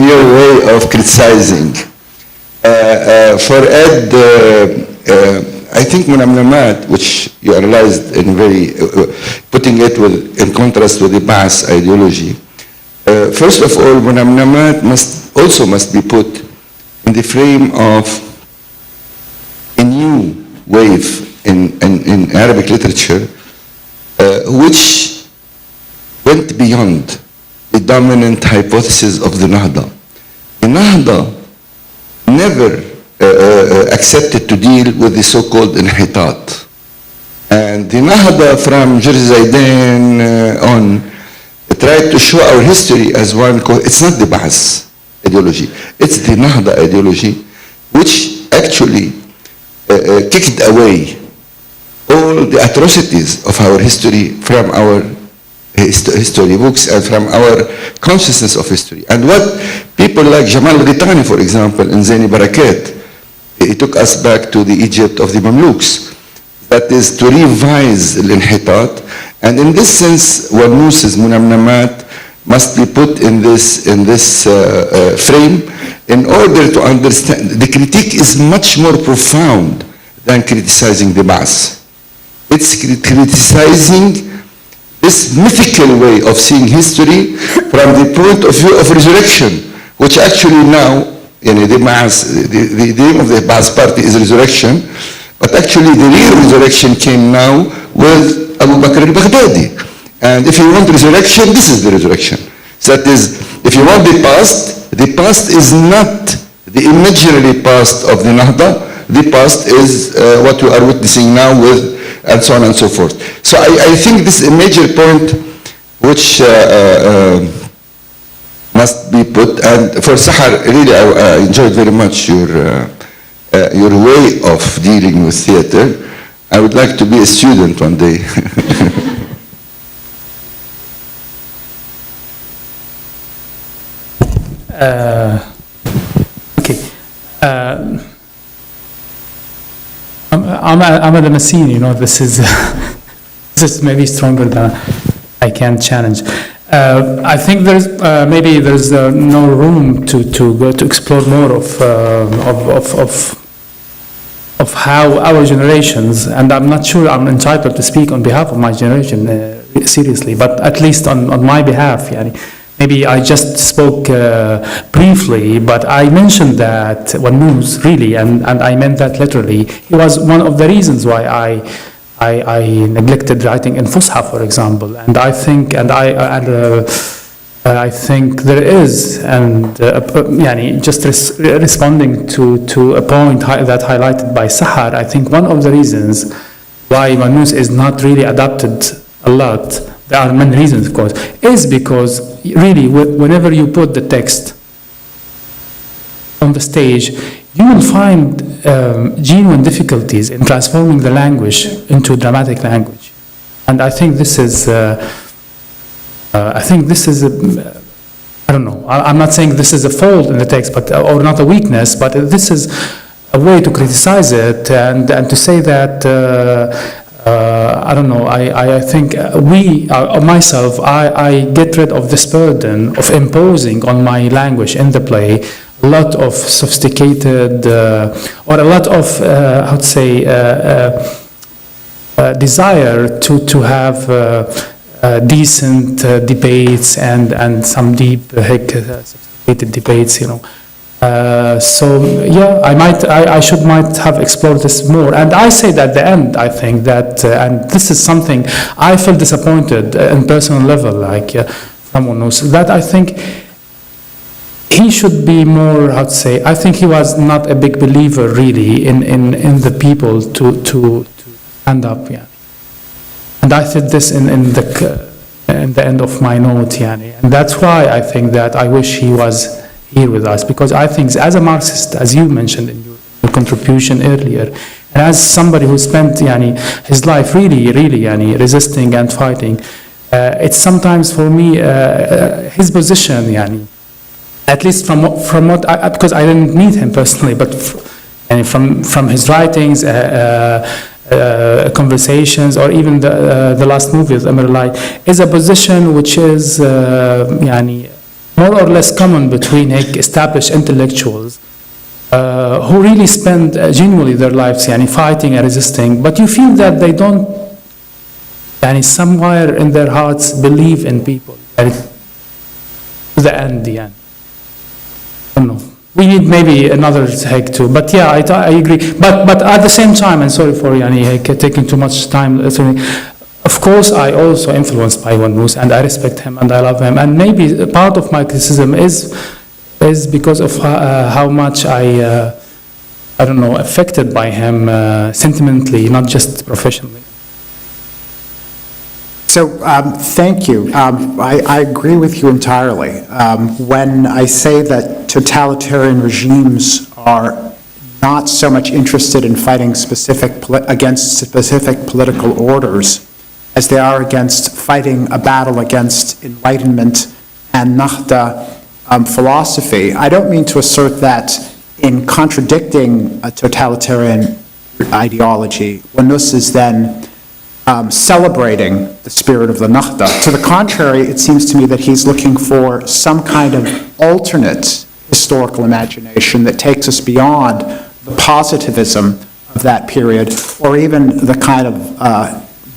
your way of criticizing. For Ed, I think Munamnamat, which you analyzed in putting it in contrast with the Baas ideology. First of all, Munamnamat must be put in the frame of a new wave in Arabic literature, which went beyond the dominant hypothesis of the Nahda. The Nahda never accepted to deal with the so-called inhitat. And the Nahda from Jerzy Zaidan on tried to show our history as one, it's not the Baas ideology, it's the Nahda ideology, which actually kicked away all the atrocities of our history from our history books and from our consciousness of history. And what people like Jamal Ghitani, for example, in Zaini Barakat, he took us back to the Egypt of the Mamluks. That is to revise al-inhitat. And in this sense, Wannous' Munamnamat must be put in this frame in order to understand. The critique is much more profound than criticizing the Baas. It's criticizing this mythical way of seeing history from the point of view of resurrection, which actually now, the name of the Baas party is resurrection, but actually the real resurrection came now with Abu Bakr al-Baghdadi. And if you want resurrection, this is the resurrection. So that is, if you want the past is not the imaginary past of the Nahda, the past is what we are witnessing now with, and so on and so forth. So I think this is a major point which must be put. And for Sahar, really, I enjoyed very much your way of dealing with theater. I would like to be a student one day. Okay. I'm at the Massine, you know, this is maybe stronger than I can challenge. I think there's no room to go to explore more of how our generations, and I'm not sure I'm entitled to speak on behalf of my generation seriously, but at least on my behalf, yani. Maybe I just spoke briefly, but I mentioned that Wannous really, and I meant that literally. He was one of the reasons why I neglected writing in Fusha, for example. And I think, I think there is, and just responding to a point that highlighted by Sahar, I think one of the reasons why Wannous is not really adapted a lot, there are many reasons, of course, is because really whenever you put the text on the stage, you will find genuine difficulties in transforming the language into dramatic language. And I think this is, I don't know, I'm not saying this is a fault in the text, but or not a weakness, but this is a way to criticize it and to say that, I don't know, I think myself, I get rid of this burden of imposing on my language in the play a lot of sophisticated, or a lot of, how to say, desire to have decent debates and some deep, sophisticated debates, you know. So yeah, I might have explored this more, and I said at the end, I think that, and this is something I feel disappointed in personal level, like someone knows that I think he should be more, how to say, I think he was not a big believer really in the people to stand up, yeah. And I said this in the end of my note, yani. And that's why I think that I wish he was here with us, because I think as a Marxist, as you mentioned in your contribution earlier, and as somebody who spent his life really resisting and fighting, it's sometimes for me his position, at least from what because I didn't meet him personally, but from his writings, conversations, or even the last movie with Amir Light, is a position which is more or less common between established intellectuals who really spend genuinely their lives fighting and resisting, but you feel that they don't, somewhere in their hearts, believe in people. To the end. I don't know. We need maybe another take too. But yeah, I agree. But at the same time, and sorry for taking too much time. Of course, I also influenced by Wannous, and I respect him and I love him. And maybe part of my criticism is because of how much I don't know, affected by him sentimentally, not just professionally. So, thank you. I agree with you entirely. When I say that totalitarian regimes are not so much interested in fighting against specific political orders as they are against fighting a battle against Enlightenment and Nahda philosophy, I don't mean to assert that in contradicting a totalitarian ideology, Wannous is then celebrating the spirit of the Nahda. To the contrary, it seems to me that he's looking for some kind of alternate historical imagination that takes us beyond the positivism of that period, or even the kind of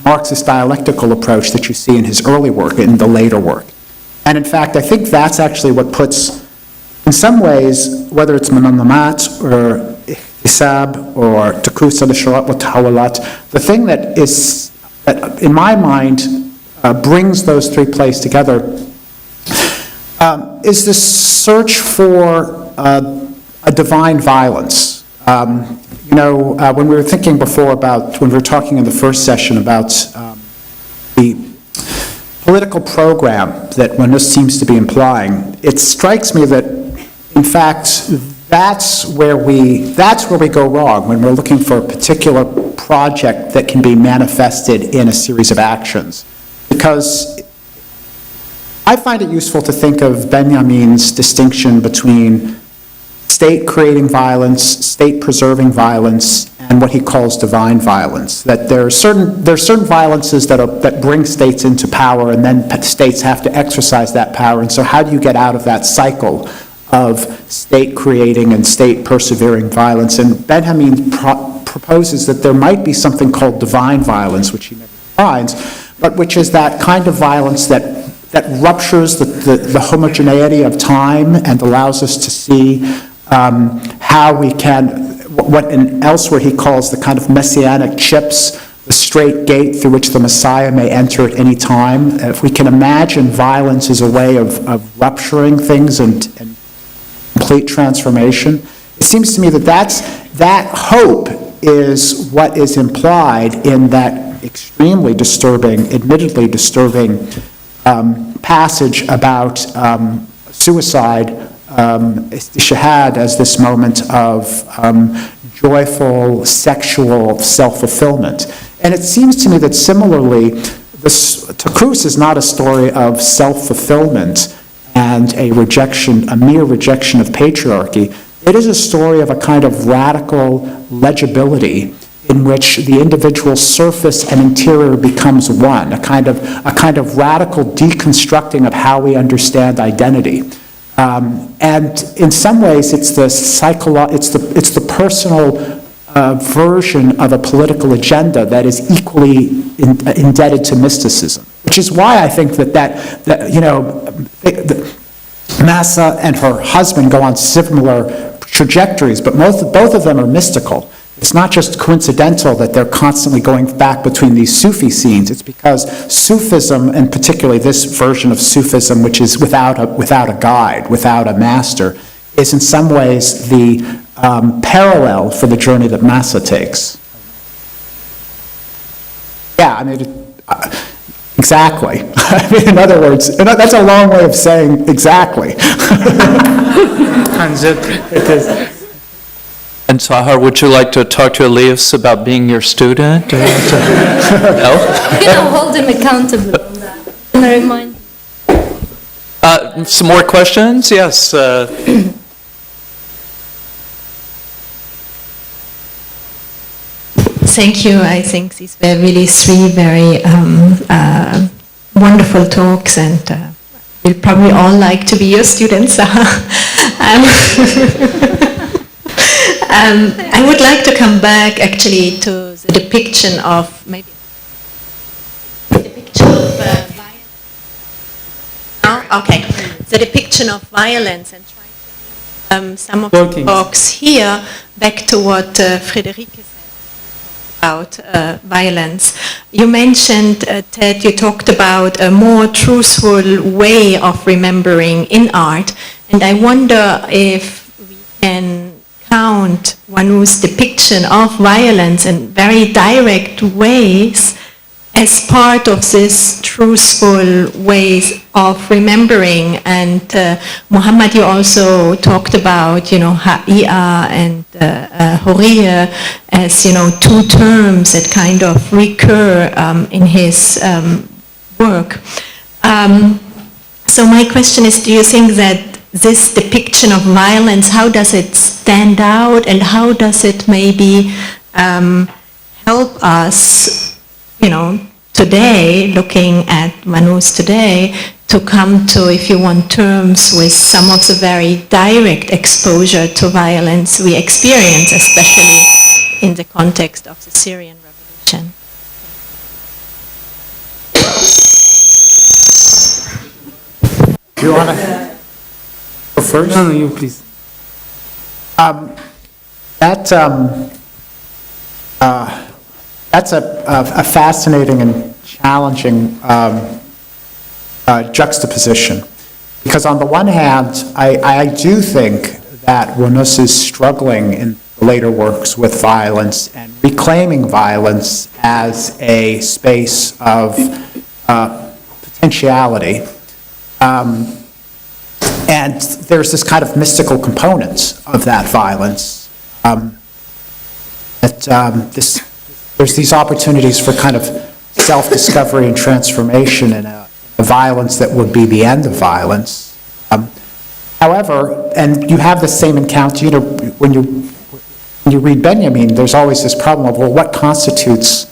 Marxist dialectical approach that you see in his early work, in the later work. And in fact, I think that's actually what puts, in some ways, whether it's Mananamat or Ihtisab or Takusa al-Sharat wa Tawalat, the thing that is, that in my mind, brings those three plays together is this search for a divine violence. When we were thinking before about, when we were talking in the first session about the political program that Wannous seems to be implying, it strikes me that, in fact, that's where we go wrong when we're looking for a particular project that can be manifested in a series of actions. Because I find it useful to think of Benjamin's distinction between state creating violence, state preserving violence, and what he calls divine violence. That there are certain violences that bring states into power, and then states have to exercise that power. And so how do you get out of that cycle of state creating and state persevering violence? And Benjamin proposes that there might be something called divine violence, which he never defines, but which is that kind of violence that ruptures the homogeneity of time and allows us to see how we can, what elsewhere he calls the kind of messianic chips, the straight gate through which the Messiah may enter at any time. If we can imagine violence as a way of rupturing things and complete transformation, it seems to me that hope is what is implied in that extremely disturbing, admittedly disturbing passage about suicide, istishhad, as this moment of joyful sexual self-fulfillment. And it seems to me that similarly, Takus is not a story of self-fulfillment and a mere rejection of patriarchy. It is a story of a kind of radical legibility in which the individual surface and interior becomes one, a kind of radical deconstructing of how we understand identity. And in some ways, it's the personal version of a political agenda that is equally indebted to mysticism, which is why I think that Massa and her husband go on similar trajectories, but both of them are mystical. It's not just coincidental that they're constantly going back between these Sufi scenes. It's because Sufism, and particularly this version of Sufism, which is without a guide, without a master, is in some ways the parallel for the journey that Massa takes. Yeah, I mean, exactly. I mean, in other words, that's a long way of saying exactly. It is. And Sahar, would you like to talk to Elias about being your student? No? I'm going to hold him accountable on that. Can I remind? Some more questions? Yes. Thank you. I think these were really three very wonderful talks, and we'll probably all like to be your students. I would like to come back actually to the depiction of maybe the depiction of violence. No? Okay, the depiction of violence and try to some of the talks here back to what Friederike said about violence. You mentioned, Ted, you talked about a more truthful way of remembering in art, and I wonder if we can count Wannous' depiction of violence in very direct ways as part of this truthful ways of remembering. And Muhammad, you also talked about, ha'i'a and hurriya as, two terms that kind of recur in his work. So my question is, do you think that this depiction of violence, how does it stand out, and how does it maybe help us, today, looking at Wannous today, to come to, if you want, terms with some of the very direct exposure to violence we experience, especially in the context of the Syrian revolution? Do you want to go first? No, you please. That's a fascinating and challenging juxtaposition. Because on the one hand, I do think that Wannous is struggling in later works with violence and reclaiming violence as a space of potentiality. And there's this kind of mystical component of that violence. There's these opportunities for kind of self-discovery and transformation in a violence that would be the end of violence. However, and you have the same encounter, when you read Benjamin, there's always this problem of, well, what constitutes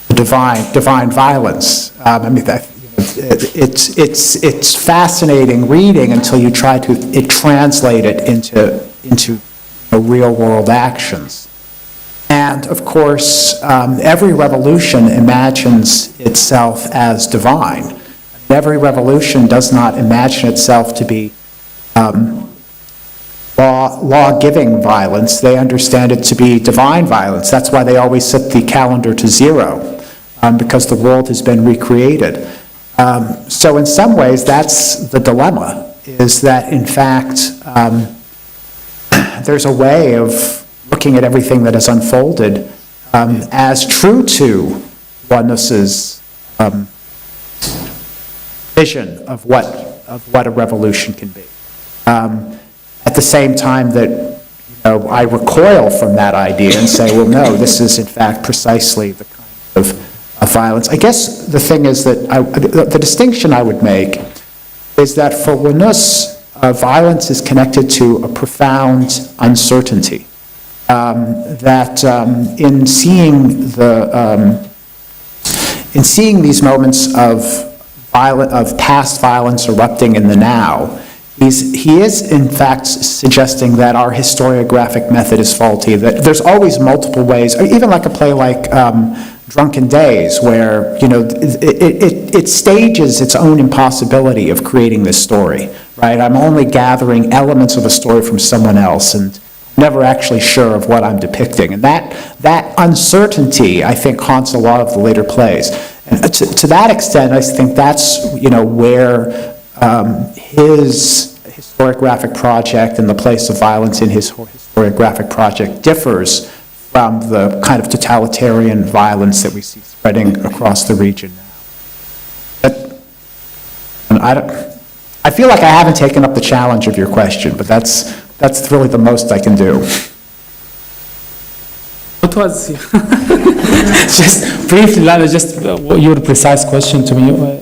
the divine violence? It's fascinating reading until you try to translate it into real world actions. And of course, every revolution imagines itself as divine. Every revolution does not imagine itself to be law-giving violence. They understand it to be divine violence. That's why they always set the calendar to 0, because the world has been recreated. So in some ways, that's the dilemma, is that in fact, there's a way of looking at everything that has unfolded as true to Wannous's vision of what a revolution can be. At the same time that I recoil from that idea and say, well, no, this is in fact precisely the kind of violence. I guess the thing is that the distinction I would make is that for Wannous, violence is connected to a profound uncertainty. That in seeing these moments of past violence erupting in the now, he is in fact suggesting that our historiographic method is faulty, that there's always multiple ways, or even like a play like Drunken Days, where it stages its own impossibility of creating this story, right? I'm only gathering elements of a story from someone else and never actually sure of what I'm depicting. And that uncertainty, I think, haunts a lot of the later plays. And to that extent, I think that's where his historiographic project and the place of violence in his historiographic project differs from the kind of totalitarian violence that we see spreading across the region now. I feel like I haven't taken up the challenge of your question, but that's really the most I can do. What was just briefly, Lala, just your precise question to me?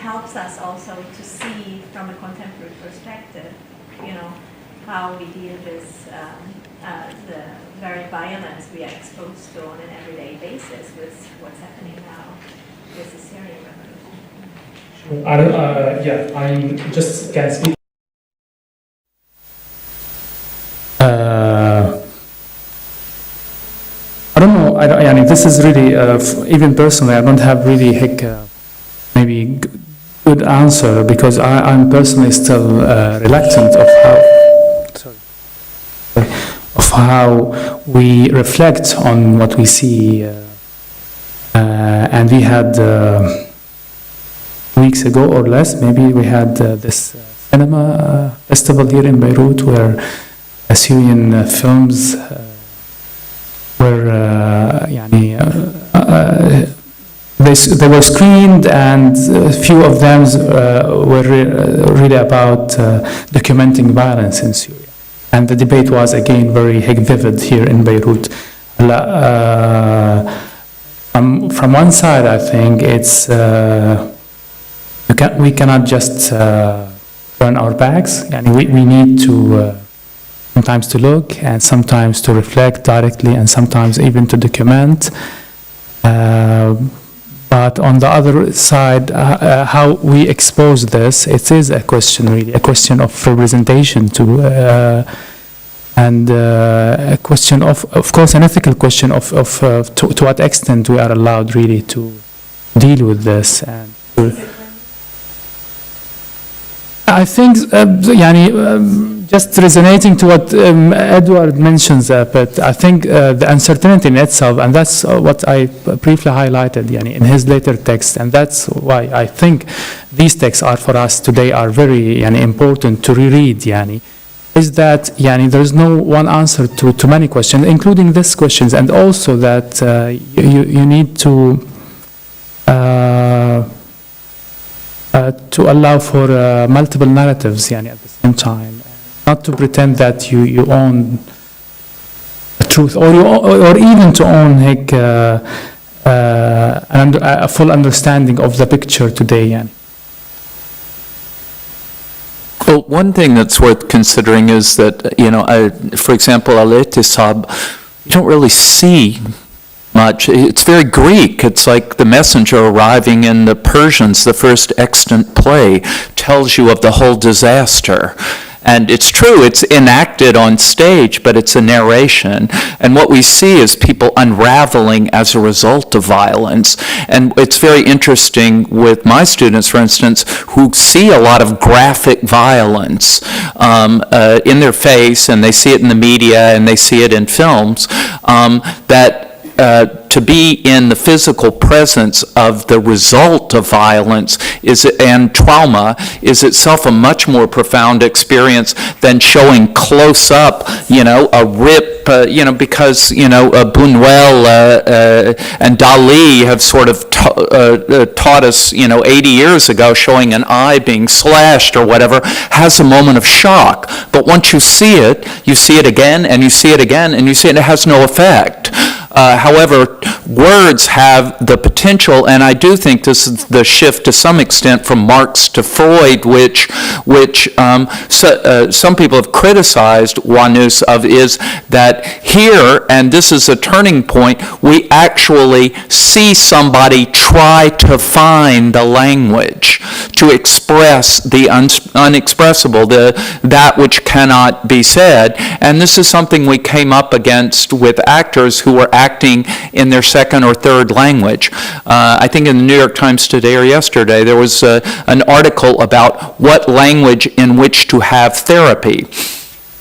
helps us also to see from a contemporary perspective, how we deal with the very violence we are exposed to on an everyday basis with what's happening now with the Syrian revolution. I just can speak. I don't know. This is really, even personally, I don't have really maybe good answer because I'm personally still reluctant of how we reflect on what we see. And we had weeks ago or less, maybe we had this cinema festival here in Beirut where Syrian films were they were screened, and a few of them were really about documenting violence in Syria. And the debate was again very vivid here in Beirut. From one side, I think it's we cannot just turn our backs, and we need to sometimes to look and sometimes to reflect directly and sometimes even to document. But on the other side, how we expose this, it is a question really, a question of representation too, and a question of course, an ethical question of to what extent we are allowed really to deal with this. And I think, just resonating to what Edward mentions, but I think the uncertainty in itself, and that's what I briefly highlighted in his later text, and that's why I think these texts are for us today are very important to reread, is that there's no one answer to many questions, including these questions, and also that you need to allow for multiple narratives at the same time, not to pretend that you own the truth, or even to own a full understanding of the picture today. Well, one thing that's worth considering is that, for example, Al-Ittisab, you don't really see much. It's very Greek. It's like the messenger arriving in the Persians, the first extant play, tells you of the whole disaster. And it's true, it's enacted on stage, but it's a narration. And what we see is people unraveling as a result of violence. And it's very interesting with my students, for instance, who see a lot of graphic violence in their face, and they see it in the media, and they see it in films, to be in the physical presence of the result of violence and trauma is itself a much more profound experience than showing close up, a rip, because, Buñuel and Dali have sort of taught us, 80 years ago, showing an eye being slashed or whatever, has a moment of shock. But once you see it again, and you see it again, and you see it has no effect. However, words have the potential, and I do think this is the shift to some extent from Marx to Freud, which some people have criticized Wannous of, is that here, and this is a turning point, we actually see somebody try to find the language to express the unexpressible, that which cannot be said. And this is something we came up against with actors who were acting in their second or third language. I think in the New York Times today or yesterday, there was an article about what language in which to have therapy.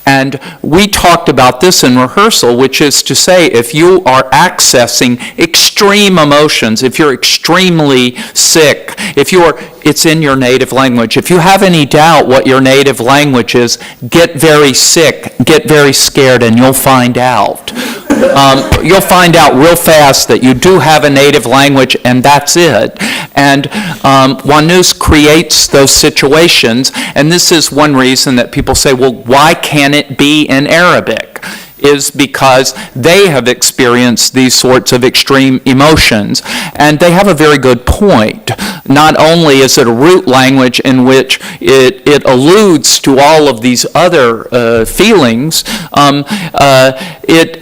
And we talked about this in rehearsal, which is to say, if you are accessing extreme emotions, if you're extremely sick, it's in your native language. If you have any doubt what your native language is, get very sick, get very scared, and you'll find out. You'll find out real fast that you do have a native language, and that's it. And Wannous creates those situations, and this is one reason that people say, well, why can't it be in Arabic? Is because they have experienced these sorts of extreme emotions, and they have a very good point. not only is it a root language in which it alludes to all of these other feelings, it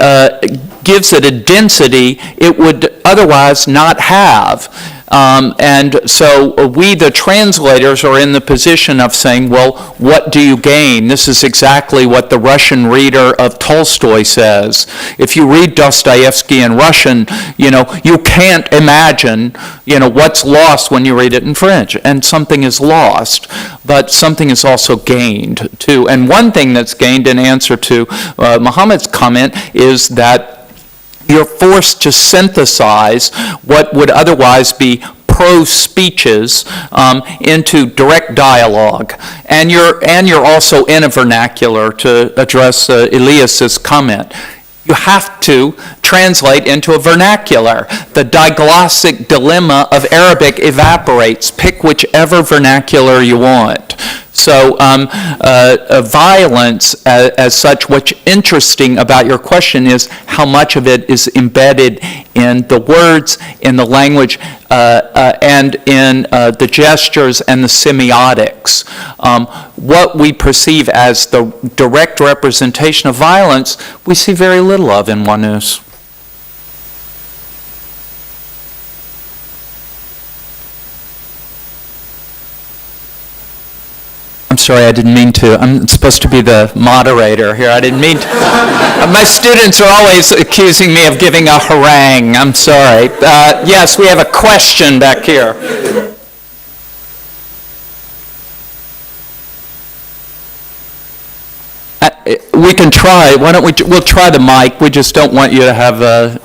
gives it a density it would otherwise not have. And so we, the translators, are in the position of saying, well, what do you gain? This is exactly what the Russian reader of Tolstoy says. If you read Dostoevsky in Russian, you can't imagine, what's lost when you read it in French. And something is lost, but something is also gained, too. And one thing that's gained in answer to Muhammad's comment is that you're forced to synthesize what would otherwise be prose speeches into direct dialogue. And you're also in a vernacular, to address Elias's comment. You have to translate into a vernacular. The diglossic dilemma of Arabic evaporates. Pick whichever vernacular you want. So violence as such, what's interesting about your question is how much of it is embedded in the words, in the language, and in the gestures and the semiotics. What we perceive as the direct representation of violence, we see very little of in Wannous. I'm sorry, I didn't mean to. I'm supposed to be the moderator here. I didn't mean to. My students are always accusing me of giving a harangue. I'm sorry. Yes, we have a question back here. We can try. Why don't we'll try the mic. We just don't want you to have a,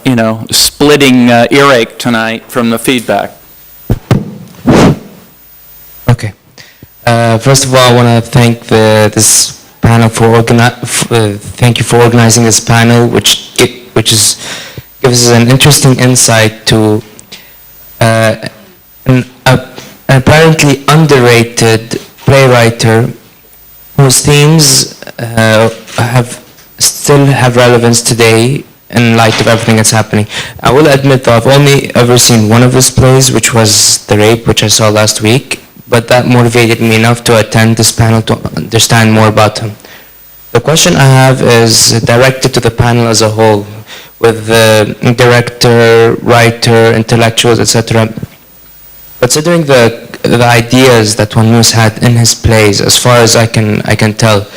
splitting earache tonight from the feedback. Okay. First of all, I want to thank this panel thank you for organizing this panel, which gives us an interesting insight to an apparently underrated playwright whose themes still have relevance today in light of everything that's happening. I will admit, though, I've only ever seen one of his plays, which was The Rape, which I saw last week, but that motivated me enough to attend this panel to understand more about him. The question I have is directed to the panel as a whole, with the director, writer, intellectuals, etc. Considering the ideas that Wannous had in his plays, as far as I can tell,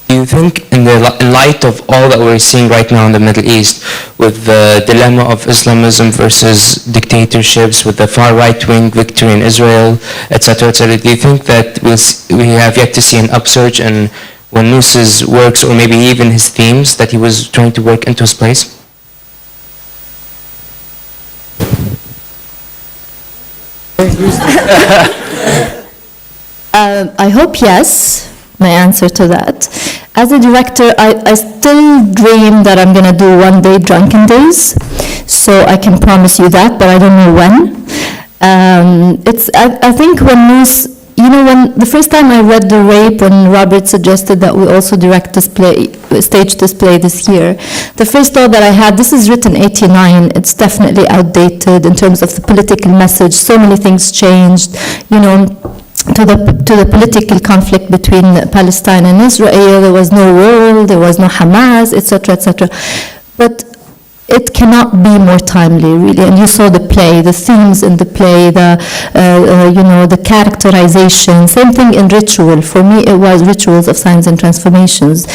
do you think, in light of all that we're seeing right now in the Middle East, with the dilemma of Islamism versus dictatorships, with the far right-wing victory in Israel, etc., do you think that we have yet to see an upsurge in Wannous's works, or maybe even his themes that he was trying to work into his plays? I hope yes, my answer to that. As a director, I still dream that I'm going to do one day Drunken Days, so I can promise you that, but I don't know when. I think Wannous, when the first time I read The Rape, when Robert suggested that we also stage this play this year, the first thought that I had, this is written 89, it's definitely outdated in terms of the political message, so many things changed, to the political conflict between Palestine and Israel. There was no war, there was no Hamas, etc., etc. But it cannot be more timely, really. And you saw the play, the themes in the play, the characterization. Same thing in Ritual. For me, it was Rituals of Signs and Transformations.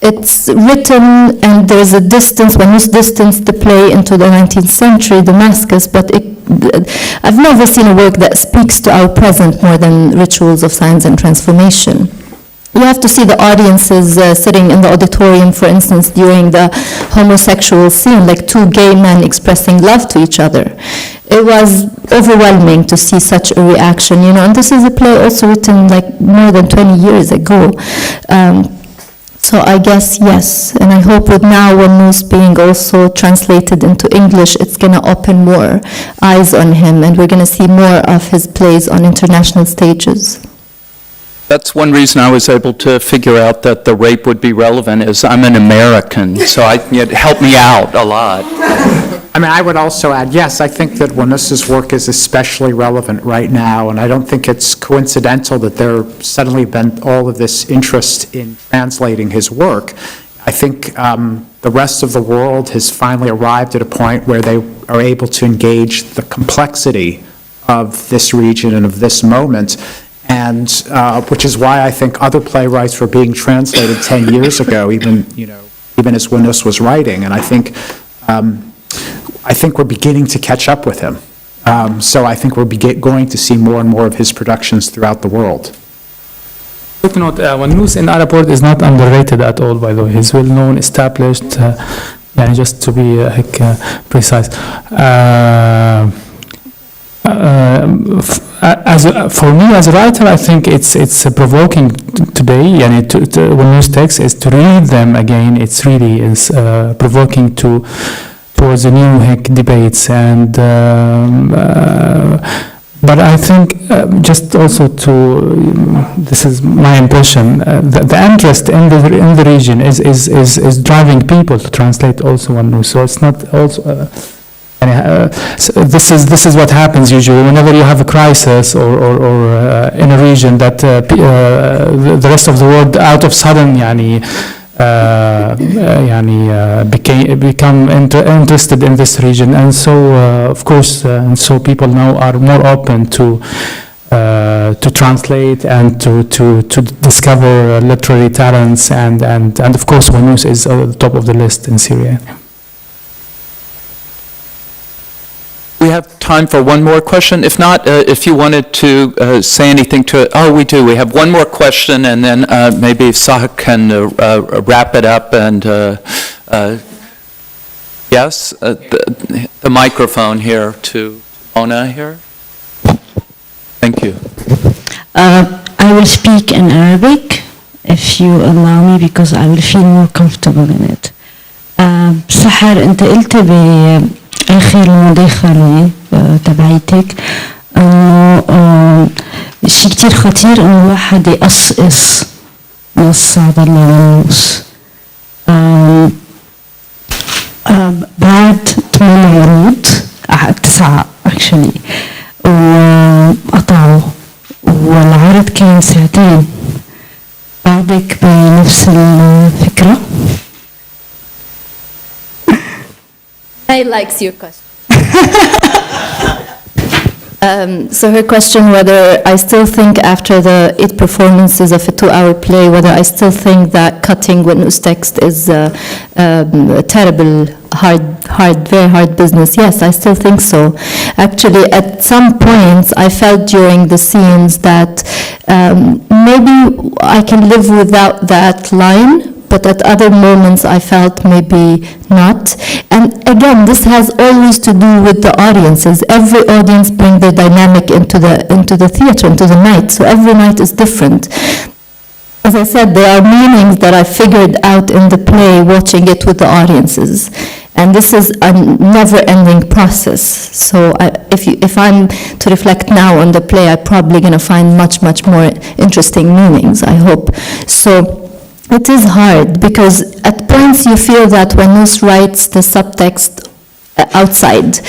It's written, and there's a distance. Wannous distanced the play into the 19th century, Damascus, but I've never seen a work that speaks to our present more than Rituals of Signs and Transformation. You have to see the audiences sitting in the auditorium, for instance, during the homosexual scene, like two gay men expressing love to each other. It was overwhelming to see such a reaction, and this is a play also written like more than 20 years ago. So I guess yes, and I hope with now Wannous being also translated into English, it's going to open more eyes on him, and we're going to see more of his plays on international stages. That's one reason I was able to figure out that The Rape would be relevant, is I'm an American, so it helped me out a lot. I mean, I would also add, yes, I think that Wannous's work is especially relevant right now, and I don't think it's coincidental that there suddenly been all of this interest in translating his work. I think the rest of the world has finally arrived at a point where they are able to engage the complexity of this region and of this moment, and which is why I think other playwrights were being translated 10 years ago, even as Wannous was writing, and I think we're beginning to catch up with him. So I think we're going to see more and more of his productions throughout the world. Footnote, Wannous in Arab world is not underrated at all, by the way. He's well-known, established, and just to be precise. For me as a writer, I think it's provoking today, and Wannous text is to read them again. It's really is provoking towards the new debates, and but I think just also this is my impression, the interest in the region is driving people to translate also Wannous. So it's not also. So this is what happens usually whenever you have a crisis or in a region that the rest of the world out of sudden become interested in this region, and so of course and so people now are more open to translate and to discover literary talents, and of course Wannous is at the top of the list in Syria. We have time for one more question. If not, if you wanted to say anything to it. Oh, we do. We have one more question, and then maybe Saud can wrap it up. And yes, the microphone here to Mona here. Thank you. I will speak in Arabic, if you allow me, because I will feel more comfortable in it. سحر أنت قلت آخر المداخلة تبعيتك إنه شيء كتير خطير إنه الواحد يقصقص نص عبر النص. بعد 8 عروض 9 actually وقطعوا والعرض كان 2 ساعات. بعدك بنفس الفكرة. I likes your question. So her question whether I still think after the 8 performances of a 2-hour play, whether I still think that cutting Wannous text is a terrible, very hard business. Yes, I still think so. Actually, at some points, I felt during the scenes that maybe I can live without that line, but at other moments I felt maybe not. And again, this has always to do with the audiences. Every audience brings their dynamic into the theater, into the night. So every night is different. As I said, there are meanings that I figured out in the play watching it with the audiences. And this is a never-ending process. So if I'm to reflect now on the play, I'm probably going to find much, much more interesting meanings, I hope. So it is hard because at points you feel that Wannous writes the subtext outside,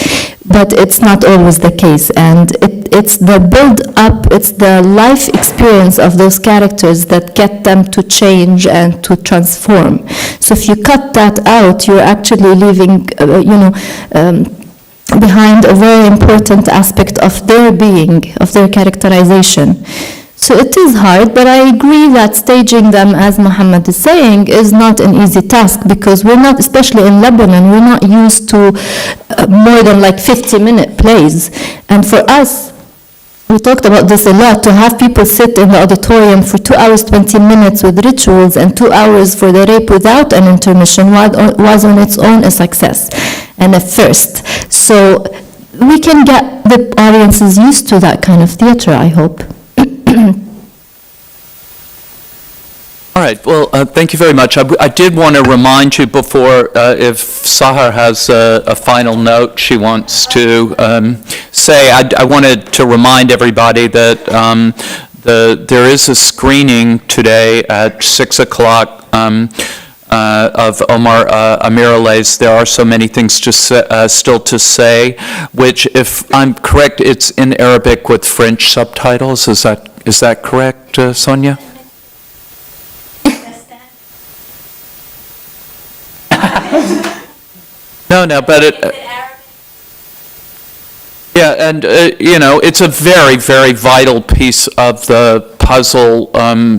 but it's not always the case. And it's the build-up, it's the life experience of those characters that get them to change and to transform. So if you cut that out, you're actually leaving, behind a very important aspect of their being, of their characterization. So it is hard, but I agree that staging them, as Muhammad is saying, is not an easy task because we're not, especially in Lebanon, we're not used to more than like 50-minute plays. And for us, we talked about this a lot, to have people sit in the auditorium for 2 hours, 20 minutes with rituals and 2 hours for the rape without an intermission was on its own a success and a first. So we can get the audiences used to that kind of theater, I hope. All right. Well, thank you very much. I did want to remind you before, if Sahar has a final note she wants to say, I wanted to remind everybody that there is a screening today at 6 o'clock of Omar Amiraleh's There Are So Many Things Still to Say, which, if I'm correct, it's in Arabic with French subtitles. Is that correct, Sonia? No, but yeah, and, it's a very, very vital piece of the puzzle.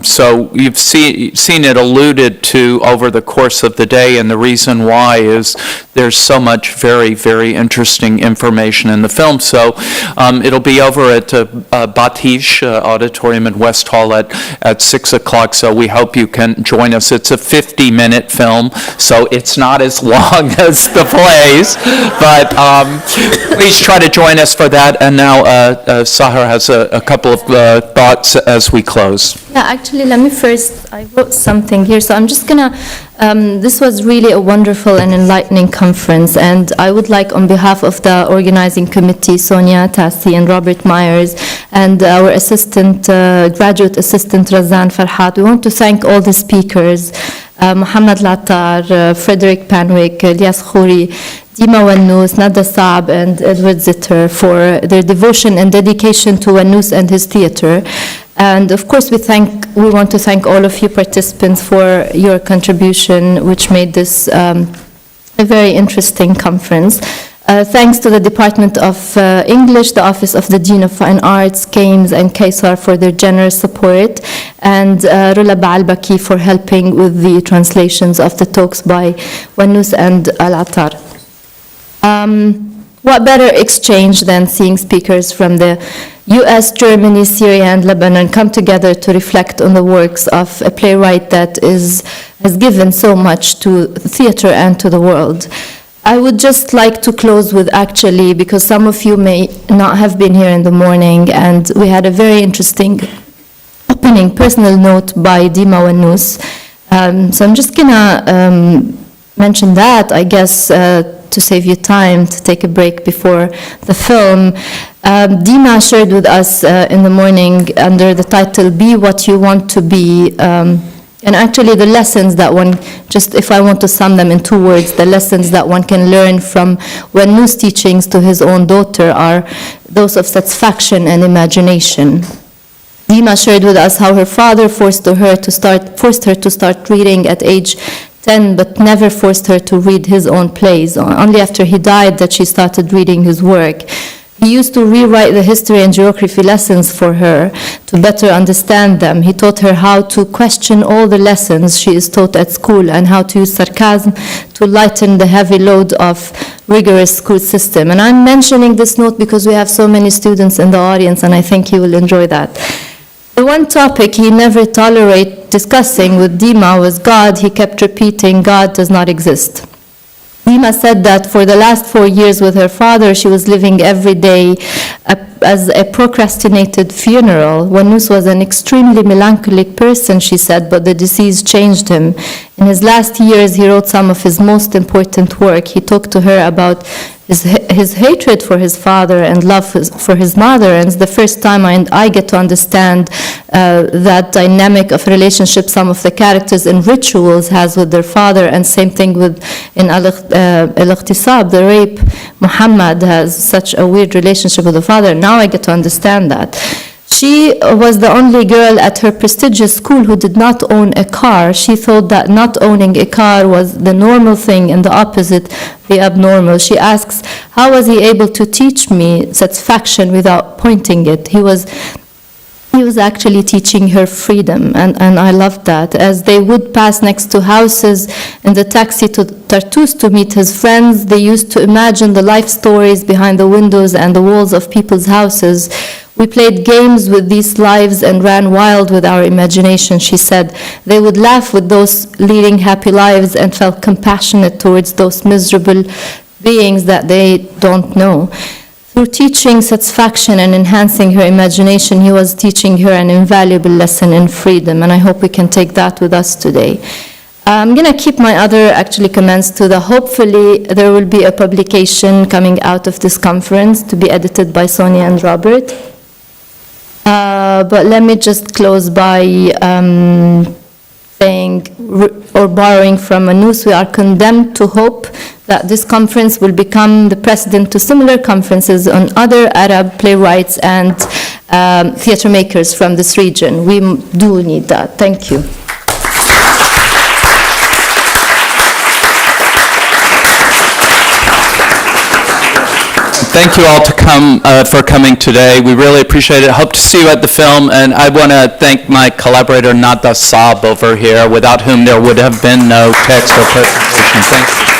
So you've seen it alluded to over the course of the day, and the reason why is there's so much very, very interesting information in the film. So it'll be over at Batish Auditorium in West Hall at 6 o'clock, so we hope you can join us. It's a 50-minute film, so it's not as long as the plays, but please try to join us for that. And now Sahar has a couple of thoughts as we close. Yeah, actually, let me first, I wrote something here, so I'm just gonna, this was really a wonderful and enlightening conference, and I would like, on behalf of the organizing committee, Sonia, Tassi, and Robert Myers, and our assistant, graduate assistant, Razan Farhat, we want to thank all the speakers, Mohammed Lattar, Frederick Panwick, Elias Khouri, Dima Wannous, Nada Saab, and Edward Zitter for their devotion and dedication to Wannous and his theater. And of course, we want to thank all of you participants for your contribution, which made this a very interesting conference. Thanks to the Department of English, the Office of the Dean of Fine Arts, CAMES, and CASAR for their generous support, and Rula Baalbaki for helping with the translations of the talks by Wannous and Al-Attar. What better exchange than seeing speakers from the US, Germany, Syria, and Lebanon come together to reflect on the works of a playwright that has given so much to theater and to the world. I would just like to close with, actually, because some of you may not have been here in the morning, and we had a very interesting opening personal note by Dima Wannous. So I'm just gonna mention that, I guess, to save you time to take a break before the film. Dima shared with us in the morning under the title, Be What You Want to Be, and actually the lessons that one, just if I want to sum them in 2 words, the lessons that one can learn from Wannous' teachings to his own daughter are those of satisfaction and imagination. Dima shared with us how her father forced her to start reading at age 10, but never forced her to read his own plays. Only after he died that she started reading his work. He used to rewrite the history and geography lessons for her to better understand them. He taught her how to question all the lessons she is taught at school and how to use sarcasm to lighten the heavy load of rigorous school system. And I'm mentioning this note because we have so many students in the audience, and I think you will enjoy that. The one topic he never tolerated discussing with Dima was God. He kept repeating, God does not exist. Dima said that for the last 4 years with her father, she was living every day as a procrastinated funeral. Wannous was an extremely melancholic person, she said, but the disease changed him. In his last years, he wrote some of his most important work. He talked to her about his hatred for his father and love for his mother, and it's the first time I get to understand that dynamic of relationship some of the characters in Rituals has with their father, and same thing with in Al-Ightisab, the rape. Muhammad has such a weird relationship with the father. Now I get to understand that. She was the only girl at her prestigious school who did not own a car. She thought that not owning a car was the normal thing and the opposite, the abnormal. She asks, how was he able to teach me satisfaction without pointing it? He was actually teaching her freedom, and I loved that. As they would pass next to houses in the taxi to Tartus to meet his friends, they used to imagine the life stories behind the windows and the walls of people's houses. We played games with these lives and ran wild with our imagination, she said. They would laugh with those leading happy lives and felt compassionate towards those miserable beings that they don't know. Through teaching satisfaction and enhancing her imagination, he was teaching her an invaluable lesson in freedom, and I hope we can take that with us today. I'm going to keep my other comments to the hopefully there will be a publication coming out of this conference to be edited by Sonia and Robert. But let me just close by saying or borrowing from Wannous. We are condemned to hope that this conference will become the precedent to similar conferences on other Arab playwrights and theater makers from this region. We do need that. Thank you. Thank you all for coming today. We really appreciate it. Hope to see you at the film, and I want to thank my collaborator Nada Saab over here, without whom there would have been no text or presentation. Thank you.